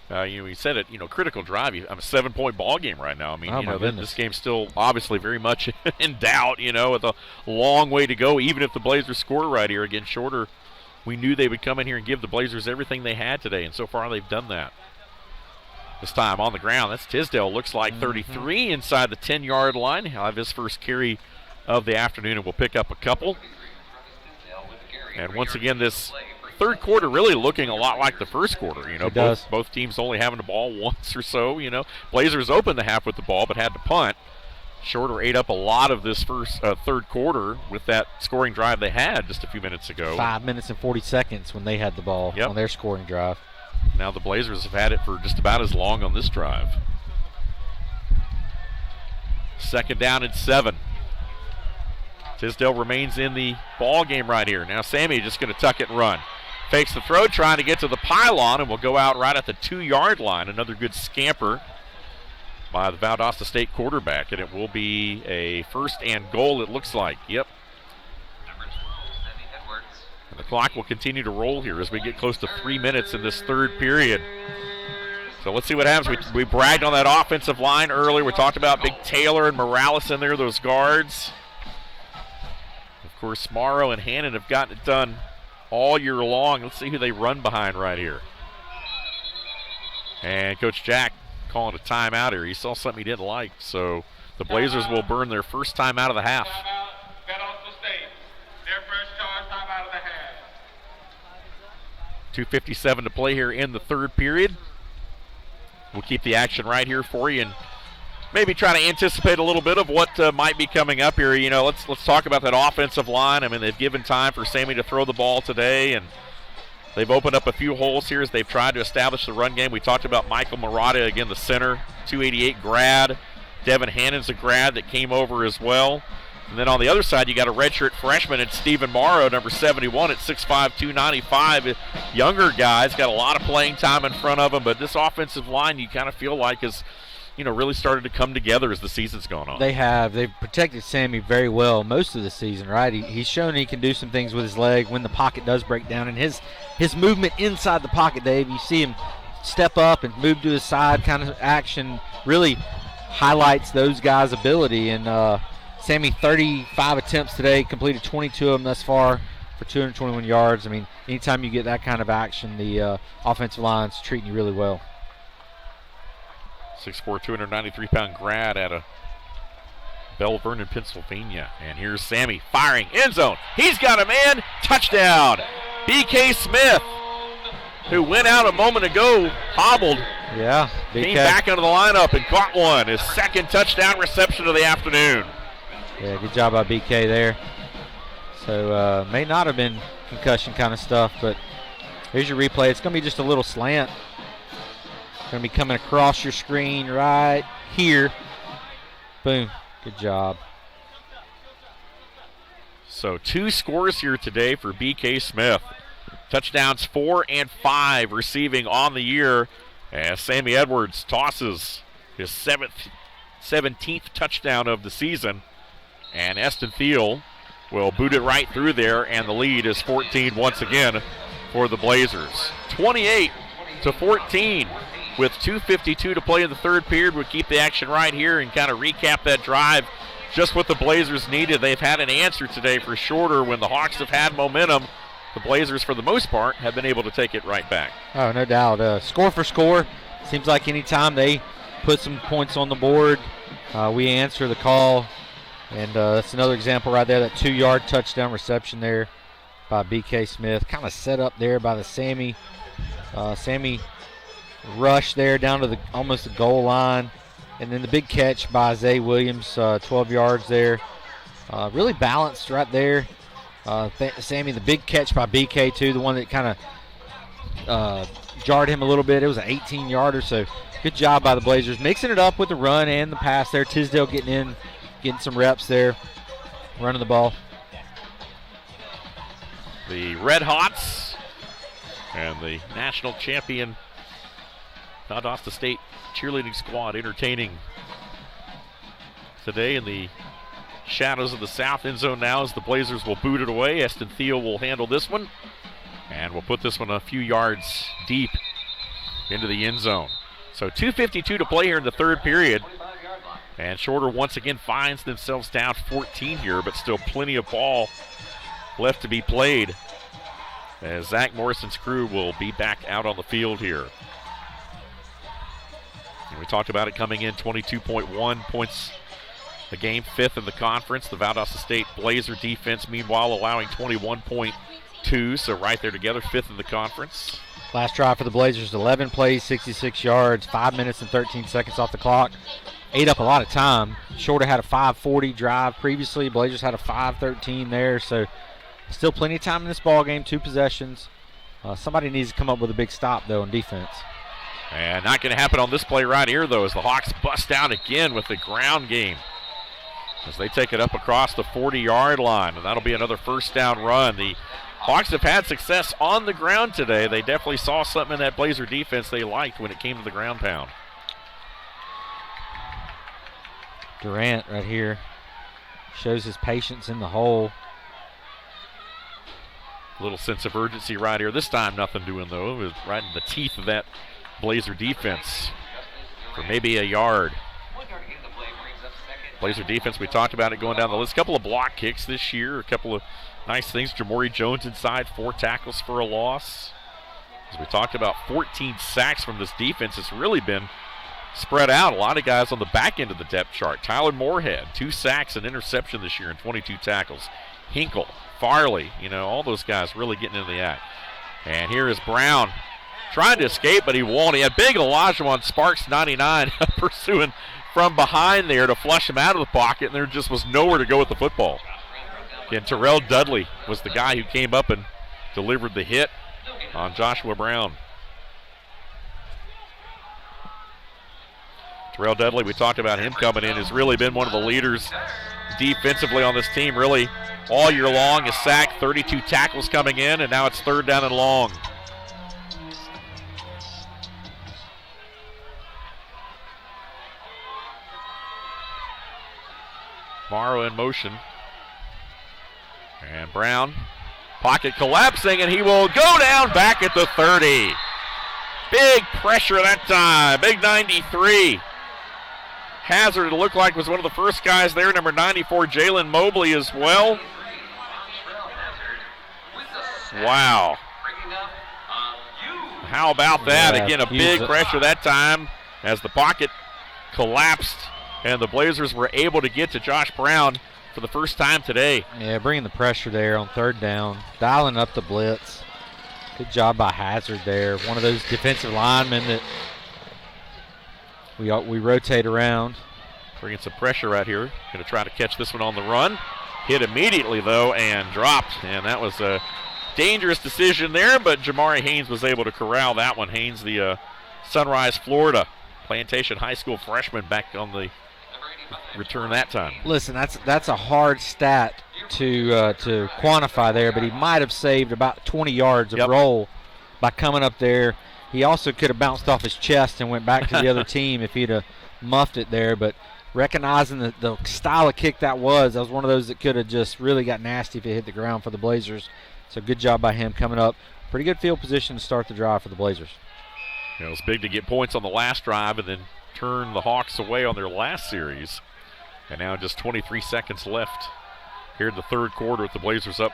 We said it, critical drive. I'm a 7-point ball game right now. I mean, this game's still obviously very much in doubt, with a long way to go. Even if the Blazers score right here, again, Shorter, we knew they would come in here and give the Blazers everything they had today, and so far they've done that. This time on the ground, that's Tisdale. Looks like 33 inside the 10-yard line. He'll have his first carry of the afternoon, and we'll pick up a couple. And once again, this third quarter really looking a lot like the first quarter. Both teams only having the ball once or so. Blazers opened the half with the ball but had to punt. Shorter ate up a lot of this third quarter with that scoring drive they had just a few minutes ago. 5 minutes and 40 seconds when they had the ball on their scoring drive. Now the Blazers have had it for just about as long on this drive. 2nd down and 7. Tisdale remains in the ball game right here. Now Sammy just going to tuck it and run. Fakes the throw, trying to get to the pylon, and will go out right at the 2-yard line. Another good scamper by the Valdosta State quarterback, and it will be a 1st and goal, it looks like. Yep. And the clock will continue to roll here as we get close to 3 minutes in this third period. So let's see what happens. We bragged on that offensive line earlier. We talked about Big Taylor and Morales in there, those guards. Of course, Morrow and Hannon have gotten it done all year long. Let's see who they run behind right here. And Coach Jack calling a timeout here. He saw something he didn't like. So the Blazers will burn their first timeout of the half. Valdosta State, their first charge timeout of the half. 2:57 to play here in the third period. We'll keep the action right here for you and maybe try to anticipate a little bit of what might be coming up here. Let's talk about that offensive line. I mean, they've given time for Sammy to throw the ball today, and they've opened up a few holes here as they've tried to establish the run game. We talked about Michael Murata, again, the center, 288 grad. Devin Hannon's a grad that came over as well. And then on the other side, you got a redshirt freshman at Stephen Morrow, number 71 at 6'5", 295. Younger guys, got a lot of playing time in front of them, but this offensive line you kind of feel like is really started to come together as the season's gone on. They've protected Sammy very well most of the season, right? He's shown he can do some things with his leg when the pocket does break down. And his movement inside the pocket, Dave, you see him step up and move to his side kind of action, really highlights those guys' ability. And Sammy, 35 attempts today, completed 22 of them thus far for 221 yards. I mean, anytime you get that kind of action, the offensive line's treating you really well. 6'4", 293-pound grad out of Belle Vernon, Pennsylvania. And here's Sammy firing. End zone. He's got a man. Touchdown. B.K. Smith, who went out a moment ago, hobbled. Yeah. Came back into the lineup and caught one. His 2nd touchdown reception of the afternoon. Yeah, good job by B.K. there. So may not have been concussion kind of stuff, but here's your replay. It's going to be just a little slant. Going to be coming across your screen right here. Boom. Good job. So 2 scores here today for B.K. Smith. Touchdowns 4 and 5 receiving on the year as Sammy Edwards tosses his 17th touchdown of the season. And Eston Thiel will boot it right through there, and the lead is 14 once again for the Blazers. 28-14. With 2:52 to play in the third period, we'll keep the action right here and kind of recap that drive. Just what the Blazers needed. They've had an answer today for Shorter when the Hawks have had momentum. The Blazers, for the most part, have been able to take it right back. Oh, no doubt. Score for score. Seems like any time they put some points on the board, we answer the call. And that's another example right there, that 2-yard touchdown reception there by B.K. Smith. Kind of set up there by the Sammy rush there down to almost the goal line. And then the big catch by Zay Williams, 12 yards there Really balanced right there. Sammy, the big catch by BK, too, the one that kind of jarred him a little bit. It was an 18-yarder, so good job by the Blazers. Mixing it up with the run and the pass there. Tisdale getting some reps there, running the ball. The Red Hots and the national champion Valdosta State cheerleading squad entertaining today in the shadows of the south end zone now as the Blazers will boot it away. Eston Theo will handle this one, and we'll put this one a few yards deep into the end zone. So 2:52 to play here in the third period. And Shorter once again finds themselves down 14 here, but still plenty of ball left to be played as Zach Morrison's crew will be back out on the field here. And we talked about it coming in, 22.1 points a game, fifth in the conference. The Valdosta State Blazer defense, meanwhile, allowing 21.2, so right there together, fifth in the conference. Last drive for the Blazers, 11 plays, 66 yards, 5 minutes and 13 seconds off the clock. Ate up a lot of time. Shorter had a 5:40 drive previously. Blazers had a 5:13 there, so still plenty of time in this ball game, 2 possessions. Somebody needs to come up with a big stop, though, on defense. And not going to happen on this play right here, though, as the Hawks bust out again with the ground game as they take it up across the 40-yard line, and that'll be another first down run. The Hawks have had success on the ground today. They definitely saw something in that Blazer defense they liked when it came to the ground pound. Durant right here shows his patience in the hole. A little sense of urgency right here. This time nothing doing, though. It was right in the teeth of that Blazer defense for maybe a yard. Blazer defense, we talked about it going down the list. A couple of block kicks this year, a couple of nice things. Jamori Jones inside, 4 tackles for a loss. As we talked about, 14 sacks from this defense. It's really been spread out. A lot of guys on the back end of the depth chart. Tyler Moorhead, 2 sacks and interception this year and 22 tackles. Hinkle, Farley, all those guys really getting into the act. And here is Brown trying to escape, but he won't. He had big Olajuwon Sparks, 99, pursuing from behind there to flush him out of the pocket, and there just was nowhere to go with the football. Again, Terrell Dudley was the guy who came up and delivered the hit on Joshua Brown. Terrell Dudley, we talked about him coming in, has really been one of the leaders defensively on this team, really all year long. A sack, 32 tackles coming in, and now it's third down and long. Morrow in motion. And Brown, pocket collapsing, and he will go down back at the 30. Big pressure that time, big 93. Hazard, it looked like, was one of the first guys there. Number 94, Jalen Mobley as well. Wow. How about that? Yeah, again, a big pressure that time as the pocket collapsed, and the Blazers were able to get to Josh Brown for the first time today. Yeah, bringing the pressure there on third down, dialing up the blitz. Good job by Hazard there. One of those defensive linemen that we rotate around. Bringing some pressure right here. Going to try to catch this one on the run. Hit immediately, though, and dropped. And that was a dangerous decision there, but Jamari Haynes was able to corral that one. Haynes, the Sunrise, Florida Plantation High School freshman, back on the return that time. Listen, that's a hard stat to quantify there, but he might have saved about 20 yards of roll by coming up there. He also could have bounced off his chest and went back to the other team if he'd have muffed it there, but recognizing the style of kick that was one of those that could have just really got nasty if it hit the ground for the Blazers. So good job by him coming up. Pretty good field position to start the drive for the Blazers. It was big to get points on the last drive and then turn the Hawks away on their last series. And now just 23 seconds left here in the third quarter with the Blazers up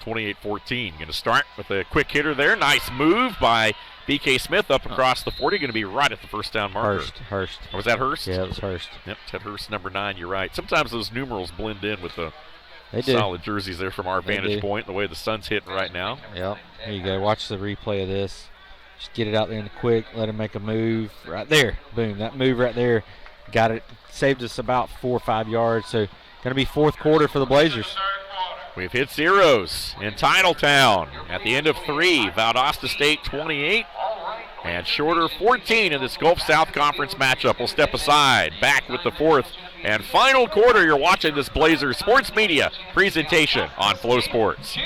28-14. Going to start with a quick hitter there. Nice move by B.K. Smith up across the 40. Going to be right at the first down marker. Hurst. Or was that Hurst? Yeah, it was Hurst. Yep, Ted Hurst, number 9. You're right. Sometimes those numerals blend in with the They do. solid jerseys there from our vantage point, the way the sun's hitting right now. Yep. Here you go. Watch the replay of this. Just get it out there in the quick. Let him make a move right there. Boom. That move right there got it, saved us about 4 or 5 yards. So going to be fourth quarter for the Blazers. We've hit zeros in Titletown at the end of 3. Valdosta State 28 and Shorter 14 in this Gulf South Conference matchup. We'll step aside. Back with the fourth and final quarter. You're watching this Blazers Sports Media presentation on Flow Sports.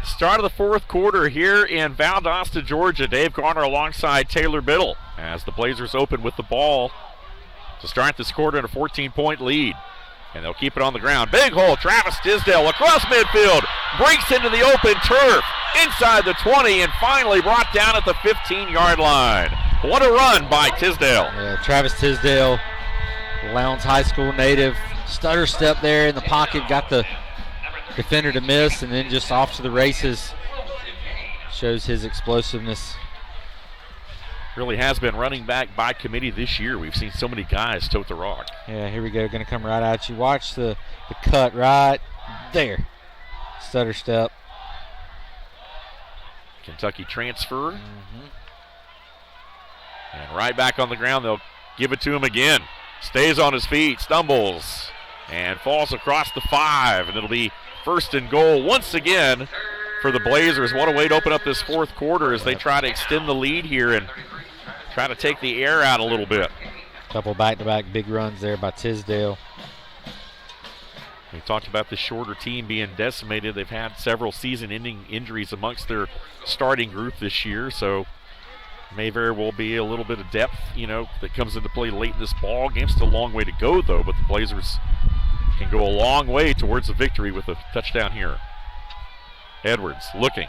Start of the fourth quarter here in Valdosta, Georgia. Dave Garner alongside Taylor Biddle as the Blazers open with the ball to start this quarter in a 14-point lead. And they'll keep it on the ground. Big hole, Travis Tisdale across midfield, breaks into the open turf, inside the 20, and finally brought down at the 15-yard line. What a run by Tisdale. Yeah, Travis Tisdale, Lowndes High School native, stutter step there in the pocket, got the defender to miss, and then just off to the races. Shows his explosiveness. Really has been running back by committee this year. We've seen so many guys tote the rock. Yeah, here we go. Going to come right at you. Watch the cut right there. Stutter step. Kentucky transfer. And right back on the ground. They'll give it to him again. Stays on his feet, stumbles, and falls across the 5. And it'll be first and goal once again for the Blazers. What a way to open up this fourth quarter as they try to extend the lead here and try to take the air out a little bit. Couple back-to-back big runs there by Tisdale. We talked about the Shorter team being decimated. They've had several season-ending injuries amongst their starting group this year, so may very well be a little bit of depth, that comes into play late in this ball game. Still a long way to go, though, but the Blazers can go a long way towards a victory with a touchdown here. Edwards looking,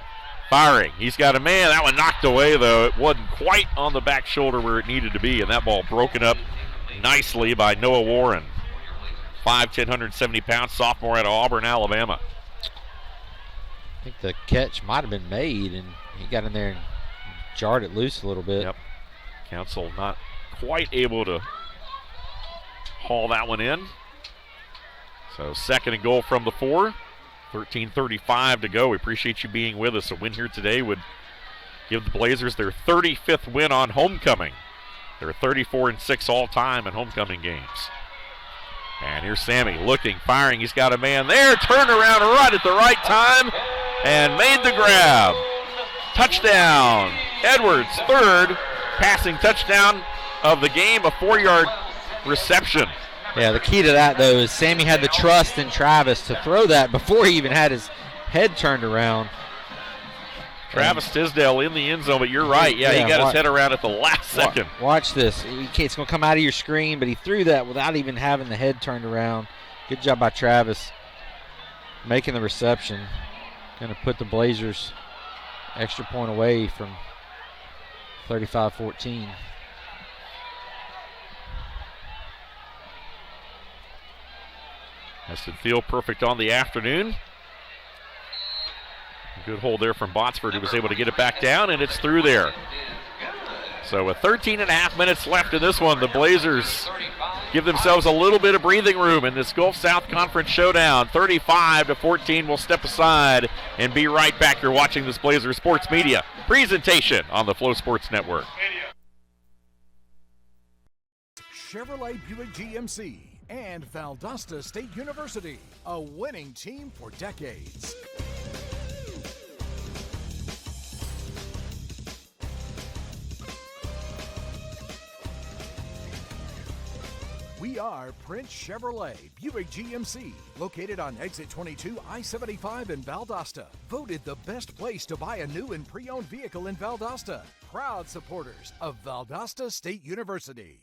firing. He's got a man. That one knocked away, though. It wasn't quite on the back shoulder where it needed to be, and that ball broken up nicely by Noah Warren. 5'10", 170-pound sophomore out of Auburn, Alabama. I think the catch might have been made, and he got in there and jarred it loose a little bit. Yep. Council not quite able to haul that one in. So second and goal from the 4. 13:35 to go. We appreciate you being with us. A win here today would give the Blazers their 35th win on homecoming. They're 34-6 all time in homecoming games. And here's Sammy looking, firing. He's got a man there. Turned around right at the right time and made the grab. Touchdown. Edwards, third passing touchdown of the game, a 4-yard reception. Yeah, the key to that, though, is Sammy had the trust in Travis to throw that before he even had his head turned around. Travis Tisdale in the end zone, but you're right. Yeah, he got his head around at the last second. Watch this. It's going to come out of your screen, but he threw that without even having the head turned around. Good job by Travis making the reception. Going to put the Blazers extra point away from 35-14. Heston Thiel perfect on the afternoon. Good hold there from Botsford, who was able to get it back down, and it's through there. So with 13.5 minutes left in this one, the Blazers give themselves a little bit of breathing room in this Gulf South Conference showdown. 35-14. We'll step aside and be right back. You're watching this Blazer Sports Media presentation on the Flow Sports Network. Chevrolet Buick GMC and Valdosta State University, a winning team for decades. We are Prince Chevrolet Buick GMC, located on exit 22 I-75 in Valdosta. Voted the best place to buy a new and pre-owned vehicle in Valdosta. Proud supporters of Valdosta State University.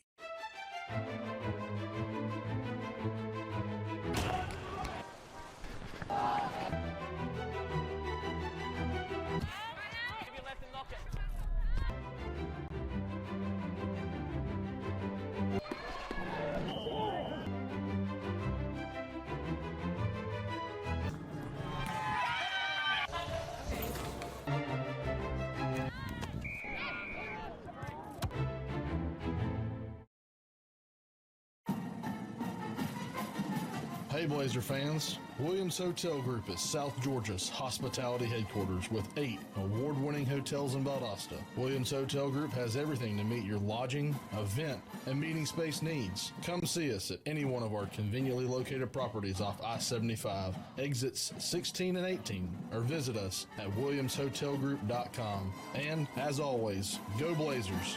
Hey Blazer fans, Williams Hotel Group is South Georgia's hospitality headquarters with 8 award-winning hotels in Valdosta. Williams Hotel Group has everything to meet your lodging, event, and meeting space needs. Come see us at any one of our conveniently located properties off I-75, exits 16 and 18, or visit us at williamshotelgroup.com. And as always, go Blazers!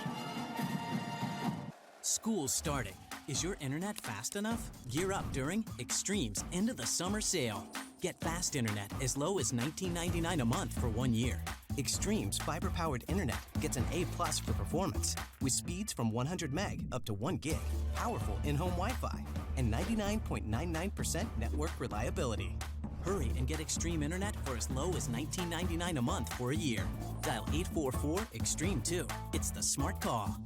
School's starting. Is your internet fast enough? Gear up during Extreme's End of the Summer Sale. Get fast internet as low as $19.99 a month for 1 year. Extreme's fiber-powered internet gets an A+ for performance, with speeds from 100 meg up to 1 gig, powerful in-home Wi-Fi, and 99.99% network reliability. Hurry and get Extreme internet for as low as $19.99 a month for a year. Dial 844-EXTREME2. It's the smart call.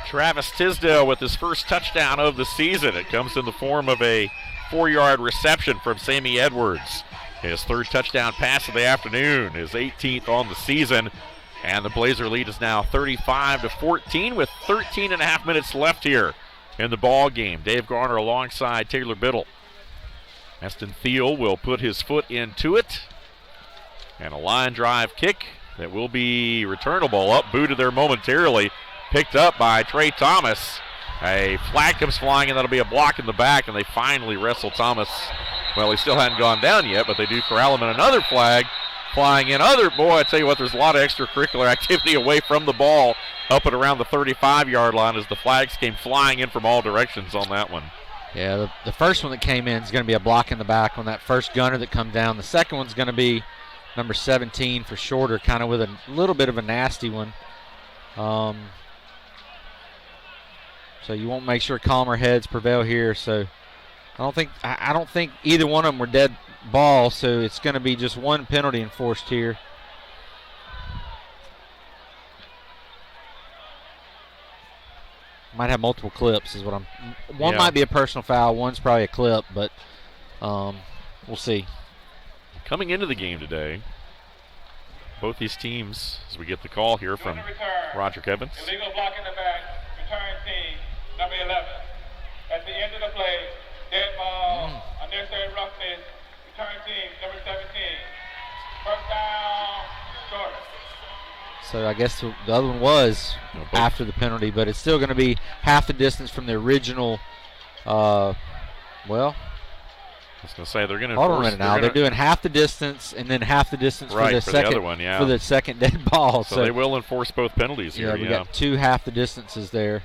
Travis Tisdale with his first touchdown of the season. It comes in the form of a 4-yard reception from Sammy Edwards. His third touchdown pass of the afternoon, his 18th on the season. And the Blazer lead is now 35-14 with 13.5 minutes left here in the ball game. Dave Garner alongside Taylor Biddle. Heston Thiel will put his foot into it. And a line drive kick that will be returnable, up booted there momentarily. Picked up by Trey Thomas. A flag comes flying, and that'll be a block in the back, and they finally wrestle Thomas. Well, he still hadn't gone down yet, but they do corral him, and another flag flying in. Boy, I tell you what, there's a lot of extracurricular activity away from the ball up and around the 35-yard line as the flags came flying in from all directions on that one. Yeah, the first one that came in is going to be a block in the back on that first gunner that come down. The second one's going to be number 17 for Shorter, kind of with a little bit of a nasty one. So you won't make sure calmer heads prevail here. So I don't think either one of them were dead ball. So it's going to be just one penalty enforced here. Might have multiple clips is what I'm. One might be a personal foul. One's probably a clip, but we'll see. Coming into the game today, both these teams, as we get the call here from Roger Kevins. Illegal block in the back. Return team. Number 11. At the end of the play, dead ball, unnecessary roughness, return team, number 17. First down, Shorter. So I guess the other one was after the penalty, but it's still going to be half the distance from the original. I was going to say they're going to. Hold on a minute now. They're doing half the distance and then half the distance for the second other one, for the second dead ball. So they will enforce both penalties here. We got 2 half the distances there.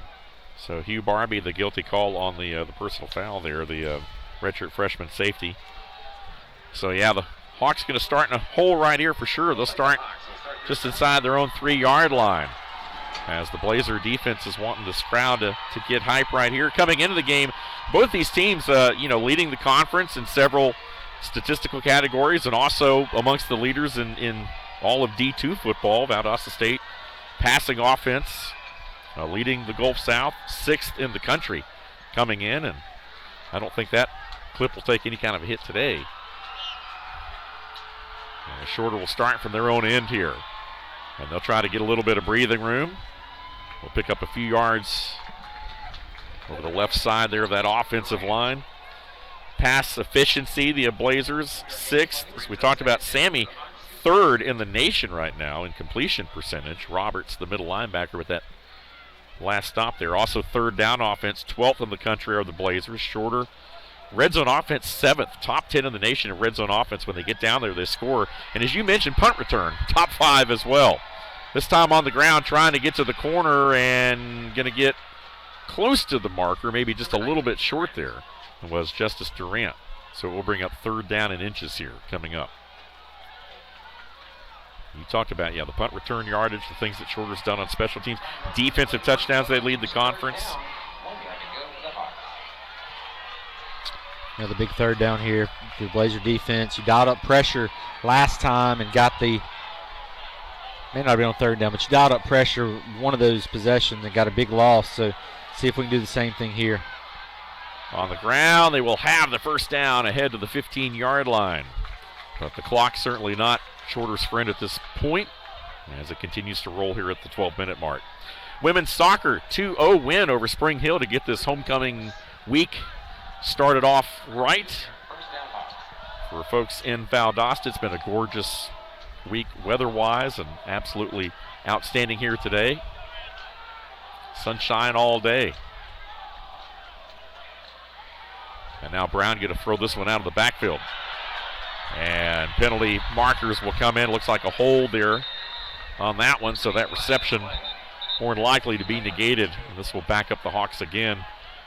So Hugh Barbie, the guilty call on the personal foul there, the redshirt freshman safety. So yeah, the Hawks going to start in a hole right here for sure. They'll start just inside their own 3-yard line, as the Blazer defense is wanting this crowd to get hype right here. Coming into the game, both these teams, leading the conference in several statistical categories, and also amongst the leaders in all of D2 football. Valdosta State passing offense, leading the Gulf South, 6th in the country coming in, and I don't think that clip will take any kind of a hit today. And Shorter will start from their own end here, and they'll try to get a little bit of breathing room. We'll pick up a few yards over the left side there of that offensive line. Pass efficiency, the Blazers 6th. As we talked about, Sammy 3rd in the nation right now in completion percentage. Roberts, the middle linebacker, with that last stop there. Also 3rd down offense, 12th in the country are the Blazers. Shorter, red zone offense 7th, top 10 in the nation in red zone offense. When they get down there, they score. And as you mentioned, punt return, top 5 as well. This time on the ground, trying to get to the corner and going to get close to the marker, maybe just a little bit short there. It was Justice Durant. So we'll bring up 3rd down in inches here coming up. You talked about, the punt return yardage, the things that Shorter's done on special teams. Defensive touchdowns, they lead the conference. The big 3rd down here for the Blazer defense. You dialed up pressure last time and got the, may not be on 3rd down, but you dialed up pressure one of those possessions and got a big loss. So see if we can do the same thing here. On the ground, they will have the 1st down ahead to the 15-yard line. But the clock certainly not Shorter's friend at this point as it continues to roll here at the 12-minute mark. Women's soccer 2-0 win over Spring Hill to get this homecoming week started off right. For folks in Valdosta, it's been a gorgeous week weather-wise and absolutely outstanding here today. Sunshine all day. And now Brown going to throw this one out of the backfield. And penalty markers will come in. Looks like a hold there on that one, so that reception more than likely to be negated. And this will back up the Hawks again.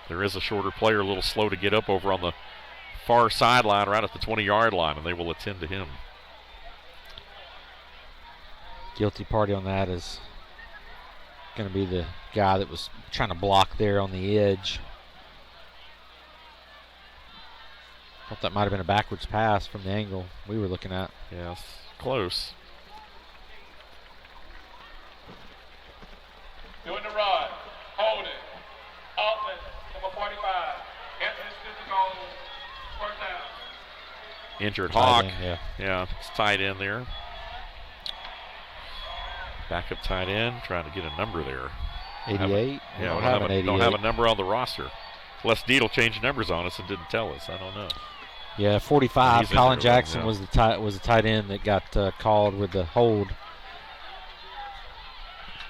There is a Shorter player, a little slow to get up over on the far sideline right at the 20-yard line, and they will attend to him. Guilty party on that is going to be the guy that was trying to block there on the edge. Thought that might have been a backwards pass from the angle we were looking at. Yes, close. Doing the run, hold it, outlet, number 45, Anthony Stitchcombe, 1st down. Injured Hawk. Yeah, it's tight end there. Backup tight end, trying to get a number there. 88? Don't have a number on the roster. Les Deedle changed numbers on us and didn't tell us. I don't know. Yeah, 45. Colin Jackson was the tight end that got called with the hold.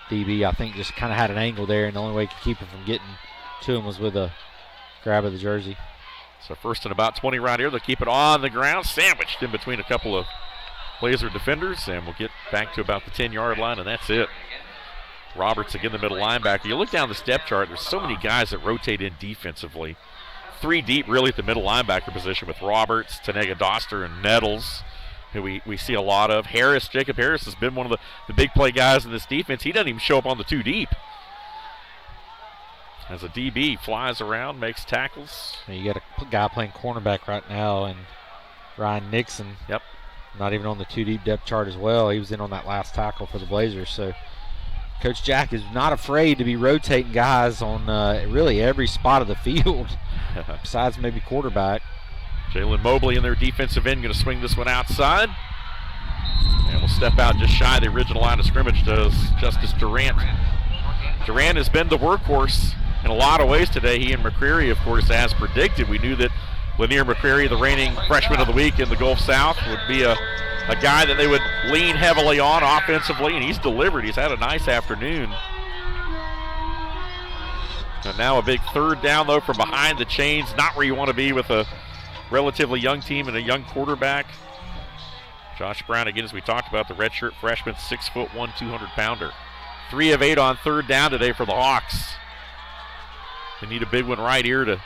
DB, I think, just kind of had an angle there, and the only way he could keep him from getting to him was with a grab of the jersey. So 1st and about 20 right here. They'll keep it on the ground, sandwiched in between a couple of Blazer defenders, and we'll get back to about the 10-yard line, and that's it. Roberts again, the middle linebacker. You look down the step chart, there's so many guys that rotate in defensively. 3 deep really at the middle linebacker position with Roberts, Tanega Doster, and Nettles, who we see a lot of. Jacob Harris has been one of the big play guys in this defense. He doesn't even show up on the 2 deep. As a DB flies around, makes tackles. You got a guy playing cornerback right now, and Ryan Nixon. Yep. Not even on the 2 deep depth chart as well. He was in on that last tackle for the Blazers. So Coach Jack is not afraid to be rotating guys on really every spot of the field, besides maybe quarterback. Jalen Mobley in their defensive end going to swing this one outside. And will step out just shy of the original line of scrimmage to Justice Durant. Durant has been the workhorse in a lot of ways today. He and McCreary, of course, as predicted. We knew that Lanier McCreary, the reigning freshman of the week in the Gulf South, would be a a guy that they would lean heavily on offensively, and he's delivered. He's had a nice afternoon. And now a big third down, though, from behind the chains. Not where you want to be with a relatively young team and a young quarterback. Josh Brown, again, as we talked about, the redshirt freshman, 6'1", 200-pounder. 3 of 8 on third down today for the Hawks. They need a big one right here to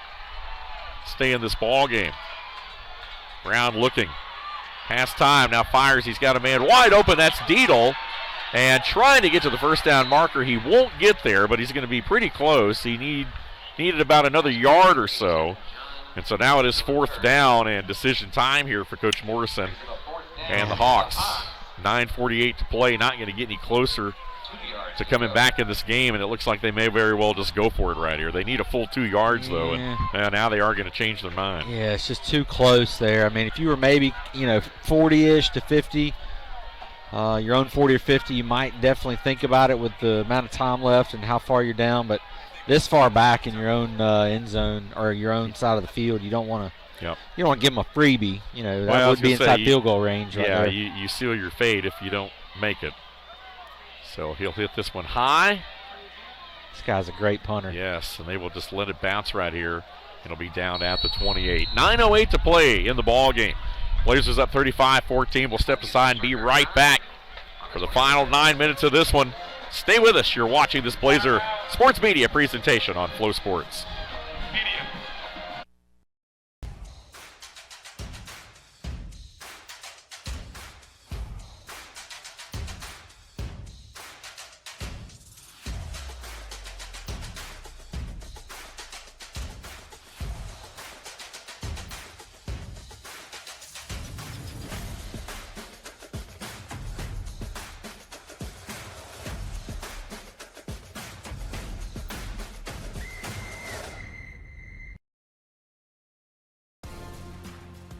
stay in this ball game. Brown looking. Pass time, now fires. He's got a man wide open. That's Deedle. And trying to get to the first down marker. He won't get there, but he's going to be pretty close. He needed about another yard or so. And so now it is 4th down and decision time here for Coach Morrison and the Hawks. 9:48 to play. Not going to get any closer to coming back in this game, and it looks like they may very well just go for it right here. They need a full 2 yards, though, and now they are going to change their mind. Yeah, it's just too close there. I mean, if you were maybe, 40-ish to 50, your own 40 or 50, you might definitely think about it with the amount of time left and how far you're down. But this far back in your own end zone or your own side of the field, you don't want to. Yep. You don't want to give them a freebie. That would be inside field goal range. Right there. You seal your fate if you don't make it. So he'll hit this one high. This guy's a great punter. Yes, and they will just let it bounce right here. It'll be down at the 28. 9:08 to play in the ball game. Blazers up 35-14. We'll step aside and be right back for the final 9 minutes of this one. Stay with us. You're watching this Blazer Sports Media presentation on Flow Sports.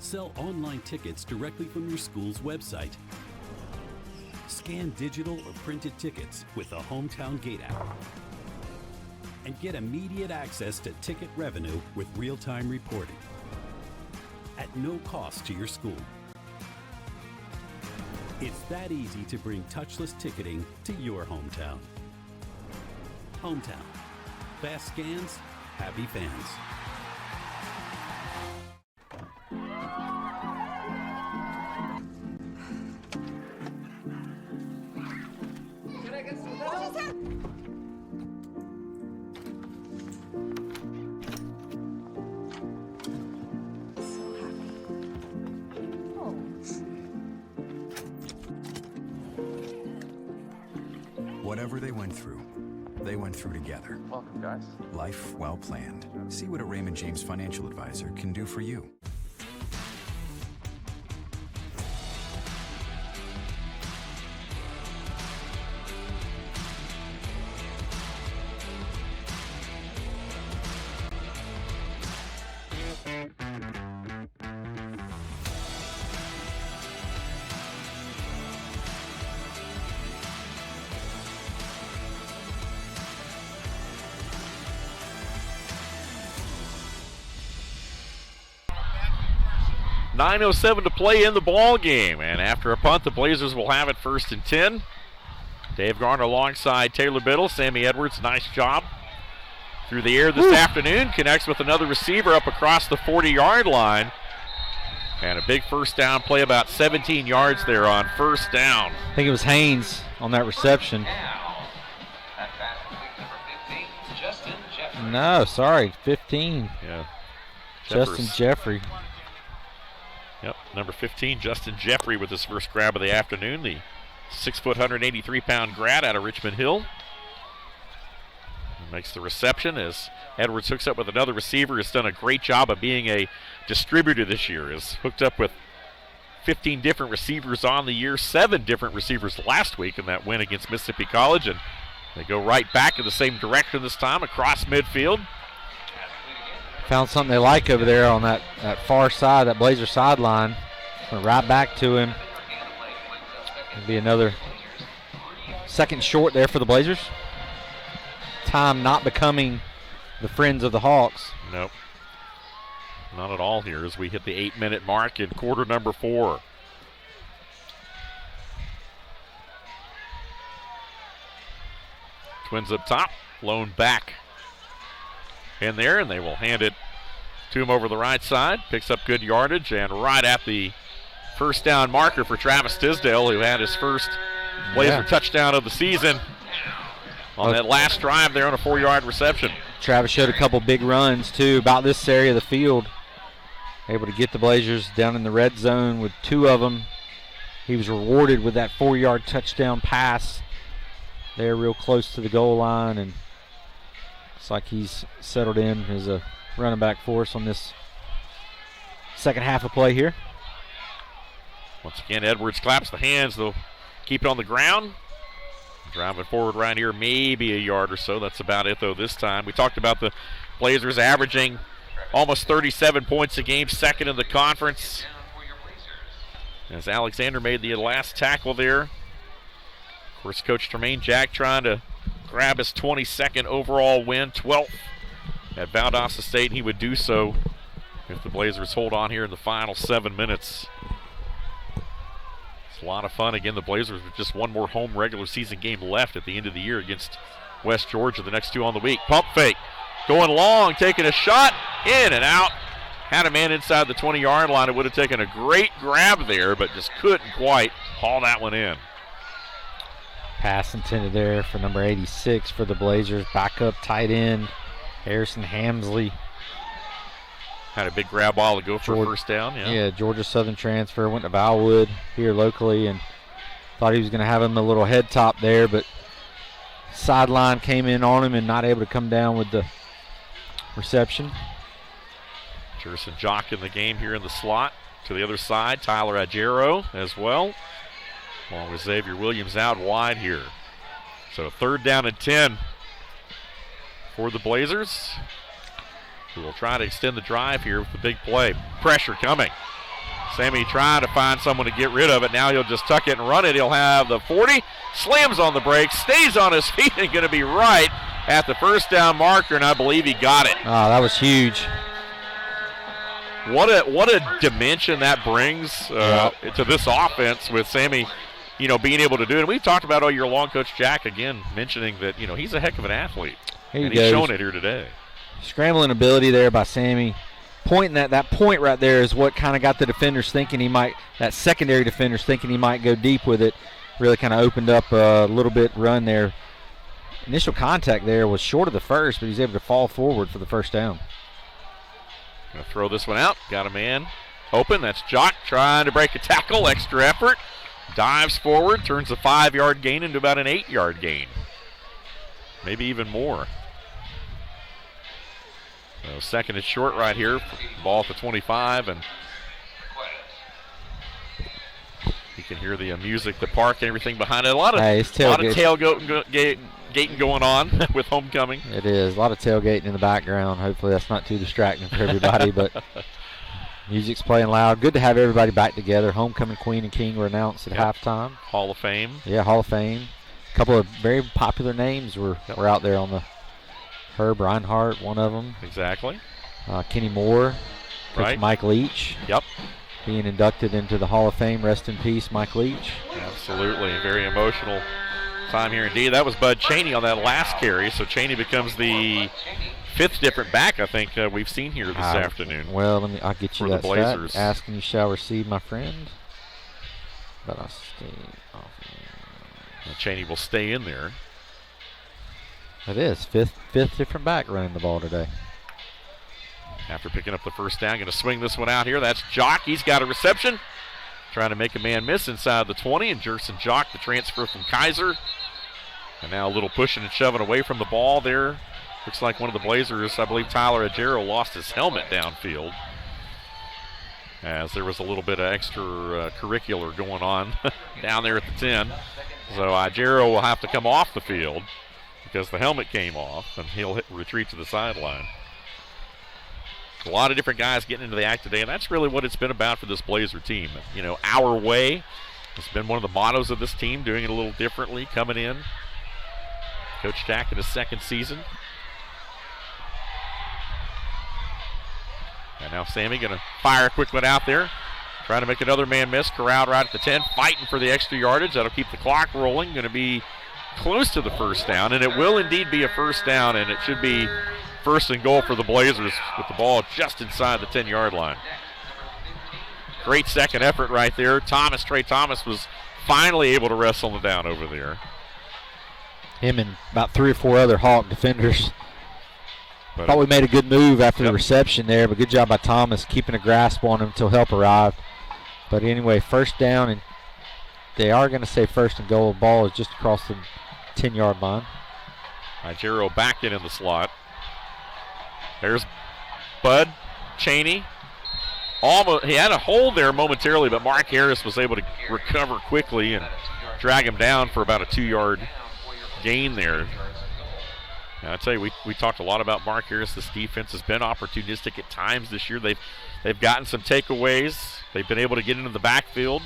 Sell online tickets directly from your school's website. Scan digital or printed tickets with the Hometown Gate app. And get immediate access to ticket revenue with real-time reporting. At no cost to your school. It's that easy to bring touchless ticketing to your hometown. Hometown. Fast scans, happy fans. Whatever they went through together. Welcome, guys. Life well planned. See what a Raymond James financial advisor can do for you. .907 to play in the ball game, and after a punt, the Blazers will have it 1st and 10. Dave Garner alongside Taylor Biddle. Sammy Edwards, nice job through the air this afternoon. Connects with another receiver up across the 40-yard line. And a big first down play, about 17 yards there on 1st down. I think it was Haynes on that reception. No, sorry, 15. Yeah. Justin Jeffrey. Yep, number 15, Justin Jeffrey with his first grab of the afternoon. The 6', 183-pound grad out of Richmond Hill. He makes the reception as Edwards hooks up with another receiver. Has done a great job of being a distributor this year. Has hooked up with 15 different receivers on the year, 7 different receivers last week in that win against Mississippi College. And they go right back in the same direction this time, across midfield. Found something they like over there on that far side, that Blazer sideline. Went right back to him. It'll be another second short there for the Blazers. Time not becoming the friends of the Hawks. Nope. Not at all here as we hit the 8-minute mark in quarter number 4. Twins up top, lone back in there, and they will hand it to him over the right side. Picks up good yardage, and right at the first down marker for Travis Tisdale, who had his first Blazer touchdown of the season on that last drive there on a 4-yard reception. Travis showed a couple big runs, too, about this area of the field. Able to get the Blazers down in the red zone with 2 of them. He was rewarded with that 4-yard touchdown pass there real close to the goal line, and looks like he's settled in as a running back for us on this second half of play here. Once again, Edwards claps the hands. They'll keep it on the ground. Driving forward right here, maybe a yard or so. That's about it, though, this time. We talked about the Blazers averaging almost 37 points a game, second in the conference. As Alexander made the last tackle there. Of course, Coach Tremaine Jack trying to grab his 22nd overall win, 12th at Valdosta State. He would do so if the Blazers hold on here in the final 7 minutes. It's a lot of fun. Again, the Blazers with just one more home regular season game left at the end of the year against West Georgia, the next 2 on the week. Pump fake, going long, taking a shot, in and out. Had a man inside the 20-yard line. It would have taken a great grab there, but just couldn't quite haul that one in. Pass intended there for number 86 for the Blazers. Backup tight end, Harrison Hamsley. Had a big grab ball to go for a first down. Yeah, Georgia Southern transfer. Went to Valwood here locally and thought he was going to have him a little head top there, but sideline came in on him and not able to come down with the reception. Jerson Jock in the game here in the slot. To the other side, Tyler Agero as well. Along with Xavier Williams out wide here. So 3rd down and 10 for the Blazers, who will try to extend the drive here with the big play. Pressure coming. Sammy trying to find someone to get rid of it. Now he'll just tuck it and run it. He'll have the 40, slams on the brakes, stays on his feet, and going to be right at the first down marker, and I believe he got it. Oh, that was huge. What a dimension that brings to this offense with Sammy, being able to do it. And we've talked about all year long, Coach Jack, again, mentioning that, he's a heck of an athlete. And he's shown it here today. Scrambling ability there by Sammy. Pointing that point right there is what kind of got the defenders thinking that secondary defenders thinking he might go deep with it. Really kind of opened up a little bit run there. Initial contact there was short of the first, but he's able to fall forward for the first down. Going to throw this one out. Got a man open. That's Jock trying to break a tackle. Extra effort. Dives forward. Turns a 5-yard gain into about an 8-yard gain. Maybe even more. So 2nd and short right here. Ball at the 25. And you can hear the music, the park, and everything behind it. A lot of tailgating going on with homecoming. It is. A lot of tailgating in the background. Hopefully that's not too distracting for everybody, but music's playing loud. Good to have everybody back together. Homecoming Queen and King were announced at halftime. Hall of Fame. Yeah, Hall of Fame. A couple of very popular names were out there on the Herb Reinhardt, one of them. Exactly. Kenny Moore. Right. Mike Leach. Yep. Being inducted into the Hall of Fame. Rest in peace, Mike Leach. Absolutely. Very emotional time here indeed. That was Bud Cheney on that last carry, so Cheney becomes the 5th different back I think we've seen here this afternoon. Well, I'll get you that Blazers. Stat. Ask and you shall receive, my friend. But I'll stay off. Cheney will stay in there. It is fifth different back running the ball today. After picking up the first down, going to swing this one out here. That's Jock. He's got a reception. Trying to make a man miss inside the 20, and Jerson Jock, the transfer from Kaiser. And now a little pushing and shoving away from the ball there. Looks like one of the Blazers, I believe Tyler Agero, lost his helmet downfield, as there was a little bit of extra curricular going on down there at the 10. So Agero will have to come off the field because the helmet came off, and he'll retreat to the sideline. A lot of different guys getting into the act today, and that's really what it's been about for this Blazer team. Our way has been one of the mottos of this team, doing it a little differently, coming in. Coach Jack in his 2nd season. And now Sammy going to fire a quick one out there. Trying to make another man miss. Corralled right at the 10, fighting for the extra yardage. That'll keep the clock rolling. Going to be close to the first down, and it will indeed be a first down, and it should be first and goal for the Blazers with the ball just inside the 10-yard line. Great second effort right there. Trey Thomas was finally able to wrestle him down over there. Him and about 3 or 4 other Hawk defenders. Thought we made a good move after the reception there, but good job by Thomas keeping a grasp on him until help arrived. But anyway, first down, and they are going to say first and goal. The ball is just across the 10-yard line. Igero back in the slot. There's Bud Cheney. Almost, he had a hold there momentarily, but Mark Harris was able to recover quickly and drag him down for about a 2-yard gain there. Now, I tell you, we talked a lot about Mark Harris. This defense has been opportunistic at times this year. They've gotten some takeaways. They've been able to get into the backfield.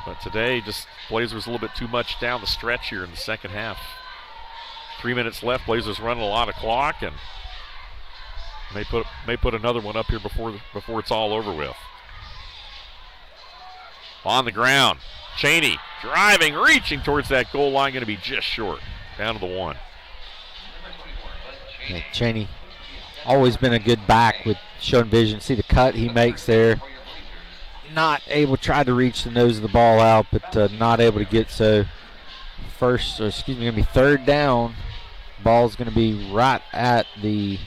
But today, just Blazers a little bit too much down the stretch here in the second half. 3 minutes left. Blazers running a lot of clock, and may put another one up here before it's all over with. On the ground, Cheney driving, reaching towards that goal line, going to be just short, down to the 1. Yeah, Cheney, always been a good back with showing vision. See the cut he makes there. Not able, tried to reach the nose of the ball out, but not able to get so. Going to be third down. Ball's going to be right at the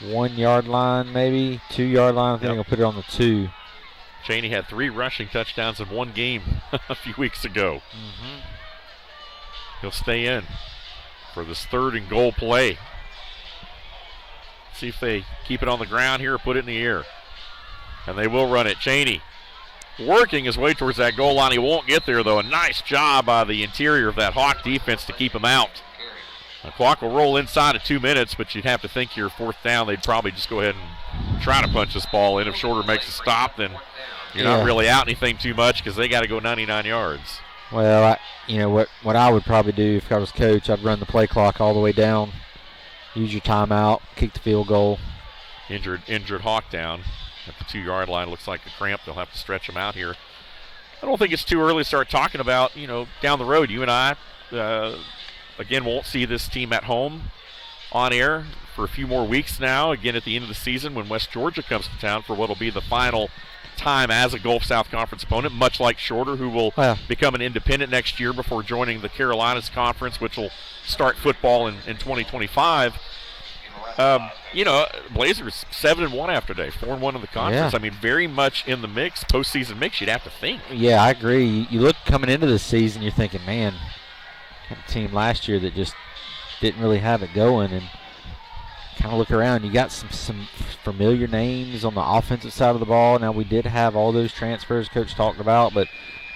1-yard line, maybe 2-yard line. I think I'll put it on the 2. Cheney had 3 rushing touchdowns in one game a few weeks ago. He'll stay in for this third and goal play. See if they keep it on the ground here or put it in the air. And they will run it. Cheney working his way towards that goal line. He won't get there, though. A nice job by the interior of that Hawk defense to keep him out. The clock will roll inside of 2 minutes, but you'd have to think your fourth down, they'd probably just go ahead and try to punch this ball in. If Shorter makes a stop, then you're not really out anything too much because they got to go 99 yards. Well, what I would probably do if I was coach, I'd run the play clock all the way down, use your timeout, kick the field goal. Injured Hawk down at the 2-yard line. Looks like a cramp. They'll have to stretch him out here. I don't think it's too early to start talking about, down the road. You and I, again, won't see this team at home on air for a few more weeks now. Again, at the end of the season when West Georgia comes to town for what will be the final time as a Gulf South Conference opponent, much like Shorter, who will become an independent next year before joining the Carolinas Conference, which will start football in 2025. Blazers 7-1 after day, 4-1 in the conference. Yeah. I mean, very much in the mix, postseason mix, you'd have to think. Yeah, I agree. You look coming into this season, you're thinking, man, had a team last year that just didn't really have it going, and kind of look around. You got some familiar names on the offensive side of the ball. Now, we did have all those transfers Coach talked about, but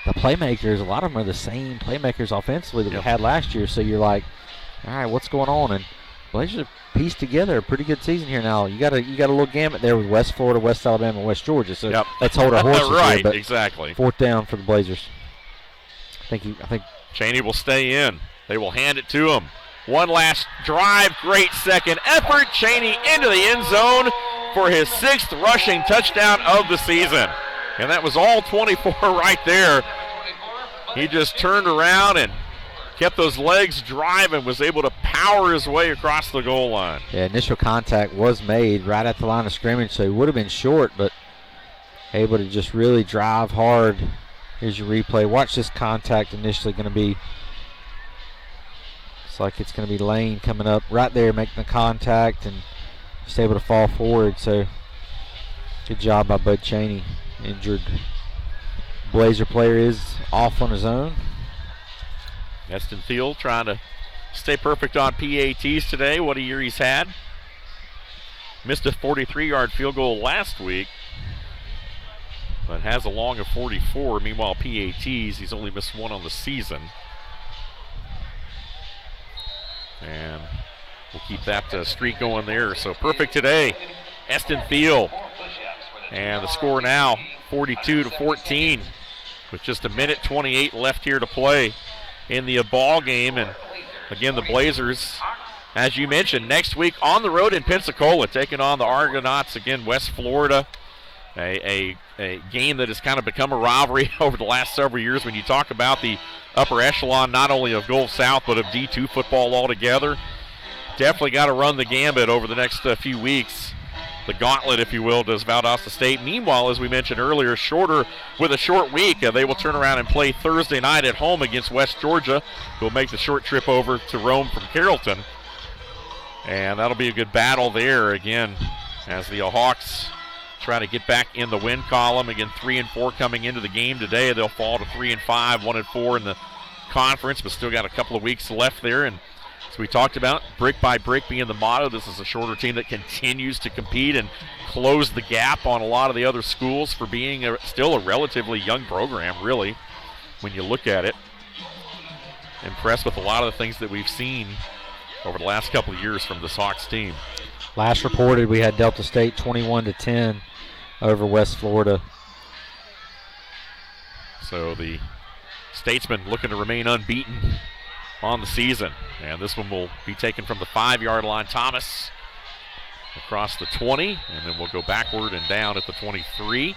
the playmakers, a lot of them are the same playmakers offensively that we had last year. So you're like, all right, what's going on? And Blazers have pieced together a pretty good season here now. You got a little gamut there with West Florida, West Alabama, West Georgia. So let's hold our horses right, here. But exactly. Fourth down for the Blazers. I think Cheney will stay in. They will hand it to him. One last drive, great second effort. Cheney into the end zone for his 6th rushing touchdown of the season. And that was all 24 right there. He just turned around and kept those legs driving, was able to power his way across the goal line. Yeah, initial contact was made right at the line of scrimmage, so he would have been short, but able to just really drive hard. Here's your replay. Watch this contact initially going to be. Like it's going to be Lane coming up right there making the contact and just able to fall forward. So good job by Bud Cheney. Injured Blazer player is off on his own. Eston Thiel trying to stay perfect on PATs today. What a year he's had. Missed a 43-yard field goal last week, but has a long of 44. Meanwhile, PATs, he's only missed one on the season. And we'll keep that streak going there. So perfect today. Eston Thiel. And the score now 42-14 with just a minute 28 left here to play in the ball game. And again, the Blazers, as you mentioned, next week on the road in Pensacola, taking on the Argonauts, again, West Florida. a game that has kind of become a rivalry over the last several years when you talk about the upper echelon, not only of Gulf South, but of D2 football altogether. Definitely got to run the gambit over the next few weeks. The gauntlet, if you will, does Valdosta State. Meanwhile, as we mentioned earlier, with a short week, they will turn around and play Thursday night at home against West Georgia, who will make the short trip over to Rome from Carrollton. And that'll be a good battle there again as the Hawks try to get back in the win column. Again, 3-4 coming into the game today. They'll fall to 3-5, 1-4 in the conference, but still got a couple of weeks left there. And as we talked about, brick by brick being the motto, this is a shorter team that continues to compete and close the gap on a lot of the other schools for being still a relatively young program, really, when you look at it. Impressed with a lot of the things that we've seen over the last couple of years from this Hawks team. Last reported, we had Delta State 21-10 over West Florida. So the Statesmen looking to remain unbeaten on the season. And this one will be taken from the 5-yard line. Thomas across the 20, and then we'll go backward and down at the 23.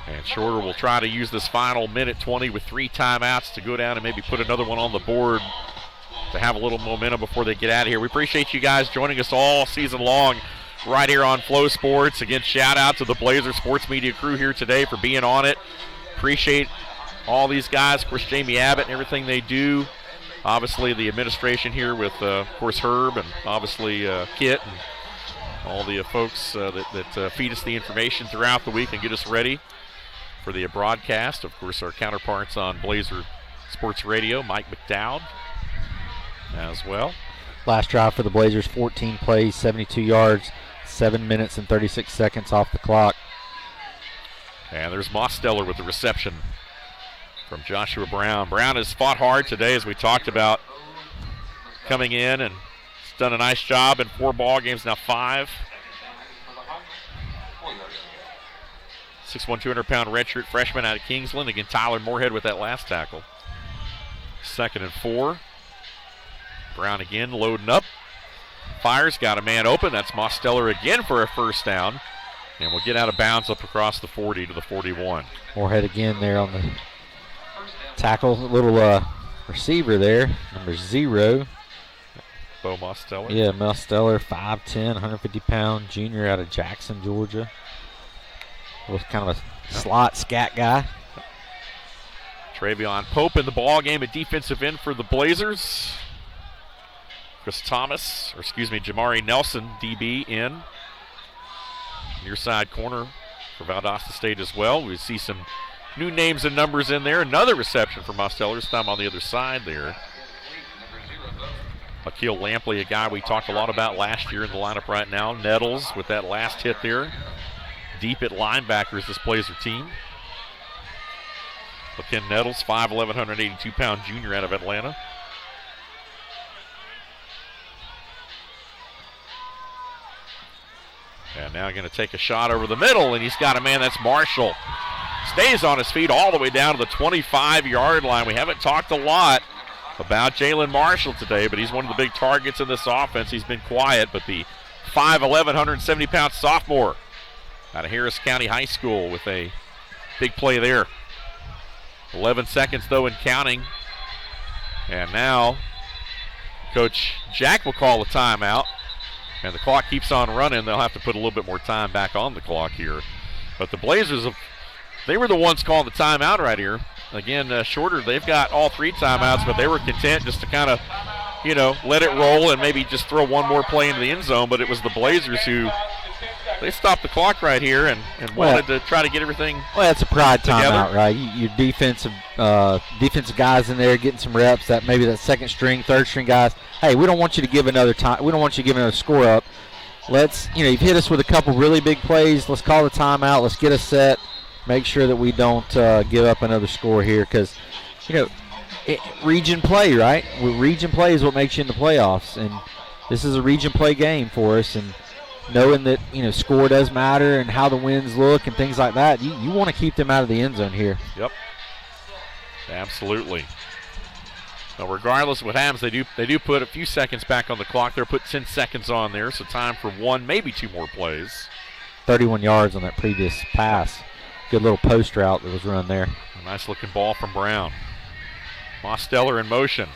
And Shorter will try to use this final minute 20 with 3 timeouts to go down and maybe put another one on the board to have a little momentum before they get out of here. We appreciate you guys joining us all season long right here on Flow Sports. Again, shout out to the Blazer Sports Media crew here today for being on it. Appreciate all these guys, of course, Jamie Abbott and everything they do. Obviously, the administration here with, of course, Herb and obviously Kit and all the folks that feed us the information throughout the week and get us ready for the broadcast. Of course, our counterparts on Blazer Sports Radio, Mike McDowd, as well. Last drive for the Blazers, 14 plays, 72 yards, 7 minutes and 36 seconds off the clock. And there's Mosteller with the reception from Joshua Brown. Brown has fought hard today, as we talked about, coming in and has done a nice job in 4 ball games, now 5. 6'1", 200-pound redshirt freshman out of Kingsland. Again, Tyler Moorhead with that last tackle. 2nd and 4. Brown again loading up. Fires, got a man open. That's Mosteller again for a first down. And we'll get out of bounds up across the 40 to the 41. Moorhead again there on the tackle. Little receiver there, number 0. Bo Mosteller. Yeah, Mosteller, 5'10", 150-pound junior out of Jackson, Georgia. Was kind of a slot scat guy. Travion Pope in the ball game at defensive end for the Blazers. Jamari Nelson, DB, in. Near side corner for Valdosta State as well. We see some new names and numbers in there. Another reception for Mosteller, this time on the other side there. Akil Lampley, a guy we talked a lot about last year in the lineup right now. Nettles with that last hit there. Deep at linebackers, this Blazer team. Ken Nettles, 5'11", 182-pound junior out of Atlanta. And now going to take a shot over the middle, and he's got a man, that's Marshall. Stays on his feet all the way down to the 25-yard line. We haven't talked a lot about Jalen Marshall today, but he's one of the big targets in this offense. He's been quiet, but the 5'11", 170-pound sophomore out of Harris County High School with a big play there. 11 seconds, though, and counting. And now Coach Jack will call a timeout. And the clock keeps on running. They'll have to put a little bit more time back on the clock here. But the Blazers, they were the ones calling the timeout right here. Again, Shorter, they've got all 3 timeouts, but they were content just to kind of, let it roll and maybe just throw one more play into the end zone. But it was the Blazers who, they stopped the clock right here and wanted to try to get everything Well, it's a pride together. Timeout, right? Your defensive guys in there getting some reps. That maybe that second string, third string guys. Hey, we don't want you to give another time. We don't want you to give another score up. Let's, you've hit us with a couple really big plays. Let's call the timeout. Let's get us set. Make sure that we don't give up another score here, because, region play, right? Region play is what makes you in the playoffs, and this is a region play game for us. And knowing that, score does matter and how the winds look and things like that, you want to keep them out of the end zone here. Yep. Absolutely. Now, regardless of what happens, they do put a few seconds back on the clock. They're put 10 seconds on there, so time for 1, maybe 2 more plays. 31 yards on that previous pass. Good little post route that was run there. A nice looking ball from Brown. Mosteller in motion.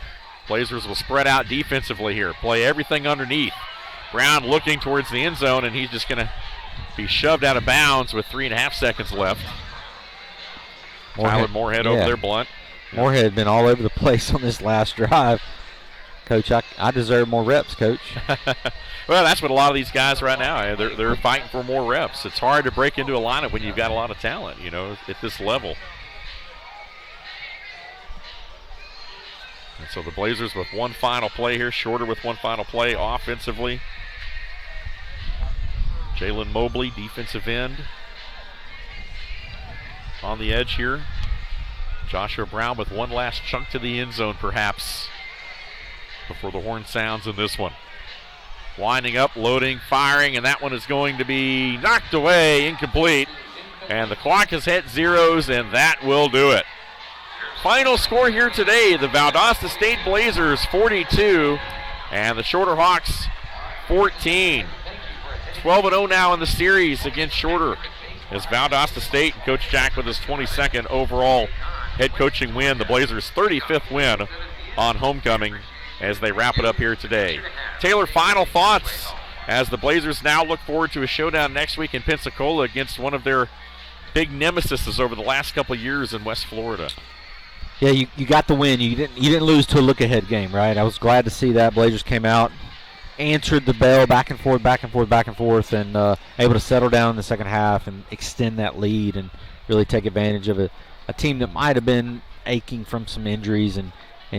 Blazers will spread out defensively here. Play everything underneath. Brown looking towards the end zone, and he's just going to be shoved out of bounds with 3.5 seconds left. Tyler Moorhead over there, Blunt. Moorhead had been all over the place on this last drive. Coach, I deserve more reps, Coach. Well, that's what a lot of these guys right now, they're fighting for more reps. It's hard to break into a lineup when you've got a lot of talent, at this level. And so the Blazers with one final play here, Shorter with one final play offensively. Jalen Mobley, defensive end, on the edge here. Joshua Brown with one last chunk to the end zone, perhaps, before the horn sounds in this one. Winding up, loading, firing, and that one is going to be knocked away, incomplete. And the clock has hit zeros, and that will do it. Final score here today, the Valdosta State Blazers 42 and the Shorter Hawks 14. 12-0 now in the series against Shorter as Valdosta State and Coach Jack with his 22nd overall head coaching win. The Blazers' 35th win on homecoming as they wrap it up here today. Taylor, final thoughts as the Blazers now look forward to a showdown next week in Pensacola against one of their big nemesis over the last couple of years in West Florida. Yeah, you got the win. You didn't lose to a look-ahead game, right? I was glad to see that. Blazers came out, answered the bell back and forth, and able to settle down in the second half and extend that lead and really take advantage of a team that might have been aching from some injuries and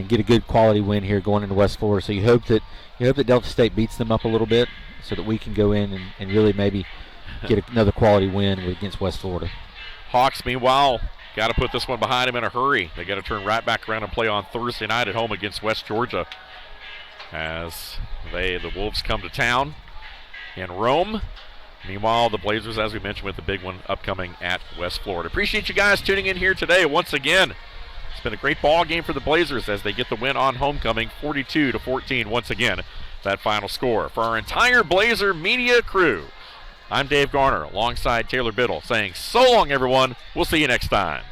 get a good quality win here going into West Florida. So you hope that Delta State beats them up a little bit so that we can go in and really maybe get another quality win against West Florida. Hawks, meanwhile, got to put this one behind them in a hurry. They got to turn right back around and play on Thursday night at home against West Georgia as the Wolves come to town in Rome. Meanwhile, the Blazers, as we mentioned, with the big one upcoming at West Florida. Appreciate you guys tuning in here today once again. It's been a great ball game for the Blazers as they get the win on homecoming, 42-14 once again, that final score. For our entire Blazer media crew, I'm Dave Garner alongside Taylor Biddle saying so long, everyone. We'll see you next time.